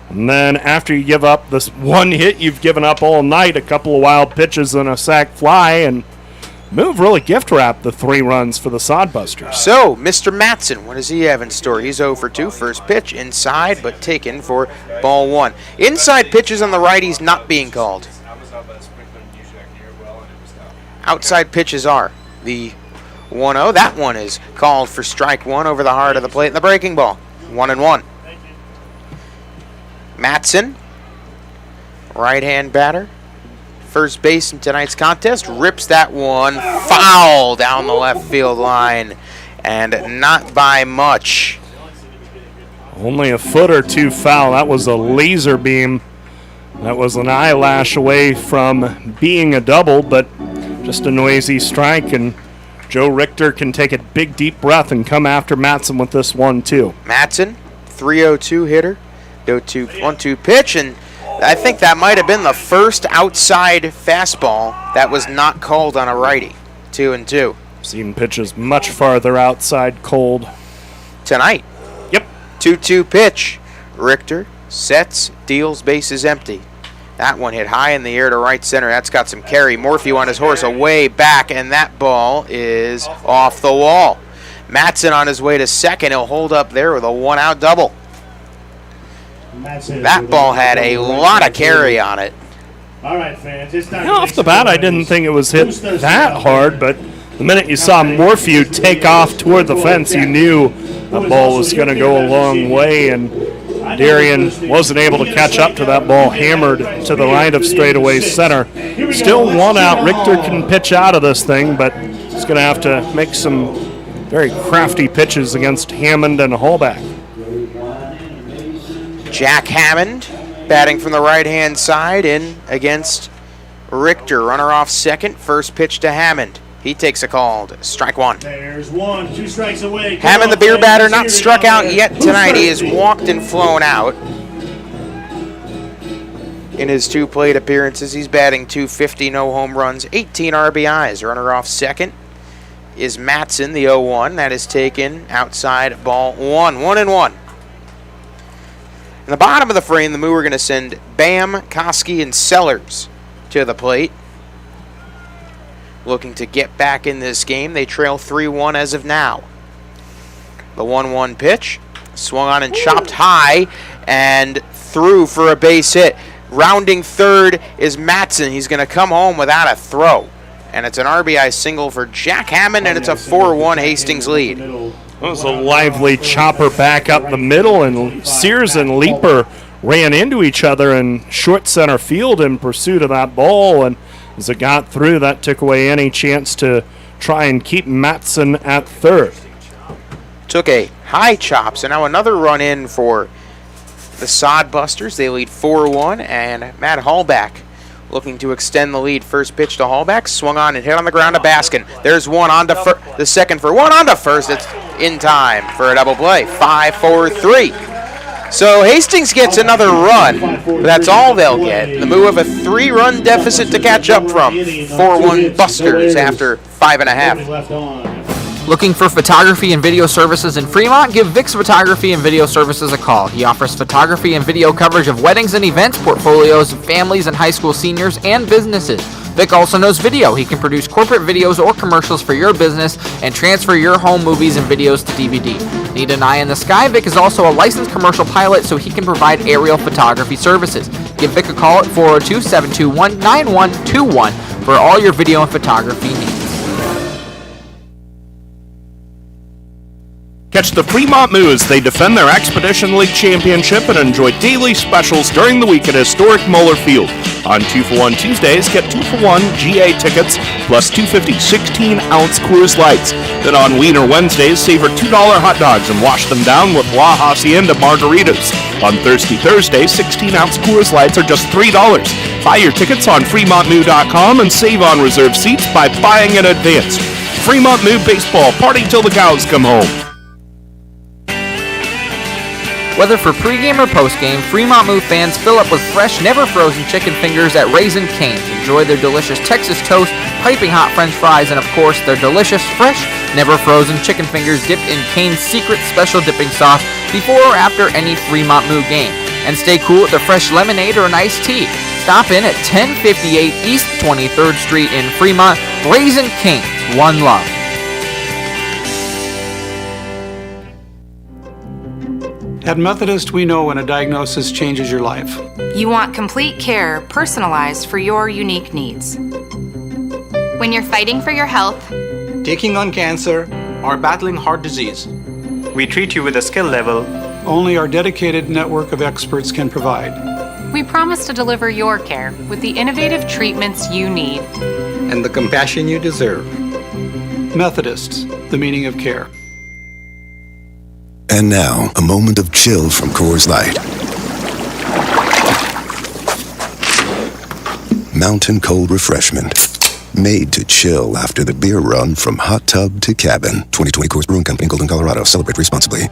And then after you give up this 1 hit you've given up all night, a couple of wild pitches and a sac fly, and Moo really gift wrapped the 3 runs for the Sodbusters. So, Mr. Matson, what does he have in store? He's 0 for 2. First pitch inside, but taken for ball 1. Inside pitches on the righties not being called. Outside pitches are the 1-0. That one is called for strike 1 over the heart of the plate in the breaking ball. 1-1. Matson, right-hand batter, first base in tonight's contest, rips that one foul down the left field line, and not by much. Only a foot or two foul. That was a laser beam. That was an eyelash away from being a double, but just a noisy strike, and Joe Richter can take a big deep breath and come after Matson with this one too. Matson, 3-0-2 hitter, 1-2 pitch, and I think that might have been the first outside fastball that was not called on a righty. 2-2. Seen pitches much farther outside cold tonight. Yep. 2-2 pitch. Richter sets, deals, bases empty. That one hit high in the air to right center. That's got some carry. Morphew on his horse away back, and that ball is off the wall. Matson on his way to second. He'll hold up there with a one-out double. That ball had a lot of carry on it. All right, fans, it's time. Off the bat, I didn't think it was hit that hard, but the minute you saw Morphew take off toward the fence, you knew the ball was going to go a long way, and Darian wasn't able to catch up to that ball, hammered to the right of straightaway center. Still one out. Richter can pitch out of this thing, but he's going to have to make some very crafty pitches against Hammond and Hallback. Jack Hammond batting from the right-hand side in against Richter. Runner off second. First pitch to Hammond. He takes a called strike one. There's 1, 2 strikes away. Hammond, the beer batter, not struck out yet tonight. He has walked and flown out. In his 2 plate appearances, he's batting .250, no home runs, 18 RBIs. Runner off second is Matson, the 0-1. That is taken outside ball 1. 1-1. In the bottom of the frame, the Moo are going to send Bam, Koski, and Sellers to the plate. Looking to get back in this game. They trail 3-1 as of now. The 1-1 pitch. Swung on and chopped high and through for a base hit. Rounding third is Matson. He's going to come home without a throw. And it's an RBI single for Jack Hammond, and it's a 4-1 Hastings lead. That was a lively chopper back up the middle, and Sears and Leaper ran into each other in short center field in pursuit of that ball, and as it got through, that took away any chance to try and keep Matson at third. Took a high chop, so now another run in for the Sodbusters. They lead 4-1, and Matt Hallback looking to extend the lead. First pitch to Hallback, swung on and hit on the ground to Baskin. There's one on to the second for one on to first. It's in time for a double play. 5-4-3. So Hastings gets another run, but that's all they'll get. The Moo have a 3-run deficit to catch up from. 4-1 Busters after 5.5. Looking for photography and video services in Fremont? Give Vic's Photography and Video Services a call. He offers photography and video coverage of weddings and events, portfolios of families and high school seniors, and businesses. Vic also knows video. He can produce corporate videos or commercials for your business and transfer your home movies and videos to DVD. Need an eye in the sky? Vic is also a licensed commercial pilot, so he can provide aerial photography services. Give Vic a call at 402-721-9121 for all your video and photography needs. Catch the Fremont Moo as they defend their Expedition League Championship and enjoy daily specials during the week at historic Moeller Field. On 2-for-1 Tuesdays, get 2-for-1 GA tickets plus $2.50 16-ounce Coors Lights. Then on Wiener Wednesdays, savor $2 hot dogs and wash them down with La Hacienda margaritas. On Thirsty Thursdays, 16-ounce Coors Lights are just $3. Buy your tickets on FremontMoo.com and save on reserved seats by buying in advance. Fremont Moo Baseball, party till the cows come home. Whether for pregame or postgame, Fremont Moo fans fill up with fresh, never-frozen chicken fingers at Raising Cane's. Enjoy their delicious Texas toast, piping hot French fries, and of course, their delicious, fresh, never-frozen chicken fingers dipped in Cane's secret special dipping sauce before or after any Fremont Moo game. And stay cool with their fresh lemonade or an iced tea. Stop in at 1058 East 23rd Street in Fremont. Raising Cane's, one love. At Methodist, we know when a diagnosis changes your life. You want complete care personalized for your unique needs. When you're fighting for your health, taking on cancer, or battling heart disease, we treat you with a skill level only our dedicated network of experts can provide. We promise to deliver your care with the innovative treatments you need. And the compassion you deserve. Methodists, the meaning of care. And now, a moment of chill from Coors Light. Mountain cold refreshment. Made to chill after the beer run from hot tub to cabin. 2020 Coors Brewing Company, Golden, Colorado. Celebrate responsibly.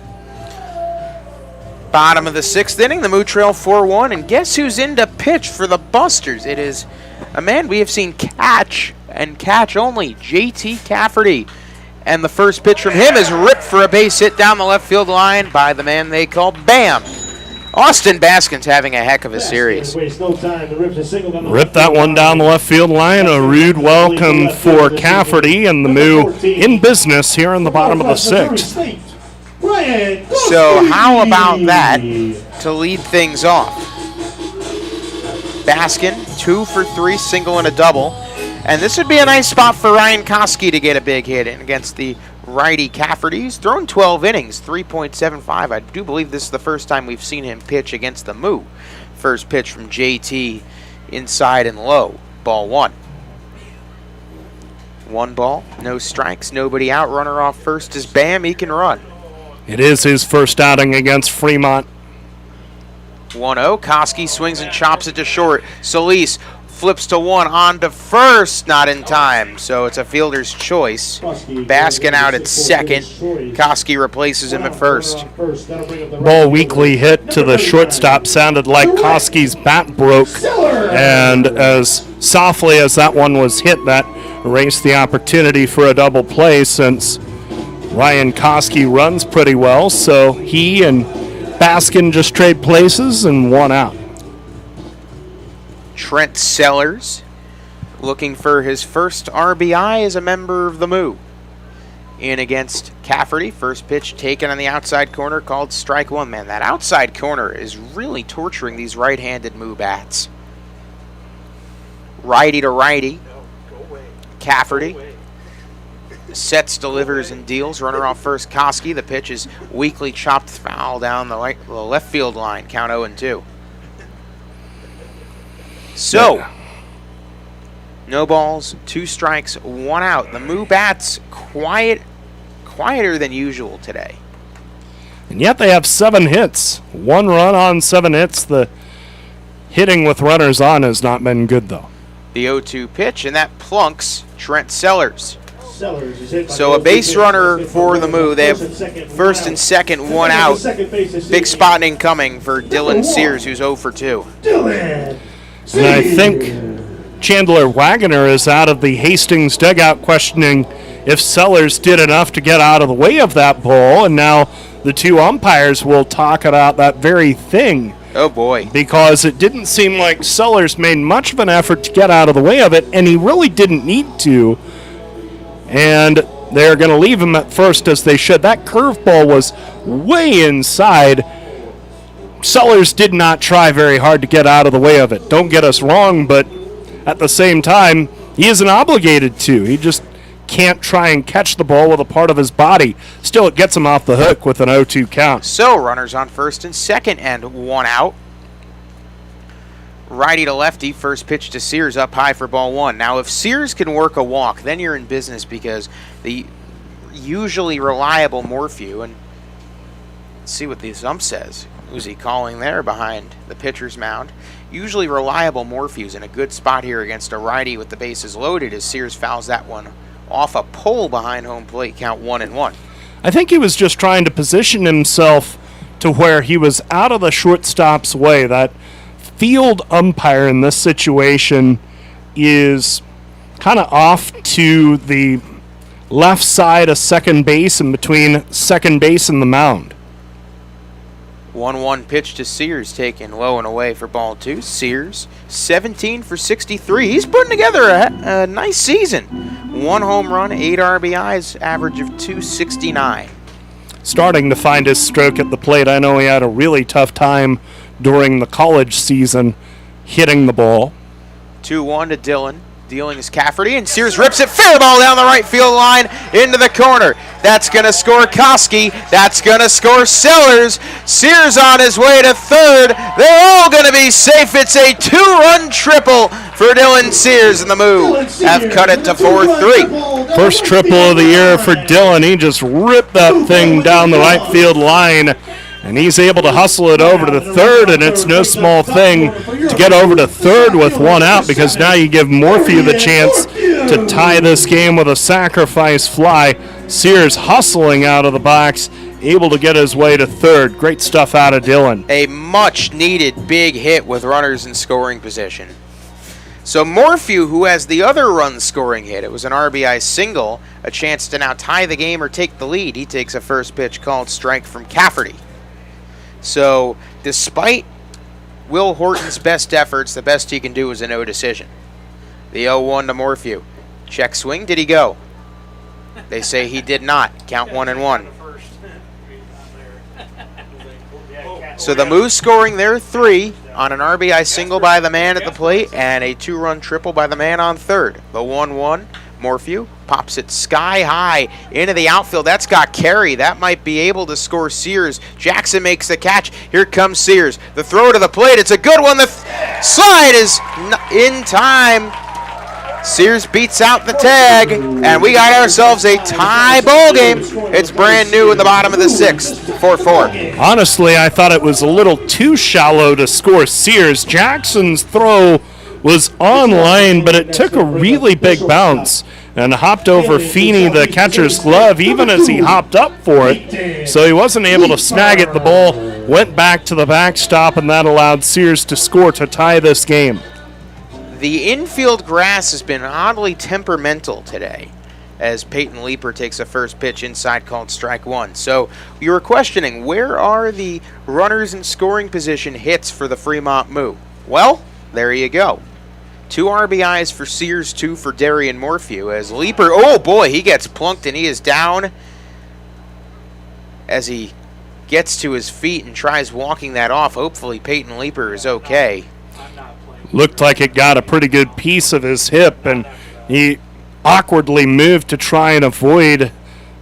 Bottom of the 6th inning, the Moo trail 4-1, and guess who's in to pitch for the Busters? It is a man we have seen catch, and catch only, J.T. Cafferty. And the first pitch from him is ripped for a base hit down the left field line by the man they call Bam. Austin Baskin's having a heck of a series. Rip that one down the left field line. A rude welcome for Cafferty, and the Moo in business here in the bottom of the 6th. So how about that to lead things off? Baskin, 2 for 3, single and a double. And this would be a nice spot for Ryan Koski to get a big hit in against the righty Cafferty. He's thrown 12 innings, 3.75. I do believe this is the first time we've seen him pitch against the Moo. First pitch from JT, inside and low, ball 1. 1 ball, no strikes, nobody out. Runner off first is Bam, he can run. It is his first outing against Fremont. 1-0, Koski swings and chops it to short. Solis flips to 1 on to first, not in time, so it's a fielder's choice. Baskin out at second. Koski replaces him at first. Ball weakly hit to the shortstop. Sounded like Koski's bat broke, and as softly as that one was hit, that erased the opportunity for a double play, since Ryan Koski runs pretty well, so he and Baskin just trade places and 1 out. Trent Sellers looking for his first RBI as a member of the Moo. In against Cafferty, first pitch taken on the outside corner, called strike 1. Man, that outside corner is really torturing these right-handed Moo bats. Righty to righty. Cafferty sets, delivers, and deals. Runner off first, Koski. The pitch is weakly chopped foul down the left field line. Count 0-2. So, no balls, 2 strikes, 1 out. The Moo bats quieter than usual today. And yet they have 7 hits. 1 run on 7 hits. The hitting with runners on has not been good, though. The 0-2 pitch, and that plunks Trent Sellers. So a base runner for the Moo. They have first and second, 1 out. Big spot incoming for Dylan Sears, who's 0 for 2. And I think Chandler Wagoner is out of the Hastings dugout questioning if Sellers did enough to get out of the way of that ball, and now the 2 umpires will talk about that very thing. Oh boy. Because it didn't seem like Sellers made much of an effort to get out of the way of it, and he really didn't need to. And they're going to leave him at first, as they should. That curveball was way inside. Sellers did not try very hard to get out of the way of it. Don't get us wrong, but at the same time, he isn't obligated to. He just can't try and catch the ball with a part of his body. Still, it gets him off the hook with an 0-2 count. So, runners on first and second, and 1 out. Righty to lefty, first pitch to Sears up high for ball 1. Now, if Sears can work a walk, then you're in business, because the usually reliable Morphew, and let's see what the ump says. Who's he calling there behind the pitcher's mound? Usually reliable Morphew's in a good spot here against a righty with the bases loaded, as Sears fouls that one off a pole behind home plate, count 1-1. I think he was just trying to position himself to where he was out of the shortstop's way. That field umpire in this situation is kind of off to the left side of second base and between second base and the mound. 1-1 pitch to Sears, taken low and away for ball 2. Sears, 17 for 63. He's putting together a nice season. 1 home run, 8 RBIs, average of 269. Starting to find his stroke at the plate. I know he had a really tough time during the college season hitting the ball. 2-1 to Dylan. Dealing is Cafferty, and Sears rips it. Fair ball down the right field line into the corner. That's going to score Koski. That's going to score Sellers. Sears on his way to third. They're all going to be safe. It's a 2-run triple for Dylan Sears, and the Moo have cut it to 4-3. First triple of the year for Dylan. He just ripped that thing down the right field line, and he's able to hustle it over to the third, and it's no small thing to get over to third with one out, because now you give Morphew the chance to tie this game with a sacrifice fly. Sears hustling out of the box, able to get his way to third. Great stuff out of Dylan. A much-needed big hit with runners in scoring position. So Morphew, who has the other run-scoring hit, it was an RBI single, a chance to now tie the game or take the lead. He takes a first pitch called strike from Cafferty. So, despite Will Horton's best efforts, the best he can do is a no decision. The 0-1 to Morphew. Check swing, did he go? They say he did not. Count 1-1. So the Moo scoring their 3 on an RBI single by the man at the plate and a 2-run triple by the man on third. The 1-1. Morphew pops it sky high into the outfield. That's got carry. That might be able to score Sears. Jackson makes the catch. Here comes Sears. The throw to the plate. It's a good one. The slide is in time. Sears beats out the tag, and we got ourselves a tie ball game. It's brand new in the bottom of the 6th, 4-4. Honestly, I thought it was a little too shallow to score Sears. Jackson's throw was on line, but it took a really big bounce and hopped over Feeney, the catcher's glove, even as he hopped up for it. So he wasn't able to snag it. The ball went back to the backstop, and that allowed Sears to score to tie this game. The infield grass has been oddly temperamental today, as Peyton Leeper takes a first pitch inside called strike 1. So you were questioning, where are the runners in scoring position hits for the Fremont Moo? Well, there you go. 2 RBIs for Sears, 2 for Darian Morphew, as Leeper, oh boy, he gets plunked and he is down as he gets to his feet and tries walking that off. Hopefully Peyton Leeper is okay. Looked like it got a pretty good piece of his hip, and he awkwardly moved to try and avoid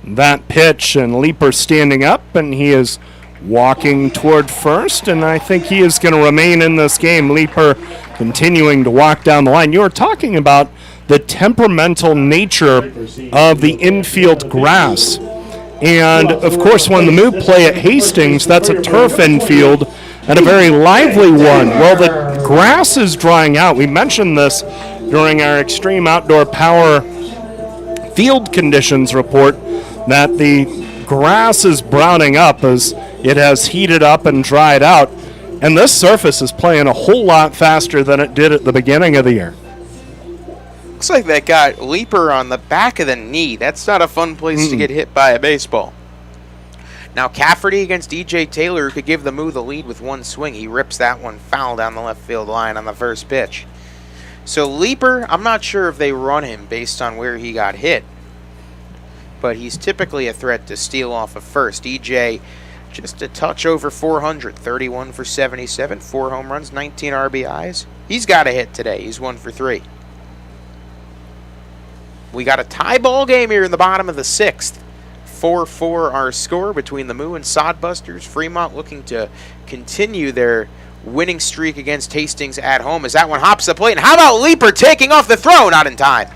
that pitch, and Leeper standing up, and he is walking toward first, and I think he is going to remain in this game. Leeper continuing to walk down the line. You were talking about the temperamental nature of the infield grass. And, of course, when the Moo play at Hastings, that's a turf infield and a very lively one. Well, the grass is drying out. We mentioned this during our Extreme Outdoor Power field conditions report, that the grass is browning up as it has heated up and dried out. And this surface is playing a whole lot faster than it did at the beginning of the year. Looks like that got Leeper on the back of the knee. That's not a fun place to get hit by a baseball. Now Cafferty against E.J. Taylor, who could give the Moo the lead with one swing. He rips that one foul down the left field line on the first pitch. So Leeper, I'm not sure if they run him based on where he got hit, but he's typically a threat to steal off of first. E.J. just a touch over 400, 31 for 77, 4 home runs, 19 RBIs. He's got a hit today. He's 1 for 3. We got a tie ball game here in the bottom of the 6th. 4-4 our score between the Moo and Sodbusters. Fremont looking to continue their winning streak against Hastings at home as that one hops the plate. And how about Leeper taking off the throw? Not in time.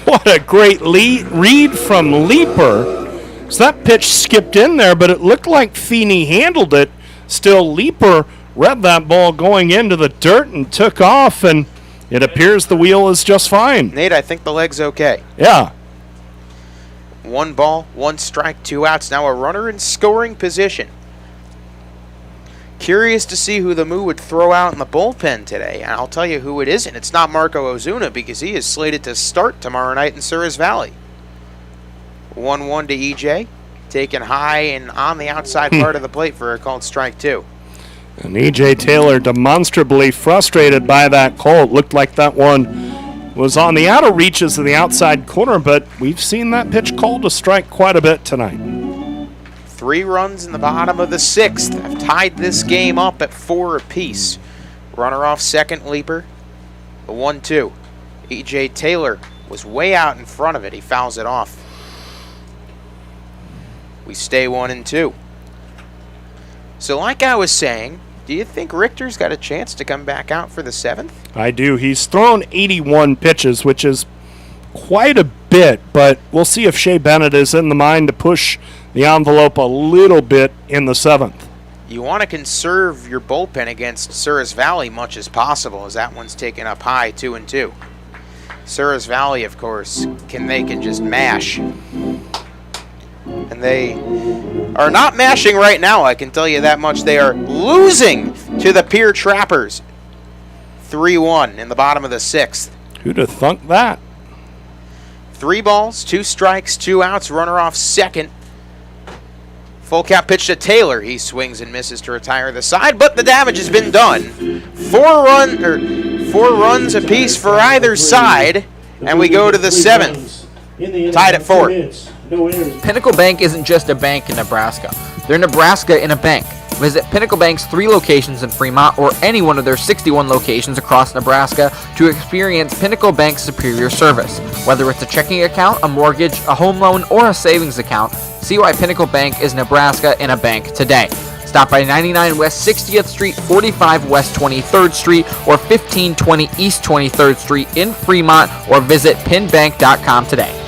What a great read from Leeper. So that pitch skipped in there, but it looked like Feeney handled it. Still, Leeper read that ball going into the dirt and took off, and it appears the wheel is just fine. Nate, I think the leg's okay. Yeah. 1 ball, 1 strike, 2 outs. Now a runner in scoring position. Curious to see who the Moo would throw out in the bullpen today. And I'll tell you who it isn't. It's not Marco Ozuna, because he is slated to start tomorrow night in Suarez Valley. 1-1 to EJ. Taken high and on the outside part of the plate for a called strike 2. And E.J. Taylor demonstrably frustrated by that call. It looked like that one was on the outer reaches of the outside corner, but we've seen that pitch called a strike quite a bit tonight. 3 runs in the bottom of the 6th have tied this game up at 4 apiece. Runner off second, Leeper. The 1-2. E.J. Taylor was way out in front of it. He fouls it off. We stay 1-2. So like I was saying, do you think Richter's got a chance to come back out for the 7th? I do. He's thrown 81 pitches, which is quite a bit, but we'll see if Shea Bennett is in the mind to push the envelope a little bit in the 7th. You want to conserve your bullpen against Sears Valley much as possible, as that one's taken up high, 2-2. Sears Valley, of course, they can just mash. And they are not mashing right now, I can tell you that much. They are losing to the Pier Trappers. 3-1 in the bottom of the 6th. Who'd have thunk that? 3 balls, 2 strikes, 2 outs, runner off second. Full count pitch to Taylor. He swings and misses to retire the side, but the damage has been done. 4 runs apiece for either side, and we go to the 7th. Tied at 4. Pinnacle Bank isn't just a bank in Nebraska. They're Nebraska in a bank. Visit Pinnacle Bank's 3 locations in Fremont or any one of their 61 locations across Nebraska to experience Pinnacle Bank's superior service. Whether it's a checking account, a mortgage, a home loan, or a savings account, see why Pinnacle Bank is Nebraska in a bank today. Stop by 99 West 60th Street, 45 West 23rd Street, or 1520 East 23rd Street in Fremont, or visit pinbank.com today.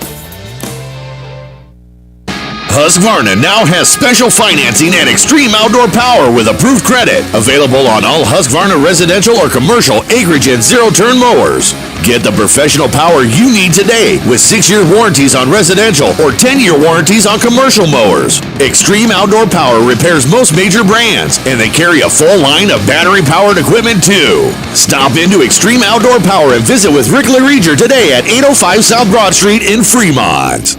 Husqvarna now has special financing and extreme outdoor power with approved credit. Available on all Husqvarna residential or commercial acreage and zero-turn mowers. Get the professional power you need today with 6-year warranties on residential or 10-year warranties on commercial mowers. Extreme Outdoor Power repairs most major brands, and they carry a full line of battery-powered equipment too. Stop into Extreme Outdoor Power and visit with Richter today at 805 South Broad Street in Fremont.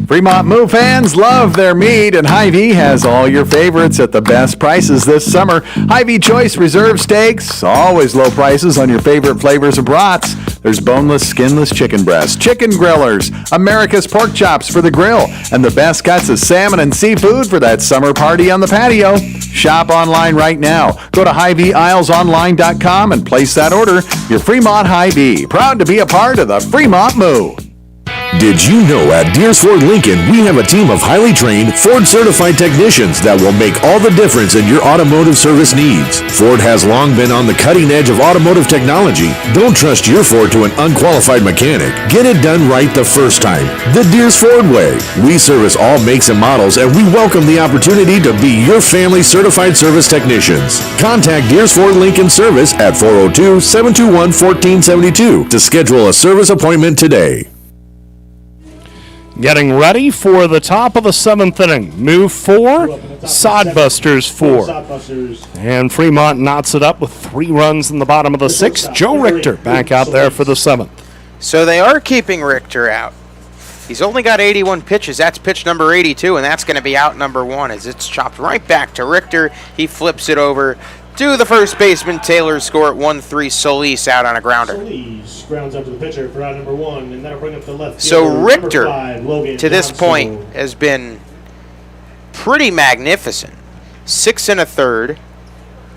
Fremont Moo fans love their meat, and Hy-Vee has all your favorites at the best prices this summer. Hy-Vee Choice Reserve Steaks, always low prices on your favorite flavors of brats. There's boneless, skinless chicken breasts, chicken grillers, America's pork chops for the grill, and the best cuts of salmon and seafood for that summer party on the patio. Shop online right now. Go to HyVeeIslesOnline.com and place that order. Your Fremont Hy-Vee, proud to be a part of the Fremont Moo. Did you know at Deers Ford Lincoln we have a team of highly trained Ford certified technicians that will make all the difference in your automotive service needs? Ford has long been on the cutting edge of automotive technology. Don't trust your Ford to an unqualified mechanic. Get it done right the first time. The Deers Ford way. We service all makes and models, and we welcome the opportunity to be your family certified service technicians. Contact Deers Ford Lincoln Service at 402-721-1472 to schedule a service appointment today. Getting ready for the top of the 7th inning. Moo 4, Sodbusters 4. And Fremont knots it up with 3 runs in the bottom of the 6th. Joe Richter back out there for the 7th. So they are keeping Richter out. He's only got 81 pitches. That's pitch number 82, and that's going to be out number 1 as it's chopped right back to Richter. He flips it over to the first baseman. Taylor score at 1-3. Solis out on a grounder. Solis grounds up to the pitcher for out number 1, and that'll bring up the left. So Richter, to this point, has been pretty magnificent. 6 1/3,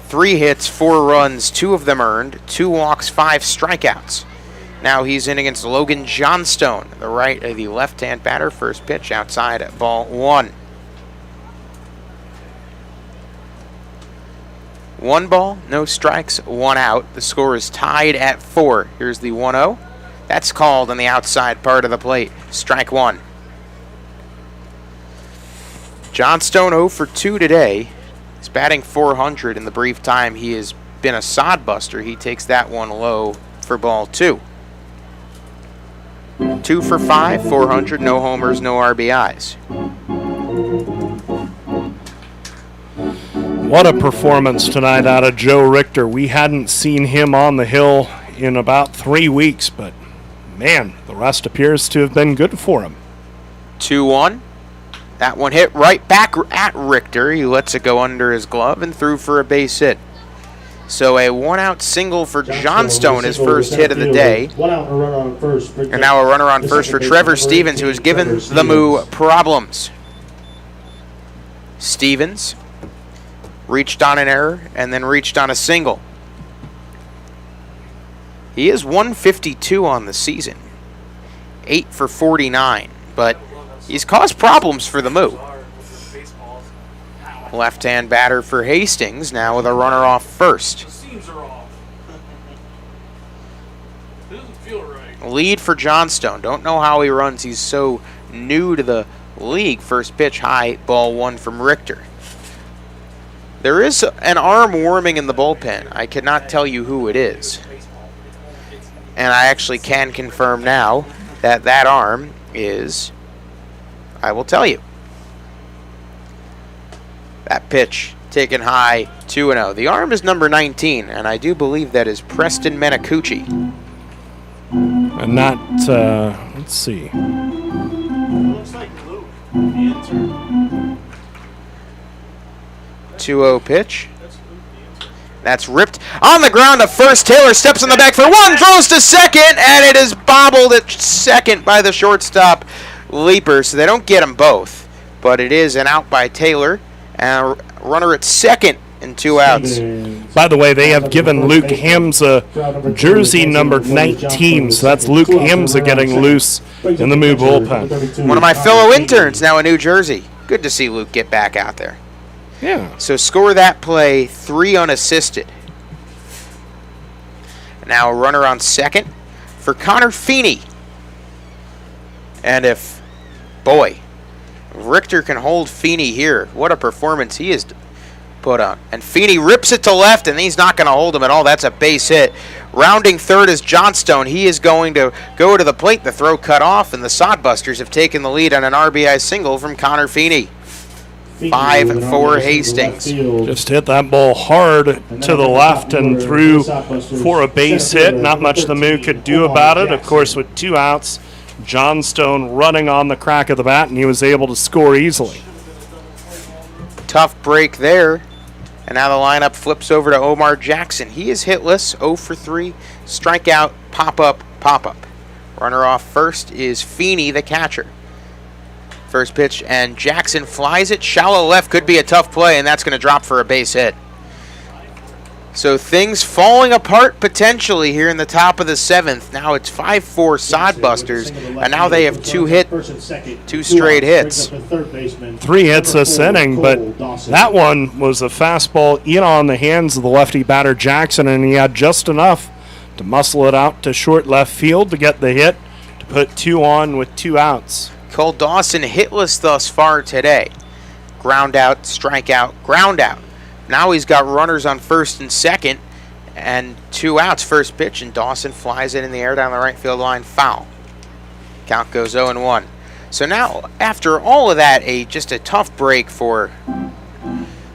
3 hits, 4 runs, 2 of them earned, 2 walks, 5 strikeouts. Now he's in against Logan Johnstone, the left-hand batter. First pitch outside at ball 1. 1 ball, no strikes, 1 out. The score is tied at 4. Here's the 1-0. That's called on the outside part of the plate. Strike 1. Johnstone 0 for 2 today. He's batting .400 in the brief time he has been a Sodbuster. He takes that one low for ball 2. 2 for 5, .400, no homers, no RBIs. What a performance tonight out of Joe Richter. We hadn't seen him on the hill in about 3 weeks, but man, the rest appears to have been good for him. 2-1. That one hit right back at Richter. He lets it go under his glove and threw for a base hit. So a 1-out single for Johnstone, his first hit of the day. 1 out and a runner on first. And now a runner on first for Trevor Stevens, who has given the Moo problems. Stevens reached on an error and then reached on a single. He is 152 on the season. 8 for 49, but he's caused problems for the Moo. Left-hand batter for Hastings, now with a runner off first. Lead for Johnstone. Don't know how he runs. He's so new to the league. First pitch high, ball 1 from Richter. There is an arm warming in the bullpen. I cannot tell you who it is. And I actually can confirm now that that arm is, I will tell you. That pitch taken high, 2-0. The arm is number 19, and I do believe that is Preston Menacucci. And that, let's see. Looks like Luke, the intern. 2-0 pitch. That's ripped on the ground to first. Taylor steps on the back for one, throws to second, and it is bobbled at second by the shortstop Leaper. So they don't get them both, but it is an out by Taylor, and a runner at second and 2 outs. By the way, they have given Luke Ymca jersey number 19, so that's Luke Ymca getting loose in the Moo bullpen. One of my fellow interns now in New Jersey. Good to see Luke get back out there. Yeah. So score that play 3 unassisted. Now a runner on second for Connor Feeney. And if, boy, Richter can hold Feeney here, what a performance he has put on. And Feeney rips it to left, and he's not going to hold him at all. That's a base hit. Rounding third is Johnstone. He is going to go to the plate. The throw cut off, and the Sodbusters have taken the lead on an RBI single from Connor Feeney. 5 for Hastings. Just hit that ball hard to the left and through for a base hit. Not much the Moo could do about it. Of course, with 2 outs, Johnstone running on the crack of the bat, and he was able to score easily. Tough break there. And now the lineup flips over to Omar Jackson. He is hitless, 0 for 3. Strikeout, pop-up, pop-up. Runner off first is Feeney, the catcher. First pitch, and Jackson flies it. Shallow left, could be a tough play, and that's going to drop for a base hit. So things falling apart potentially here in the top of the 7th. Now it's 5-4 Sodbusters, and now they have 2 straight hits. 3 hits this inning, but that one was a fastball in on the hands of the lefty batter Jackson, and he had just enough to muscle it out to short left field to get the hit to put 2 on with 2 outs. Cole Dawson hitless thus far today. Ground out, strikeout, ground out. Now he's got runners on first and second and 2 outs. First pitch, and Dawson flies it in the air down the right field line, foul. Count goes 0-1. So now, after all of that, just a tough break for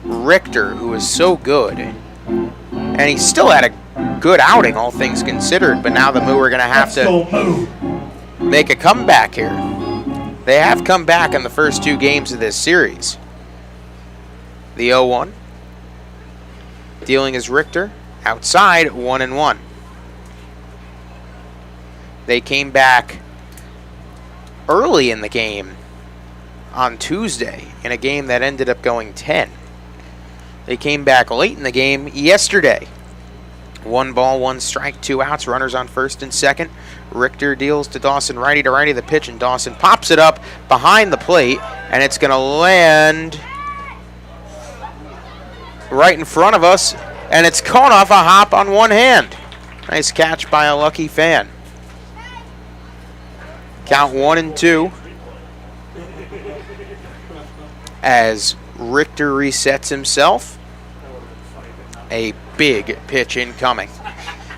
Richter, who was so good. And he still had a good outing, all things considered, but now the Moo are going to have to make a comeback here. They have come back in the first 2 games of this series. The 0-1. Dealing is Richter. Outside, 1-1. They came back early in the game on Tuesday in a game that ended up going 10. They came back late in the game yesterday. 1 ball, 1 strike, 2 outs, runners on first and second. Richter deals to Dawson, righty to righty, the pitch, and Dawson pops it up behind the plate, and it's going to land right in front of us, and it's caught off a hop on one hand. Nice catch by a lucky fan. Count 1-2 as Richter resets himself. A big pitch incoming.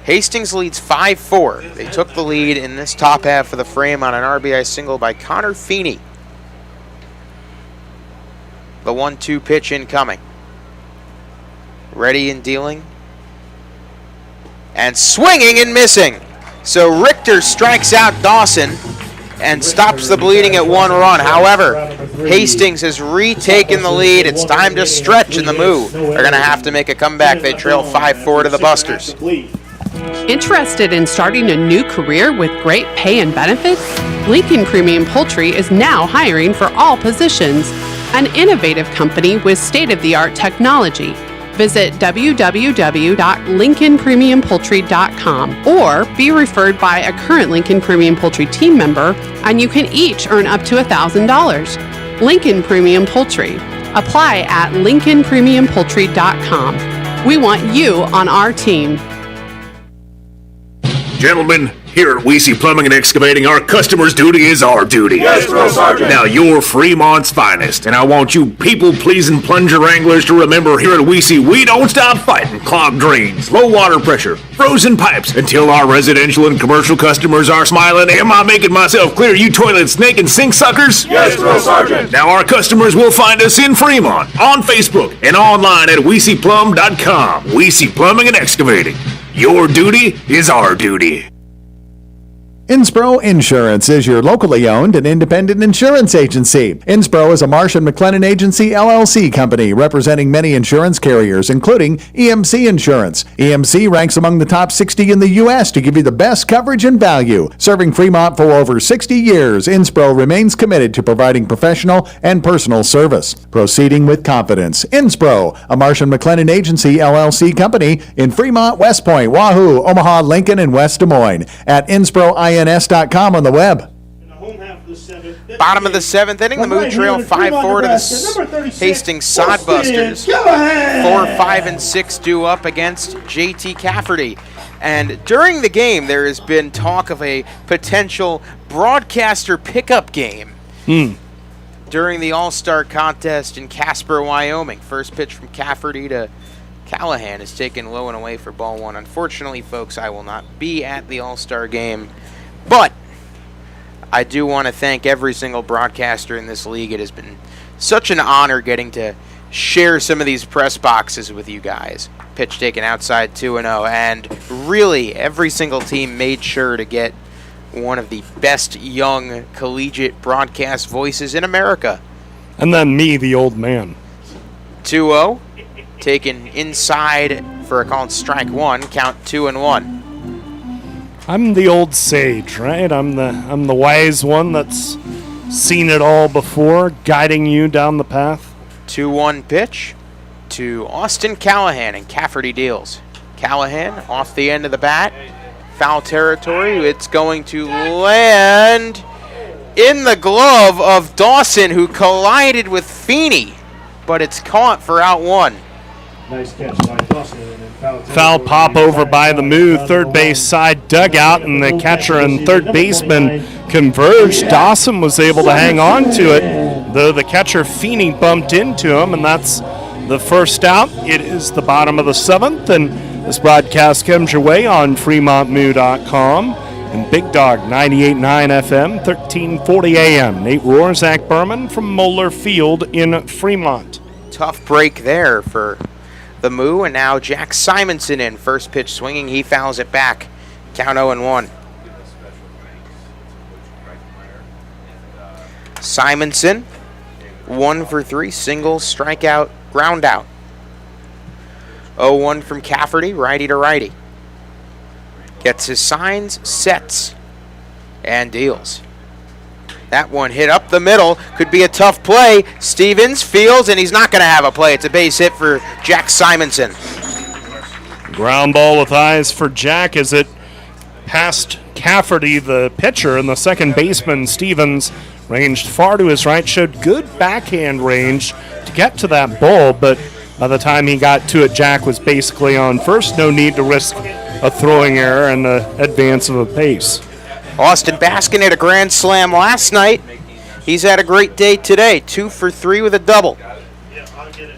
Hastings leads 5-4. They took the lead in this top half of the frame on an RBI single by Connor Feeney. The 1-2 pitch incoming. Ready and dealing. And swinging and missing. So Richter strikes out Dawson and stops the bleeding at 1 run. However, Hastings has retaken the lead. It's time to stretch, and the Moo are going to have to make a comeback. They trail 5-4 to the Busters. Interested in starting a new career with great pay and benefits? Lincoln Premium Poultry is now hiring for all positions. An innovative company with state-of-the-art technology. Visit www.lincolnpremiumpoultry.com or be referred by a current Lincoln Premium Poultry team member, and you can each earn up to $1,000. Lincoln Premium Poultry. Apply at lincolnpremiumpoultry.com. We want you on our team. Gentlemen, here at Weesey Plumbing and Excavating, our customer's duty is our duty. Yes, Drill Sergeant. Now, you're Fremont's finest, and I want you people-pleasing plunger wranglers to remember here at Weesey, we don't stop fighting clogged drains, low water pressure, frozen pipes, until our residential and commercial customers are smiling. Am I making myself clear, you toilet snake and sink suckers? Yes, Drill Sergeant. Now, our customers will find us in Fremont, on Facebook, and online at WeeseyPlumb.com. Weesey Plumbing and Excavating. Your duty is our duty. Inspro Insurance is your locally owned and independent insurance agency. Inspro is a Marsh & McLennan Agency LLC company representing many insurance carriers, including EMC Insurance. EMC ranks among the top 60 in the U.S. to give you the best coverage and value. Serving Fremont for over 60 years, Inspro remains committed to providing professional and personal service. Proceeding with confidence. Inspro, a Marsh & McLennan Agency LLC company in Fremont, West Point, Wahoo, Omaha, Lincoln, and West Des Moines. At InSproINS.com on the web. Bottom of the seventh inning, the Moo trail 5-4 to the Hastings Sodbusters. 4, 5, and 6 due up against JT Cafferty. And during the game, there has been talk of a potential broadcaster pickup game during the All-Star contest in Casper, Wyoming. First pitch from Cafferty to Callahan is taken low and away for ball one. Unfortunately, folks, I will not be at the All-Star game. But I do want to thank every single broadcaster in this league. It has been such an honor getting to share some of these press boxes with you guys. Pitch taken outside 2-0, and really every single team made sure to get one of the best young collegiate broadcast voices in America. And then me, the old man. 2-0, taken inside for a called strike one, count 2-1. I'm the old sage, right? I'm the wise one that's seen it all before, guiding you down the path. 2-1 pitch to Austin Callahan, and Cafferty deals. Callahan off the end of the bat, foul territory. It's going to land in the glove of Dawson, who collided with Feeney, but it's caught for out one. Nice catch by Dawson. Foul pop over by the Moo third base side dugout, and the catcher and third baseman converged. Dawson was able to hang on to it, though the catcher Feeney bumped into him, and that's the first out. It is the bottom of the seventh, and this broadcast comes your way on FremontMoo.com and Big Dog 98.9 FM, 1340 AM. Nate Rohr, Zach Berman from Moeller Field in Fremont. Tough break there for the Moo, and now Jack Simonson in. First pitch swinging, he fouls it back. Count 0-1. Simonson, 1 for 3, single, strikeout, ground out. 0-1 from Cafferty, righty to righty. Gets his signs, sets, and deals. That one hit up the middle. Could be a tough play. Stevens fields, and he's not going to have a play. It's a base hit for Jack Simonson. Ground ball with eyes for Jack as it passed Cafferty, the pitcher, and the second baseman, Stevens, ranged far to his right, showed good backhand range to get to that ball, but by the time he got to it, Jack was basically on first. No need to risk a throwing error and the advance of a base. Austin Baskin had a grand slam last night. He's had a great day today, 2 for 3 with a double.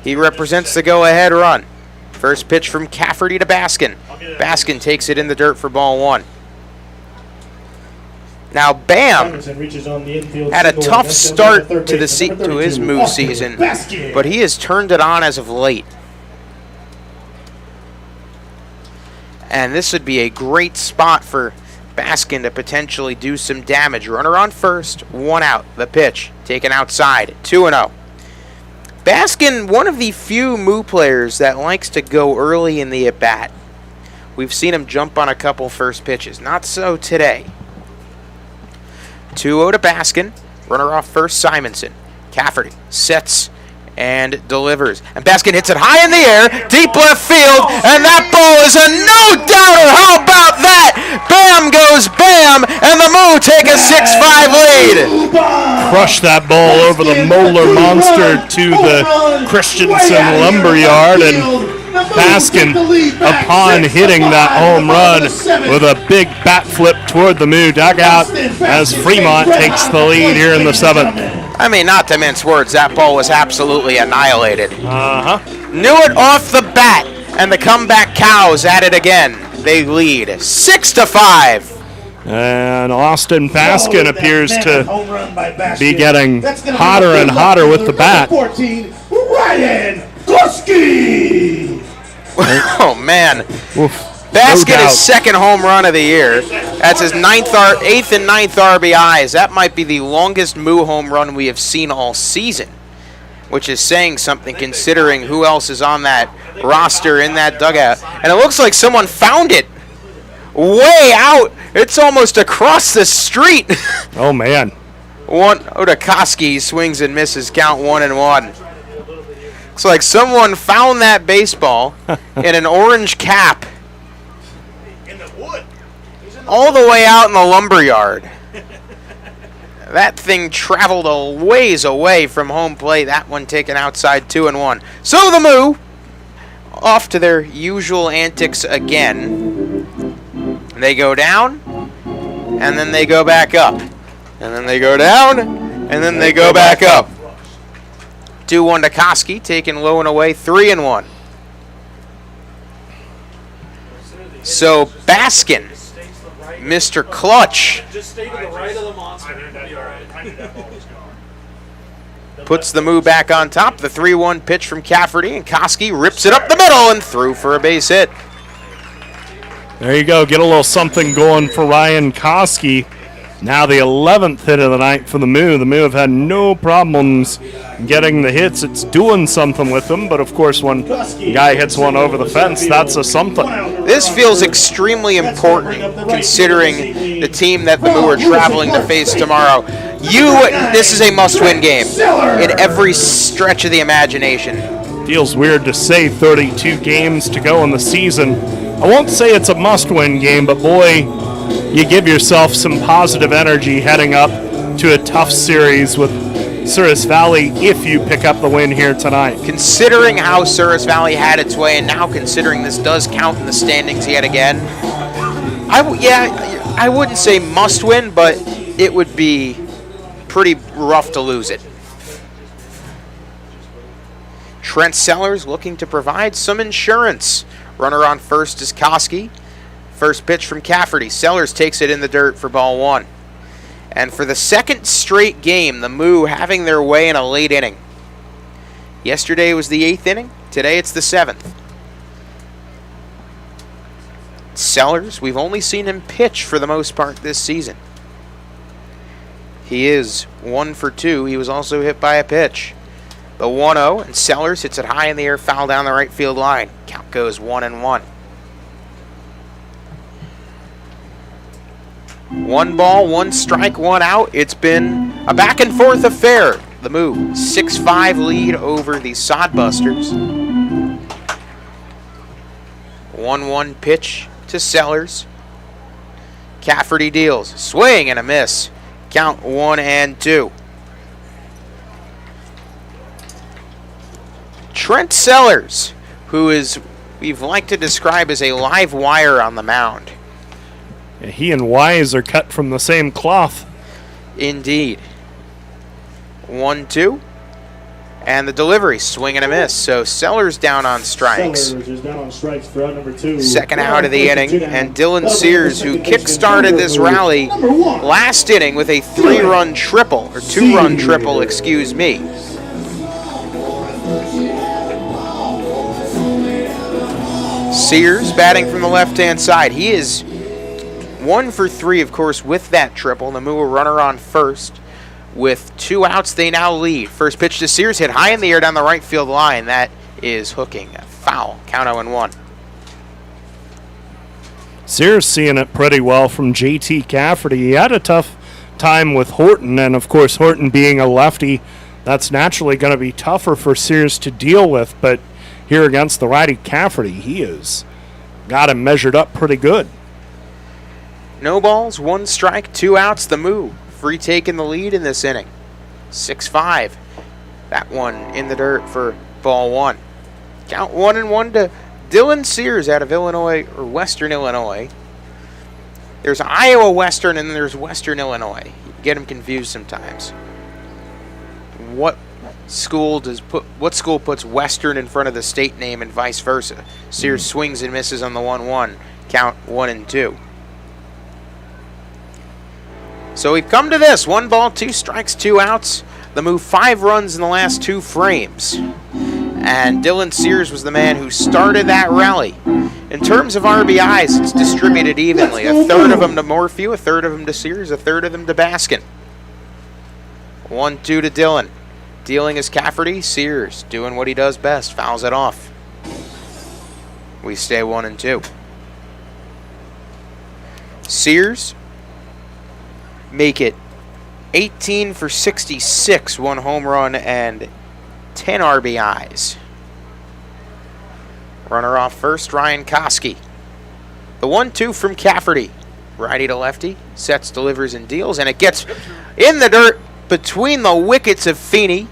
He represents the go-ahead run. First pitch from Cafferty to Baskin. Baskin takes it in the dirt for ball one. Now Bam had a tough start to his Moo season, but he has turned it on as of late. And this would be a great spot for Baskin to potentially do some damage. Runner on first, 1 out. The pitch taken outside, 2-0. Baskin, one of the few Moo players that likes to go early in the at-bat. We've seen him jump on a couple first pitches. Not so today. 2-0 to Baskin. Runner off first, Simonson. Cafferty sets and delivers. And Baskin hits it high in the air, deep left field, and that ball is a no-doubter. How about that? Bam goes bam, and the Moo take a 6-5 lead. Crush that ball over the Moeller Monster to the Christensen Lumberyard, and Baskin, upon hitting that home run with a big bat flip toward the Moo dugout as Fremont takes the lead here in the 7th. I mean, not to mince words, that ball was absolutely annihilated. Knew it off the bat, and the comeback Cows at it again. They lead 6-5. And Austin Baskin appears to be getting hotter and hotter with the bat. Oh, man. Baskin is second home run of the year. That's his 8th and 9th RBIs. That might be the longest Moo home run we have seen all season, which is saying something considering who else is on that roster in that dugout. And it looks like someone found it way out. It's almost across the street. Oh, man. Odakoski swings and misses, count 1-1. Looks like someone found that baseball in an orange cap all the way out in the lumberyard. That thing traveled a ways away from home plate. That one taken outside 2-1. So the Moo off to their usual antics again. They go down, and then they go back up. And then they go down, and then they go back up. 2-1 to Koski, taken low and away, 3-1. So Baskin, Mr. Clutch, puts the Moo back on top. The 3-1 pitch from Cafferty, and Koski rips it up the middle and through for a base hit. There you go. Get a little something going for Ryan Koski. Now the 11th hit of the night for the Moo. The Moo have had no problems getting the hits. It's doing something with them, but of course when a guy hits one over the fence, that's a something. This feels extremely important considering the team that the Moo are traveling to face tomorrow. This is a must-win game in every stretch of the imagination. Feels weird to say 32 games to go in the season. I won't say it's a must-win game, but boy, you give yourself some positive energy heading up to a tough series with Souris Valley if you pick up the win here tonight. Considering how Souris Valley had its way, and now considering this does count in the standings yet again, I wouldn't say must win, but it would be pretty rough to lose it. Trent Sellers looking to provide some insurance. Runner on first is Koski. First pitch from Cafferty. Sellers takes it in the dirt for ball 1. And for the second straight game, the Moo having their way in a late inning. Yesterday was the 8th inning. Today it's the 7th. Sellers, we've only seen him pitch for the most part this season. He is 1 for 2. He was also hit by a pitch. The 1-0, and Sellers hits it high in the air, foul down the right field line. Count goes 1-1. 1 ball, 1 strike, 1 out. It's been a back and forth affair. The Moo, 6-5 lead over the Sodbusters. 1-1 pitch to Sellers. Cafferty deals. Swing and a miss. Count 1-2. Trent Sellers, who is, we've liked to describe as a live wire on the mound. Yeah, he and Wise are cut from the same cloth. Indeed. 1-2. And the delivery, swing and a miss. So Sellers down on strikes. Sellers is down on strikes for out number 2. Second out of the inning. And Dylan Sears, who kick-started this rally last inning with a 3-run triple, or 2-run triple, excuse me. Sears batting from the left-hand side. He is 1 for 3, of course, with that triple. The Moo runner on first. With 2 outs, they now lead. First pitch to Sears, hit high in the air down the right field line. That is hooking. A foul. Count 0-1. Sears seeing it pretty well from JT Cafferty. He had a tough time with Horton, and of course Horton being a lefty That's naturally going to be tougher for Sears to deal with, but here against the righty Cafferty, he has got him measured up pretty good. No balls, 1 strike, 2 outs. The Moo free taking the lead in this inning. 6-5. That one in the dirt for ball 1. Count 1-1 to Dylan Sears out of Illinois, or Western Illinois. There's Iowa Western and then there's Western Illinois. You get them confused sometimes. What school puts Western in front of the state name and vice versa? Sears swings and misses on the 1-1. Count 1-2. So we've come to this. 1 ball, 2 strikes, 2 outs. The Moo 5 runs in the last 2 frames. And Dylan Sears was the man who started that rally. In terms of RBIs, it's distributed evenly. A third of them to Morphew, a third of them to Sears, a third of them to Baskin. 1-2 to Dylan. Dealing is Cafferty. Sears doing what he does best. Fouls it off. We stay 1-2. Sears make it 18 for 66, 1 home run and 10 RBIs. Runner off first, Ryan Koski. The 1-2 from Cafferty. Righty to lefty. Sets, delivers, and deals. And it gets in the dirt between the wickets of Feeney.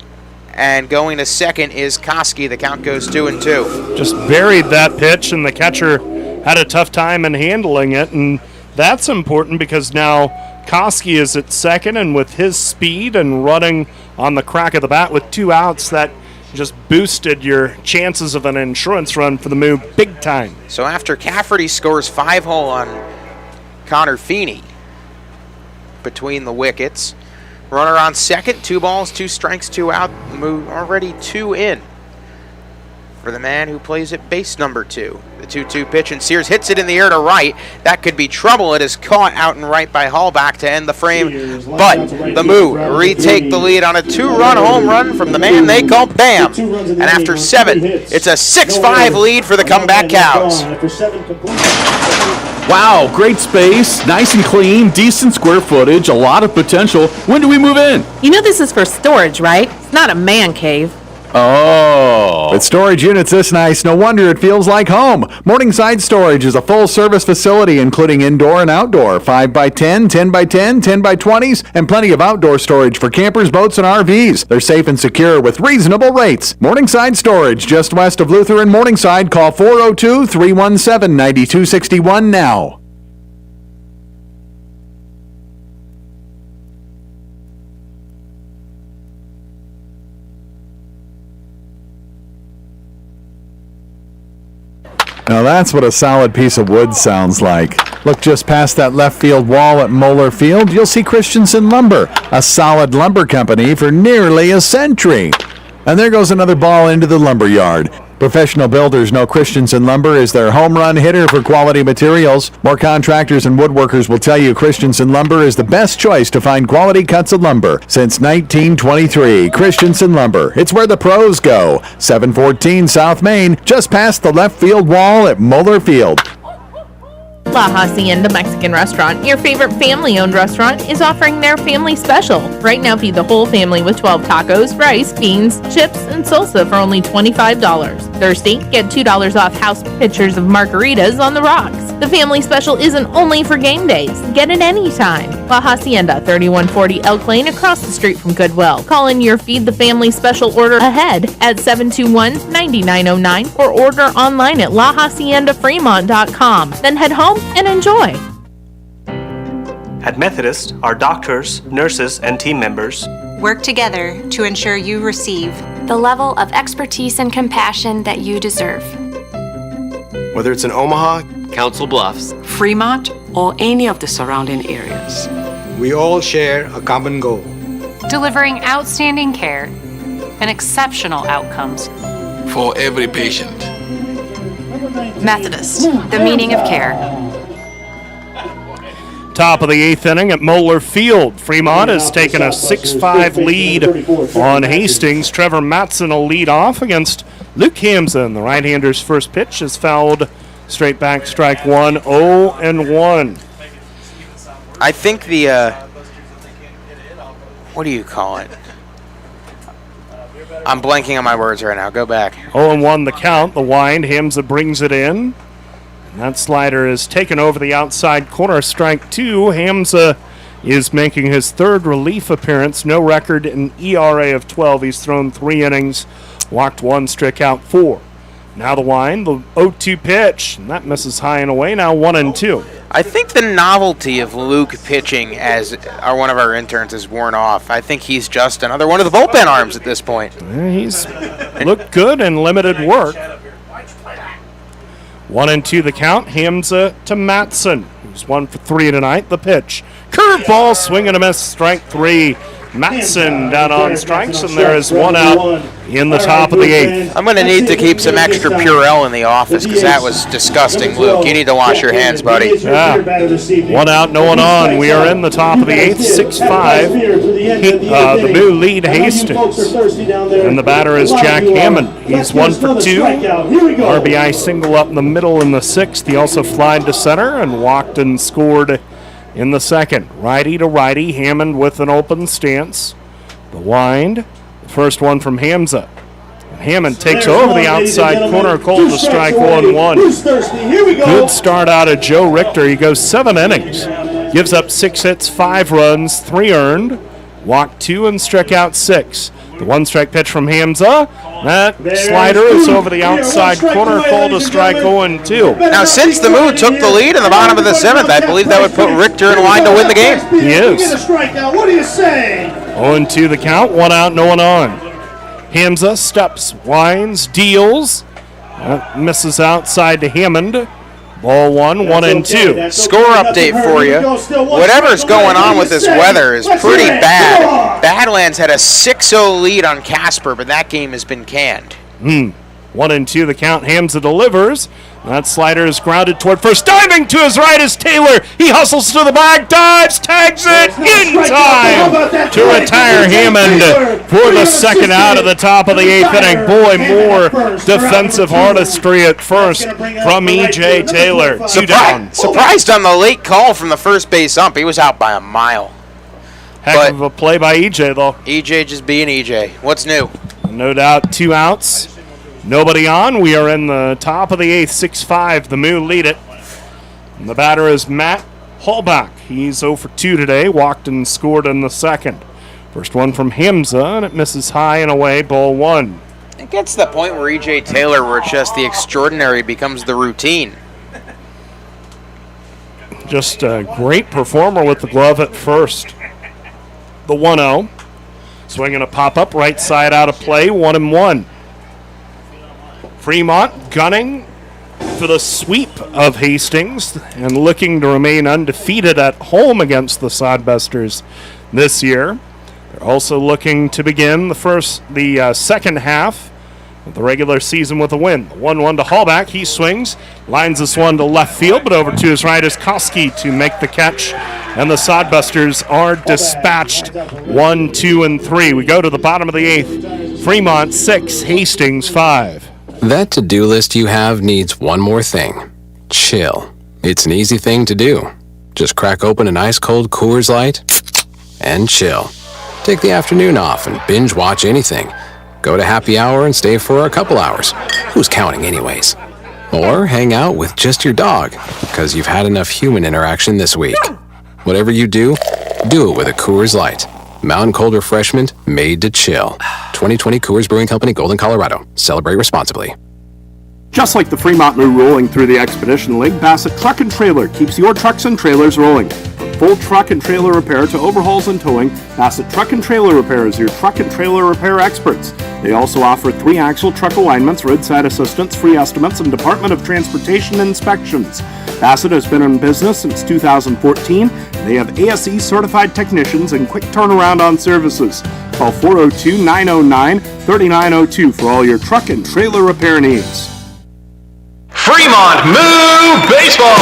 And going to second is Koski. The count goes 2-2. Just buried that pitch, and the catcher had a tough time in handling it. And that's important because now Koski is at second, and with his speed and running on the crack of the bat with 2 outs, that just boosted your chances of an insurance run for the Moo big time. So after Cafferty scores 5-hole on Connor Feeney between the wickets, runner on second, 2 balls, 2 strikes, 2 out. The Moo already 2 in for the man who plays at base number 2. The 2-2 pitch, and Sears hits it in the air to right. That could be trouble. It is caught out and right by Hallback to end the frame. But the Moo retake the lead on a 2-run home run from the man they call Bam. And after 7, it's a 6-5 lead for the comeback Cows. Wow, great space, nice and clean, decent square footage, a lot of potential. When do we move in? You know this is for storage, right? It's not a man cave. Oh. With storage units this nice, no wonder it feels like home. Morningside Storage is a full-service facility including indoor and outdoor, 5x10, 10x10, 10x20s, and plenty of outdoor storage for campers, boats, and RVs. They're safe and secure with reasonable rates. Morningside Storage, just west of Luther and Morningside. Call 402-317-9261 now. Now that's what a solid piece of wood sounds like. Look just past that left field wall at Moeller Field, you'll see Christensen Lumber, a solid lumber company for nearly a century. And there goes another ball into the lumber yard. Professional builders know Christensen Lumber is their home run hitter for quality materials. More contractors and woodworkers will tell you Christensen Lumber is the best choice to find quality cuts of lumber. Since 1923, Christensen Lumber. It's where the pros go. 714 South Main, just past the left field wall at Moeller Field. La Hacienda Mexican Restaurant, your favorite family-owned restaurant, is offering their family special. Right now, feed the whole family with 12 tacos, rice, beans, chips, and salsa for only $25. Thirsty? Get $2 off house pitchers of margaritas on the rocks. The family special isn't only for game days. Get it anytime. La Hacienda, 3140 Elk Lane, across the street from Goodwill. Call in your Feed the Family special order ahead at 721-9909 or order online at lahaciendafremont.com. Then head home and enjoy. At Methodist, our doctors, nurses, and team members work together to ensure you receive the level of expertise and compassion that you deserve. Whether it's in Omaha, Council Bluffs, Fremont, or any of the surrounding areas, we all share a common goal. Delivering outstanding care and exceptional outcomes For every patient. Methodist, the meaning of care. Top of the 8th inning at Moeller Field. Fremont has taken a 6-5 lead on Hastings. Trevor Matson will lead off against Luke Hamzen. The right-hander's first pitch is fouled straight back, strike one, 0-1. I think the, what do you call it? I'm blanking on my words right now. Go back. 0-1 the count. The wind. Ymca brings it in. And that slider is taken over the outside corner. Strike 2. Ymca is making his third relief appearance. No record, an ERA of 12. He's thrown 3 innings, walked 1, struck out 4. Now the wind, the 0-2 pitch, and that misses high and away. Now 1-2. I think the novelty of Luke pitching as one of our interns is worn off. I think he's just another one of the bullpen arms at this point. He's looked good in limited work. 1-2 the count. Ymca to Matson, who's 1 for 3 tonight. The pitch. Curveball, swing and a miss, strike 3. Matson down on strikes, and there is 1 out in the top of the 8th. I'm going to need to keep some extra Purell in the office because that was disgusting, Luke. You need to wash your hands, buddy. Yeah. 1 out, no one on. We are in the top of the 8th, 6-5. The Moo lead Hastings. And the batter is Jack Hammond. He's 1 for 2. RBI single up in the middle in the 6th. He also flied to center and walked and scored in the 2nd. Righty to righty, Hammond with an open stance. The wind, the first one from Ymca. Hammond takes over the outside corner, cold to strike 1-1. Good start out of Joe Richter. He goes 7 innings. Gives up 6 hits, 5 runs, 3 earned. Walked 2 and struck out 6. The 1-strike pitch from Ymca. That slider is over the outside corner, called to strike 0-2. Now, since the Moo took the lead in the bottom of the 7th, I believe that would put Richter in line to win the game. He is. What do you say? 0-2 the count, 1 out, no one on. Ymca steps, winds, deals. Misses outside to Hammond. Ball 1-2. Score update for you. Whatever's going on with this weather is pretty bad. Badlands had a 6-0 lead on Casper, but that game has been canned. 1-2 the count. Ymca delivers. That slider is grounded toward first. Diving to his right is Taylor. He hustles to the bag, dives, tags it in time to retire Hammond for the 2nd out of the top of the 8th inning. Boy, more defensive artistry at first from E.J. Taylor. 2 down. Surprised on the late call from the first base ump. He was out by a mile. Heck of a play by E.J. though. E.J. just being E.J. What's new? No doubt, 2 outs. Nobody on. We are in the top of the 8th, 6-5. The Moo lead it. And the batter is Matt Holbach. He's 0 for 2 today. Walked and scored in the 2nd. First one from Ymca, and it misses high and away. Ball 1. It gets to the point where E.J. Taylor, where it's just the extraordinary becomes the routine. Just a great performer with the glove at first. The 1-0. Swinging a pop-up, right side out of play, 1-1. Fremont gunning for the sweep of Hastings and looking to remain undefeated at home against the Sodbusters this year. They're also looking to begin the second half of the regular season with a win. 1-1 to Hallback. He swings, lines this one to left field, but over to his right is Koski to make the catch. And the Sodbusters are dispatched 1, 2, and 3. We go to the bottom of the 8th. Fremont 6, Hastings 5. That to-do list you have needs one more thing. Chill. It's an easy thing to do. Just crack open an ice-cold Coors Light and chill. Take the afternoon off and binge watch anything. Go to happy hour and stay for a couple hours. Who's counting anyways? Or hang out with just your dog, because you've had enough human interaction this week. Whatever you do it with a Coors Light. Mountain cold refreshment made to chill. 2020 Coors Brewing Company, Golden, Colorado. Celebrate responsibly. Just like the Fremont Moo rolling through the Expedition League, Bassett Truck and Trailer keeps your trucks and trailers rolling. From full truck and trailer repair to overhauls and towing, Bassett Truck and Trailer Repair is your truck and trailer repair experts. They also offer 3-axle truck alignments, roadside assistance, free estimates, and Department of Transportation inspections. Bassett has been in business since 2014. They have ASE certified technicians and quick turnaround on services. Call 402-909-3902 for all your truck and trailer repair needs. Fremont Moo Baseball.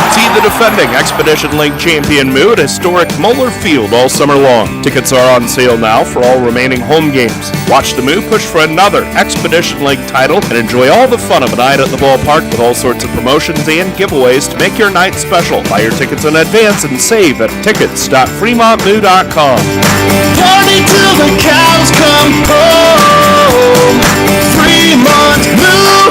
See the defending Expedition League champion Moo at historic Moeller Field all summer long. Tickets are on sale now for all remaining home games. Watch the Moo push for another Expedition League title and enjoy all the fun of a night at the ballpark with all sorts of promotions and giveaways to make your night special. Buy your tickets in advance and save at tickets.fremontmoo.com. Party till the cows come home. Fremont Moo.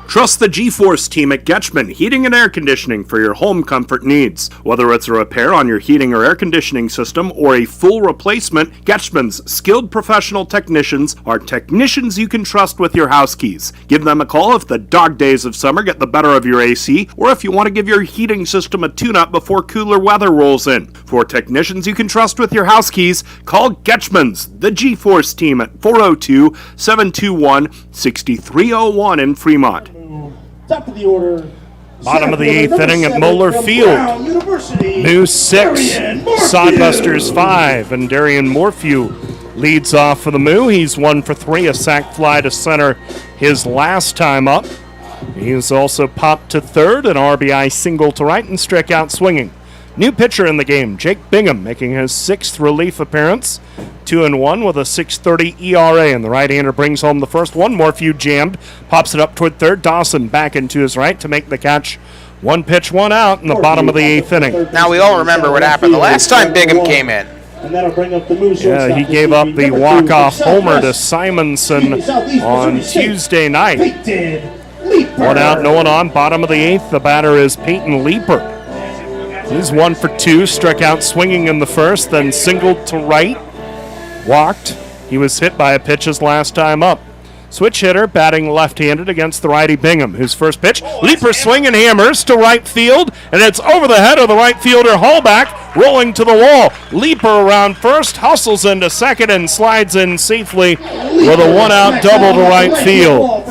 Trust the G-Force team at Getchman Heating and Air Conditioning for your home comfort needs. Whether it's a repair on your heating or air conditioning system or a full replacement, Getchman's skilled professional technicians are technicians you can trust with your house keys. Give them a call if the dog days of summer get the better of your AC, or if you want to give your heating system a tune-up before cooler weather rolls in. For technicians you can trust with your house keys, call Getchman's, the G-Force team at 402-721-6301 in Fremont. Top of the order. Bottom of the eighth inning at Moeller Field. Moo 6, Sodbusters 5, and Darian Morphew leads off for the Moo. He's 1 for 3, a sac fly to center his last time up. He's also popped to third, an RBI single to right, and struck out swinging. New pitcher in the game, Jake Bingham, making his 6th relief appearance. 2-1 with a 6.30 ERA, and the right-hander brings home the first one. Morphew jammed, pops it up toward third. Dawson back into his right to make the catch. 1 pitch, 1 out in the bottom of the eighth inning. Now we all remember what happened the last time Bingham came in. Yeah, he gave up the walk-off homer to Simonson on Tuesday night. 1 out, no one on. Bottom of the eighth, the batter is Peyton Leeper. He's 1 for 2, struck out swinging in the first, then singled to right, walked. He was hit by a pitch his last time up. Switch hitter batting left-handed against the righty Bingham, whose first pitch, Leeper swinging hammers to right field, and it's over the head of the right fielder Hallback, rolling to the wall. Leeper around first, hustles into second, and slides in safely with a 1-out double to right field.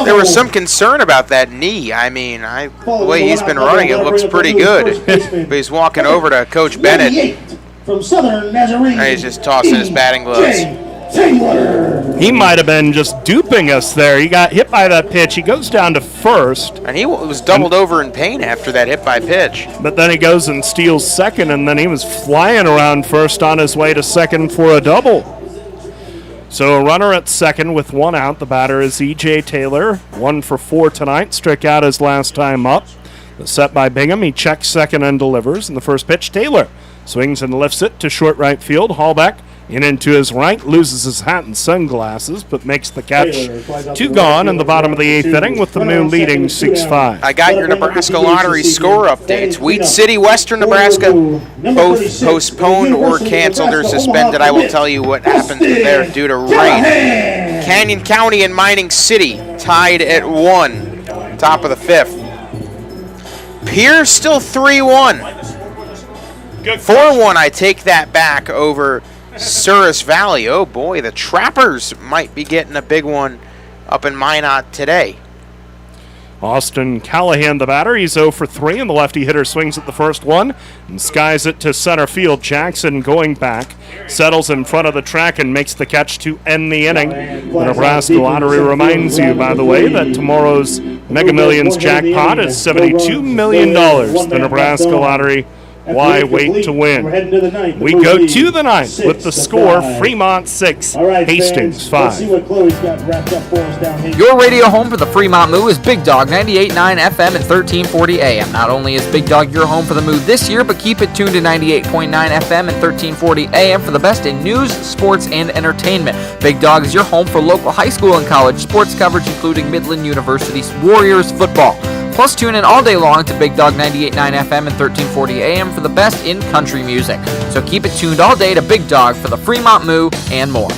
There was some concern about that knee. I mean, the way he's been running, it looks pretty good. But he's walking over to Coach Bennett, and he's just tossing his batting gloves. He might have been just duping us there. He got hit by that pitch. He goes down to first. And he was doubled over in pain after that hit by pitch. But then he goes and steals second, and then he was flying around first on his way to second for a double. So a runner at second with 1 out. The batter is E.J. Taylor, 1 for 4 tonight. Struck out his last time up. The set by Bingham. He checks second and delivers. In the first pitch, Taylor swings and lifts it to short right field. Hallback in into his right, loses his hat and sunglasses, but makes the catch. 2 gone in the bottom of the eighth inning with the Moo leading 6-5. I got your Nebraska Lottery score updates. Wheat City, Western Nebraska, both postponed or canceled or suspended. I will tell you what happened there due to rain. Canyon County and Mining City tied at 1, top of the 5th. Pierce still 3-1. 4-1, I take that back over Souris Valley. Oh boy, the Trappers might be getting a big one up in Minot today. Austin Callahan, the batter. He's 0 for 3, and the lefty hitter swings at the first one and skies it to center field. Jackson going back, settles in front of the track and makes the catch to end the inning. The Nebraska Lottery reminds you, by the way, that tomorrow's Mega Millions jackpot is $72 million. The Nebraska Lottery, why wait to win? We go to the ninth with the score, Fremont 6, Hastings 5. Your radio home for the Fremont Moo is Big Dog 98.9 FM and 1340 AM. Not only is Big Dog your home for the Moo this year, but keep it tuned to 98.9 FM and 1340 AM for the best in news, sports, and entertainment. Big Dog is your home for local high school and college sports coverage, including Midland University's Warriors football. Plus, tune in all day long to Big Dog 98.9 FM and 1340 AM for the best in country music. So keep it tuned all day to Big Dog for the Fremont Moo and more.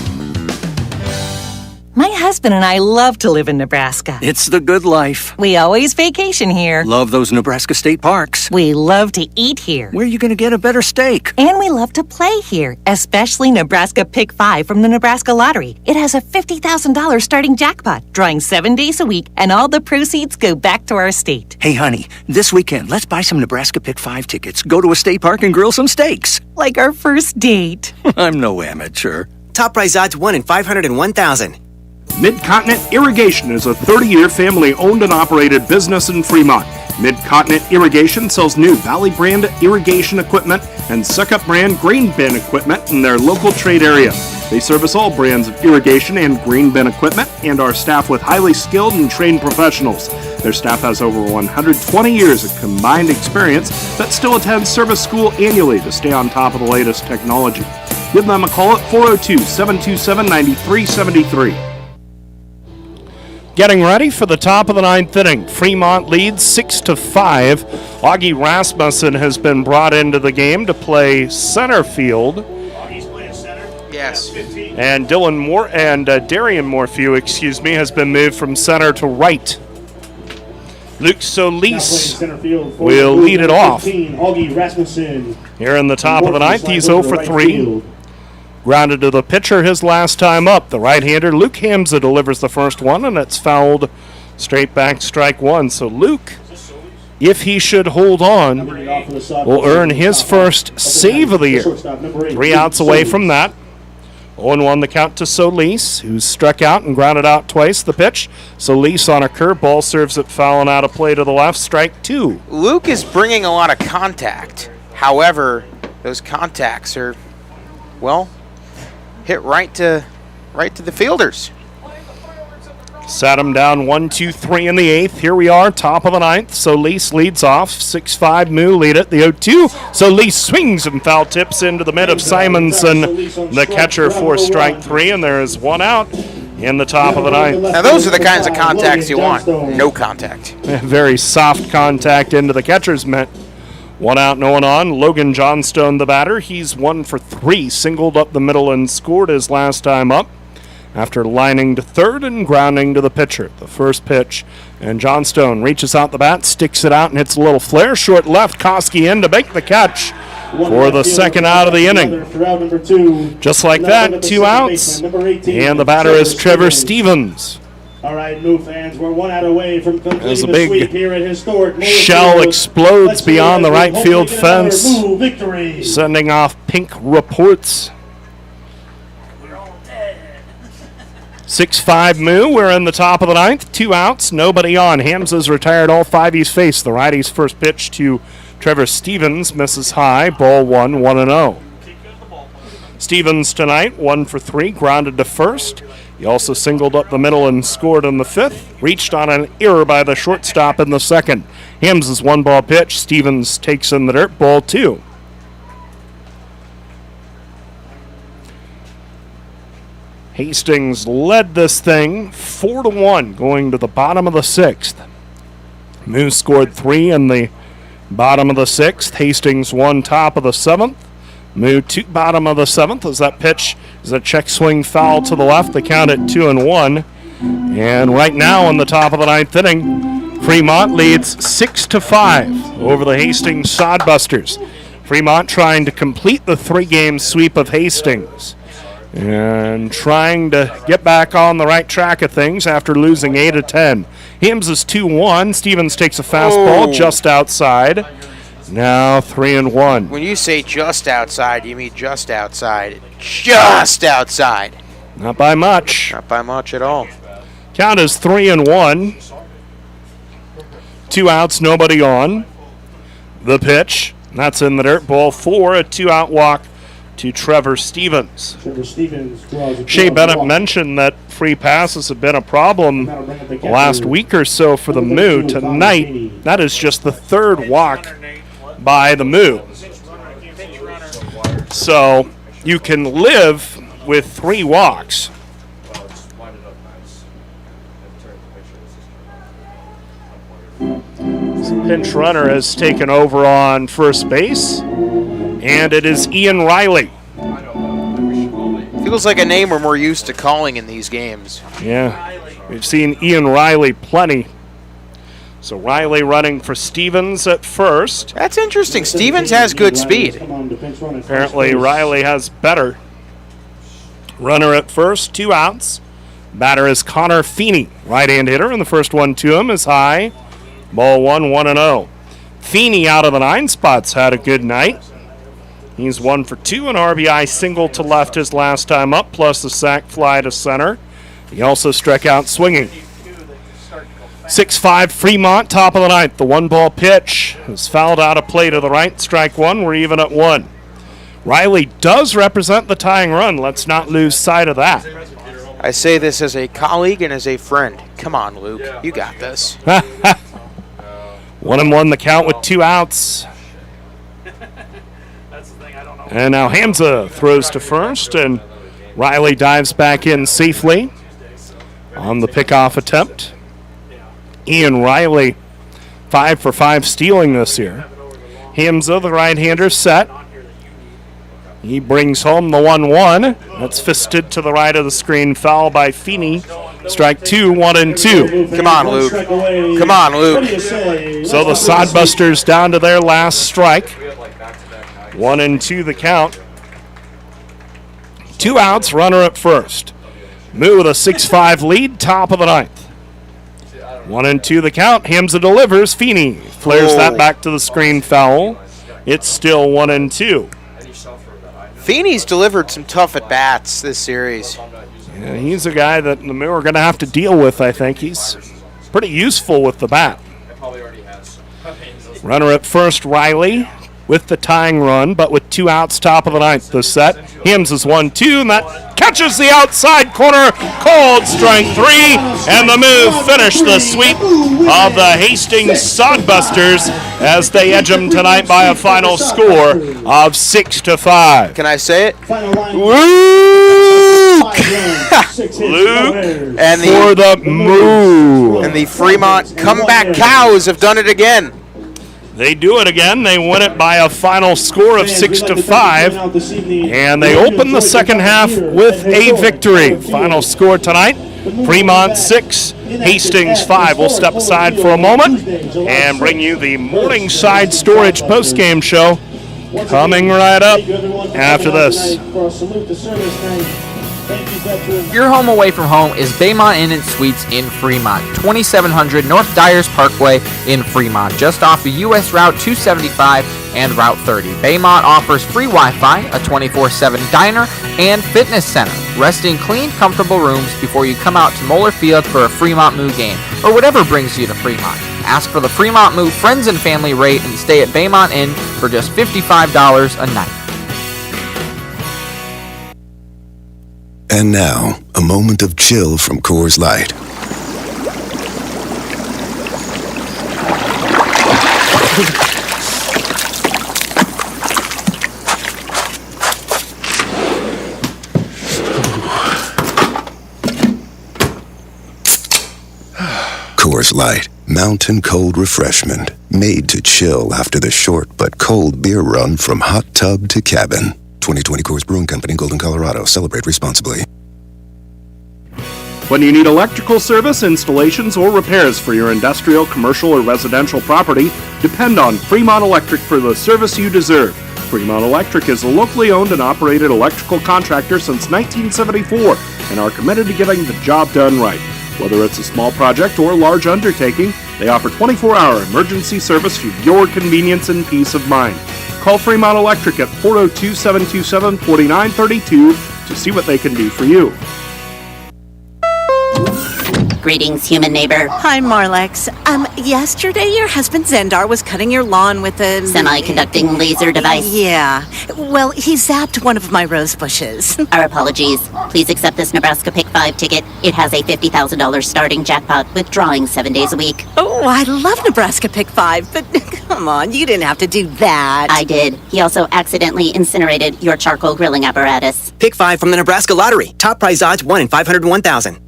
My husband and I love to live in Nebraska. It's the good life. We always vacation here. Love those Nebraska state parks. We love to eat here. Where are you going to get a better steak? And we love to play here, especially Nebraska Pick 5 from the Nebraska Lottery. It has a $50,000 starting jackpot, drawing 7 days a week, and all the proceeds go back to our state. Hey, honey, this weekend, let's buy some Nebraska Pick 5 tickets, go to a state park, and grill some steaks. Like our first date. I'm no amateur. Top prize odds 1 in 501,000. Mid-Continent Irrigation is a 30-year family-owned and operated business in Fremont. Mid-Continent Irrigation sells new Valley brand irrigation equipment and Suckup brand grain bin equipment in their local trade area. They service all brands of irrigation and grain bin equipment and are staffed with highly skilled and trained professionals. Their staff has over 120 years of combined experience that still attends service school annually to stay on top of the latest technology. Give them a call at 402-727-9373. Getting ready for the top of the ninth inning. Fremont leads 6-5. Augie Rasmussen has been brought into the game to play center field. Yes. And Darian Morphew, has been moved from center to right. Luke Solis will lead it off. Augie Rasmussen. Here in the top of the ninth, he's 0 for 3. Grounded to the pitcher his last time up. The right-hander, Luke Hamza, delivers the first one, and it's fouled straight back, strike one. So Luke, if he should hold on, will earn his first save of the year. 3 outs away from that. 0-1 the count to Solis, who's struck out and grounded out twice. The pitch, Solis on a curveball, serves it foul and out of play to the left, strike 2. Luke is bringing a lot of contact. However, those contacts are, well, hit right to the fielders. Sat him down 1-2-3 in the 8th. Here we are, top of the 9th. Solis leads off. 6-5 Moo lead it. The 0-2. Solis swings and foul tips into the mid of Simonson, the catcher, for strike 3, and there is 1 out in the top of the 9th. Now those are the kinds of contacts you want. No contact. Very soft contact into the catcher's mitt. 1 out, no one on. Logan Johnstone, the batter. He's 1 for 3. Singled up the middle and scored his last time up after lining to third and grounding to the pitcher. The first pitch, and Johnstone reaches out the bat, sticks it out, and hits a little flare. Short left, Koski in to make the catch for the second out of the inning. Just like that, 2 outs, and the batter is Trevor Stevens. All right, Moo fans, we're 1 out away from completing As a the sweep big here at historic shell explodes beyond the right field fence, victory. sending off pink reports. 6-5 Moo. We're in the top of the 9th. 2 outs, nobody on. Hamza's retired all 5 he's faced. The righty's first pitch to Trevor Stevens misses high. Ball 1, 1-0. Stevens tonight, 1 for 3, grounded to first. He also singled up the middle and scored in the 5th. Reached on an error by the shortstop in the 2nd. Hamza's 1-ball pitch. Stevens takes in the dirt. Ball 2. Hastings led this thing 4-1 going to the bottom of the 6th. Moo scored 3 in the bottom of the 6th. Hastings 1 top of the 7th. Moo 2 bottom of the 7th as that pitch is a check swing foul to the left. They count it 2-1. And right now in the top of the 9th inning, Fremont leads 6-5 over the Hastings Sodbusters. Fremont trying to complete the 3-game sweep of Hastings and trying to get back on the right track of things after losing 8-10. Hims is 2-1. Stevens takes a fastball just outside. Now 3-1. When you say just outside, you mean just outside. Just outside. Not by much. Not by much at all. Count is 3-1. 2 outs, nobody on. The pitch, that's in the dirt. Ball 4, a 2-out walk to Trevor Stevens. Shea Bennett mentioned that free passes have been a problem the last week or so for the Moo. Tonight, that is just the 3rd walk by the Moo. So you can live with 3 walks. Pinch runner has taken over on first base, and it is Ian Riley. Feels like a name we're more used to calling in these games. Yeah, we've seen Ian Riley plenty. So Riley running for Stevens at first. That's interesting. Stevens has good speed. Apparently Riley has better. Runner at first, 2 outs. Batter is Connor Feeney, right-hand hitter, and the first one to him is high. Ball 1, 1-0. Feeney out of the 9 spots had a good night. He's 1 for 2, an RBI single to left his last time up, plus the sac fly to center. He also struck out swinging. 6-5 Fremont, top of the ninth. The 1-ball pitch is fouled out of play to the right. Strike one. We're even at 1. Riley does represent the tying run. Let's not lose sight of that. I say this as a colleague and as a friend. Come on, Luke. You got this. 1-1 the count with 2 outs. And now Ymca throws to first, and Riley dives back in safely on the pickoff attempt. Ian Riley, 5 for 5 stealing this year. Ymca, the right-hander, set. He brings home the 1-1. That's fisted to the right of the screen. Foul by Feeney. Strike 2, 1-2. Come on, Luke. Come on, Luke. So the Sodbusters down to their last strike. 1-2 the count. 2 outs, runner at first. Moo with a 6-5 lead, top of the ninth. 1-2 the count. Ymca delivers. Feeney flares that back to the screen, foul. It's still 1-2. Feeney's delivered some tough at-bats this series. Yeah, he's a guy that the Moo are going to have to deal with, I think. He's pretty useful with the bat. Runner at first, Riley, with the tying run, but with 2 outs, top of the ninth. The set. Ymca's 1-2, and that catches the outside corner. Cold, strike 3, and the Moo finish the sweep of the Hastings Sodbusters as they edge them tonight by a final score of 6-5. Can I say it? Luke and for the Moo. And the Fremont Comeback Cows have done it again. They do it again. They win it by a final score of 6-5, and they open the second half with a victory. Final score tonight, Fremont 6, Hastings 5. We'll step aside for a moment and bring you the Morningside Storage postgame show coming right up after this. Your home away from home is Baymont Inn and Suites in Fremont, 2700 North Dyers Parkway in Fremont, just off of US Route 275 and Route 30. Baymont offers free Wi-Fi, a 24/7 diner, and fitness center. Rest in clean, comfortable rooms before you come out to Moeller Field for a Fremont Moo game, or whatever brings you to Fremont. Ask for the Fremont Moo Friends and Family rate and stay at Baymont Inn for just $55 a night. And now, a moment of chill from Coors Light. Coors Light, mountain cold refreshment, made to chill after the short but cold beer run from hot tub to cabin. 2020 Coors Brewing Company, Golden, Colorado. Celebrate responsibly. When you need electrical service, installations, or repairs for your industrial, commercial, or residential property, depend on Fremont Electric for the service you deserve. Fremont Electric is a locally owned and operated electrical contractor since 1974 and are committed to getting the job done right. Whether it's a small project or a large undertaking, they offer 24-hour emergency service for your convenience and peace of mind. Call Fremont Electric at 402-727-4932 to see what they can do for you. Greetings, human neighbor. Hi, Marlex. Yesterday your husband Zendar was cutting your lawn with a... semi-conducting laser device. Yeah. Well, he zapped one of my rose bushes. Our apologies. Please accept this Nebraska Pick 5 ticket. It has a $50,000 starting jackpot with drawing 7 days a week. Oh, I love Nebraska Pick 5, but come on, you didn't have to do that. I did. He also accidentally incinerated your charcoal grilling apparatus. Pick 5 from the Nebraska Lottery. Top prize odds 1 in 501,000.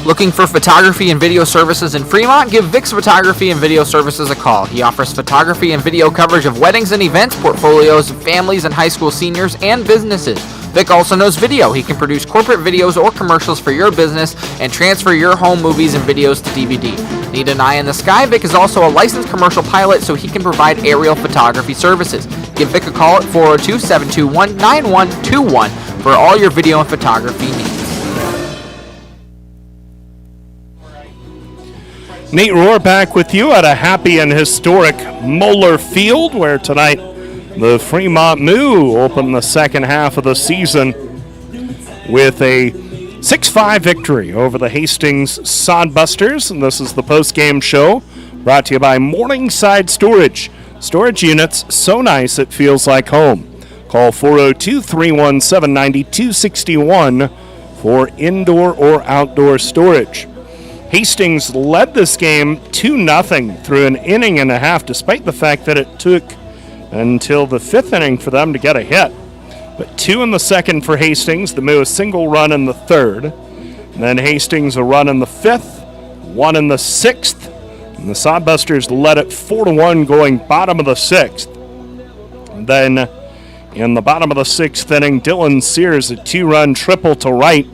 Looking for photography and video services in Fremont? Give Vic's Photography and Video Services a call. He offers photography and video coverage of weddings and events, portfolios of families and high school seniors, and businesses. Vic also knows video. He can produce corporate videos or commercials for your business and transfer your home movies and videos to DVD. Need an eye in the sky? Vic is also a licensed commercial pilot, so he can provide aerial photography services. Give Vic a call at 402-721-9121 for all your video and photography needs. Nate Rohr back with you at a happy and historic Moeller Field, where tonight the Fremont Moo opened the second half of the season. with a 6-5 victory over the Hastings Sodbusters. And this is the post-game show brought to you by Morningside Storage. Storage units so nice it feels like home. Call 402-317-9261 for indoor or outdoor storage. Hastings led this game 2-0 through an inning and a half, despite the fact that it took until the 5th inning for them to get a hit. But 2 in the second for Hastings, the Moo a single run in the 3rd. And then Hastings a run in the 5th, 1 in the 6th. And the Sodbusters led it 4-1 going bottom of the 6th. And then in the bottom of the 6th inning, Dylan Sears a 2-run triple to right.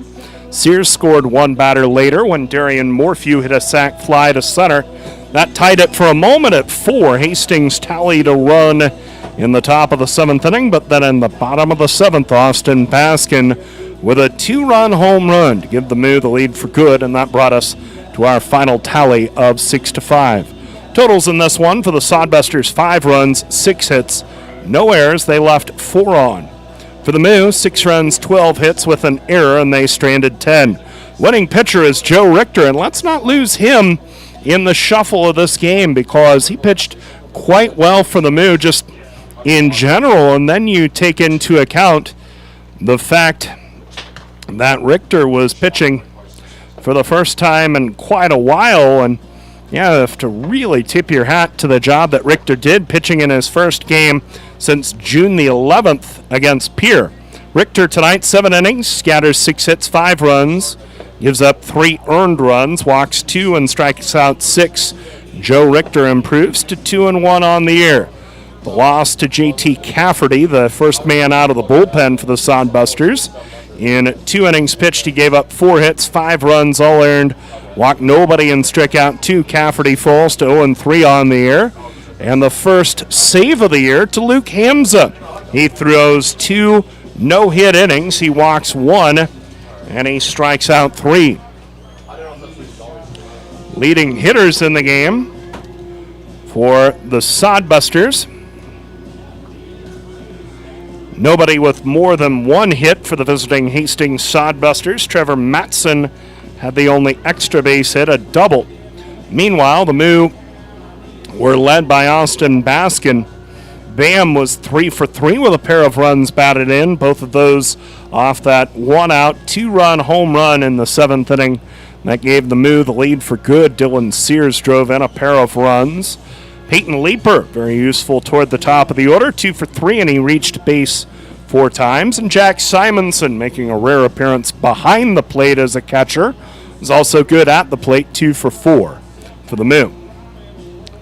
Sears scored 1 batter later when Darian Morphew hit a sac fly to center. That tied it for a moment at 4. Hastings tallied a run in the top of the 7th inning, but then in the bottom of the 7th, Austin Baskin with a 2-run home run to give the Moo the lead for good, and that brought us to our final tally of 6-5. Totals in this one for the Sodbusters: 5 runs, 6 hits, no errors. They left 4 on. For the Moo, 6 runs, 12 hits with an error, and they stranded 10. Winning pitcher is Joe Richter, and let's not lose him in the shuffle of this game because he pitched quite well for the Moo just in general, and then you take into account the fact that Richter was pitching for the first time in quite a while, and you have to really tip your hat to the job that Richter did pitching in his first game since June the 11th against Pierre. Richter tonight, 7 innings, scatters 6 hits, 5 runs, gives up 3 earned runs, walks 2 and strikes out 6. Joe Richter improves to 2-1 on the year. The loss to J.T. Cafferty, the first man out of the bullpen for the Sodbusters. In 2 innings pitched, he gave up 4 hits, 5 runs, all earned, walked nobody and struck out 2. Cafferty falls to 0-3 on the year. And the first save of the year to Luke Hamza. He throws 2 no-hit innings. He walks 1, and he strikes out 3. Leading hitters in the game for the Sodbusters. Nobody with more than 1 hit for the visiting Hastings Sodbusters. Trevor Matson had the only extra base hit, a double. Meanwhile, the Moo were led by Austin Baskin. Bam was 3 for 3 with a pair of runs batted in, both of those off that 1-out, 2-run home run in the 7th inning. That gave the Moo the lead for good. Dylan Sears drove in a pair of runs. Peyton Leeper, very useful toward the top of the order, 2 for 3, and he reached base 4 times. And Jack Simonson, making a rare appearance behind the plate as a catcher, is also good at the plate, 2 for 4 for the Moo.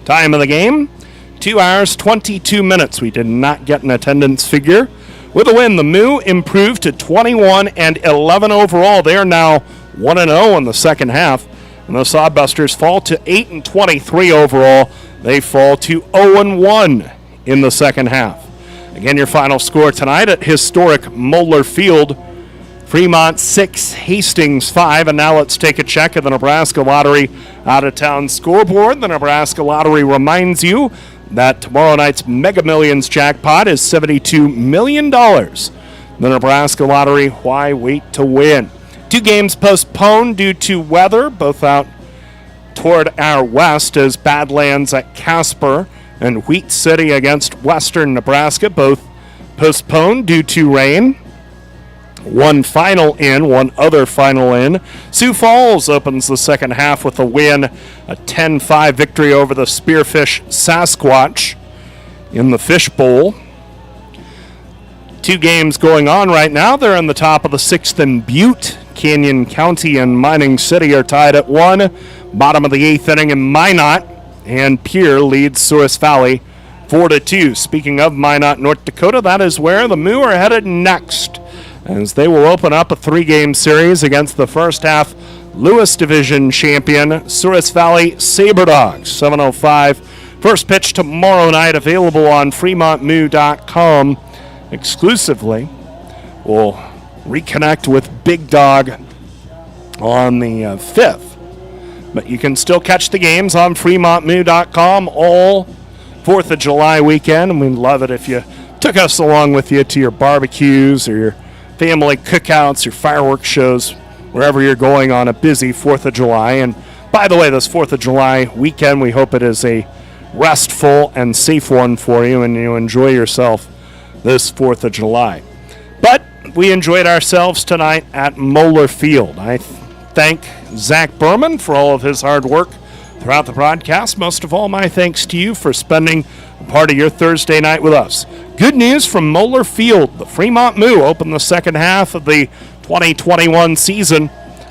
Time of the game, 2 hours, 22 minutes. We did not get an attendance figure. With a win, the Moo improved to 21-11 overall. They are now 1-0 in the second half. And the Sodbusters fall to 8-23 overall. They fall to 0-1 in the second half. Again, your final score tonight at historic Moeller Field: Fremont 6, Hastings 5. And now let's take a check of the Nebraska Lottery out-of-town scoreboard. The Nebraska Lottery reminds you that tomorrow night's Mega Millions jackpot is $72 million. The Nebraska Lottery, why wait to win? 2 games postponed due to weather, both out toward our west, as Badlands at Casper and Wheat City against Western Nebraska, both postponed due to rain. 1 final in, 1 other final in. Sioux Falls opens the second half with a win, a 10-5 victory over the Spearfish Sasquatch in the Fish Bowl. 2 games going on right now. They're in the top of the 6th in Butte. Canyon County and Mining City are tied at 1. Bottom of the 8th inning in Minot, and Pierre leads Souris Valley 4-2. Speaking of Minot, North Dakota, that is where the Moo are headed next, as they will open up a 3-game series against the first half Lewis Division champion Souris Valley Sabre Dogs. 7:05. First pitch tomorrow night, available on FremontMoo.com exclusively. We'll reconnect with Big Dog on the 5th. But you can still catch the games on FremontMoo.com all 4th of July weekend. And we'd love it if you took us along with you to your barbecues or your family cookouts, your fireworks shows, wherever you're going on a busy 4th of July. And by the way, this 4th of July weekend, we hope it is a restful and safe one for you and you enjoy yourself this 4th of July. But we enjoyed ourselves tonight at Moeller Field. I thank Zach Berman for all of his hard work throughout the broadcast. Most of all, my thanks to you for spending a part of your Thursday night with us. Good news from Moeller Field. The Fremont Moo opened the second half of the 2021 season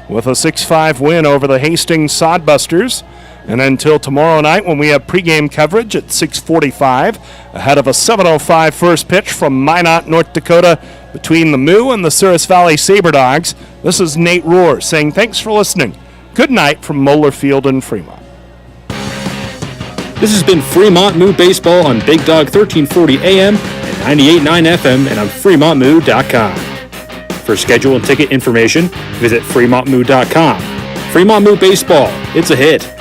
with a 6-5 win over the Hastings Sodbusters. And until tomorrow night when we have pregame coverage at 6:45 ahead of a 7:05 first pitch from Minot, North Dakota between the Moo and the Sears Valley Saber Dogs, this is Nate Rohr saying thanks for listening. Good night from Moeller Field in Fremont. This has been Fremont Moo Baseball on Big Dog 1340 AM and 98.9 FM and on FremontMoo.com. For schedule and ticket information, visit FremontMoo.com. Fremont Moo Baseball, it's a hit.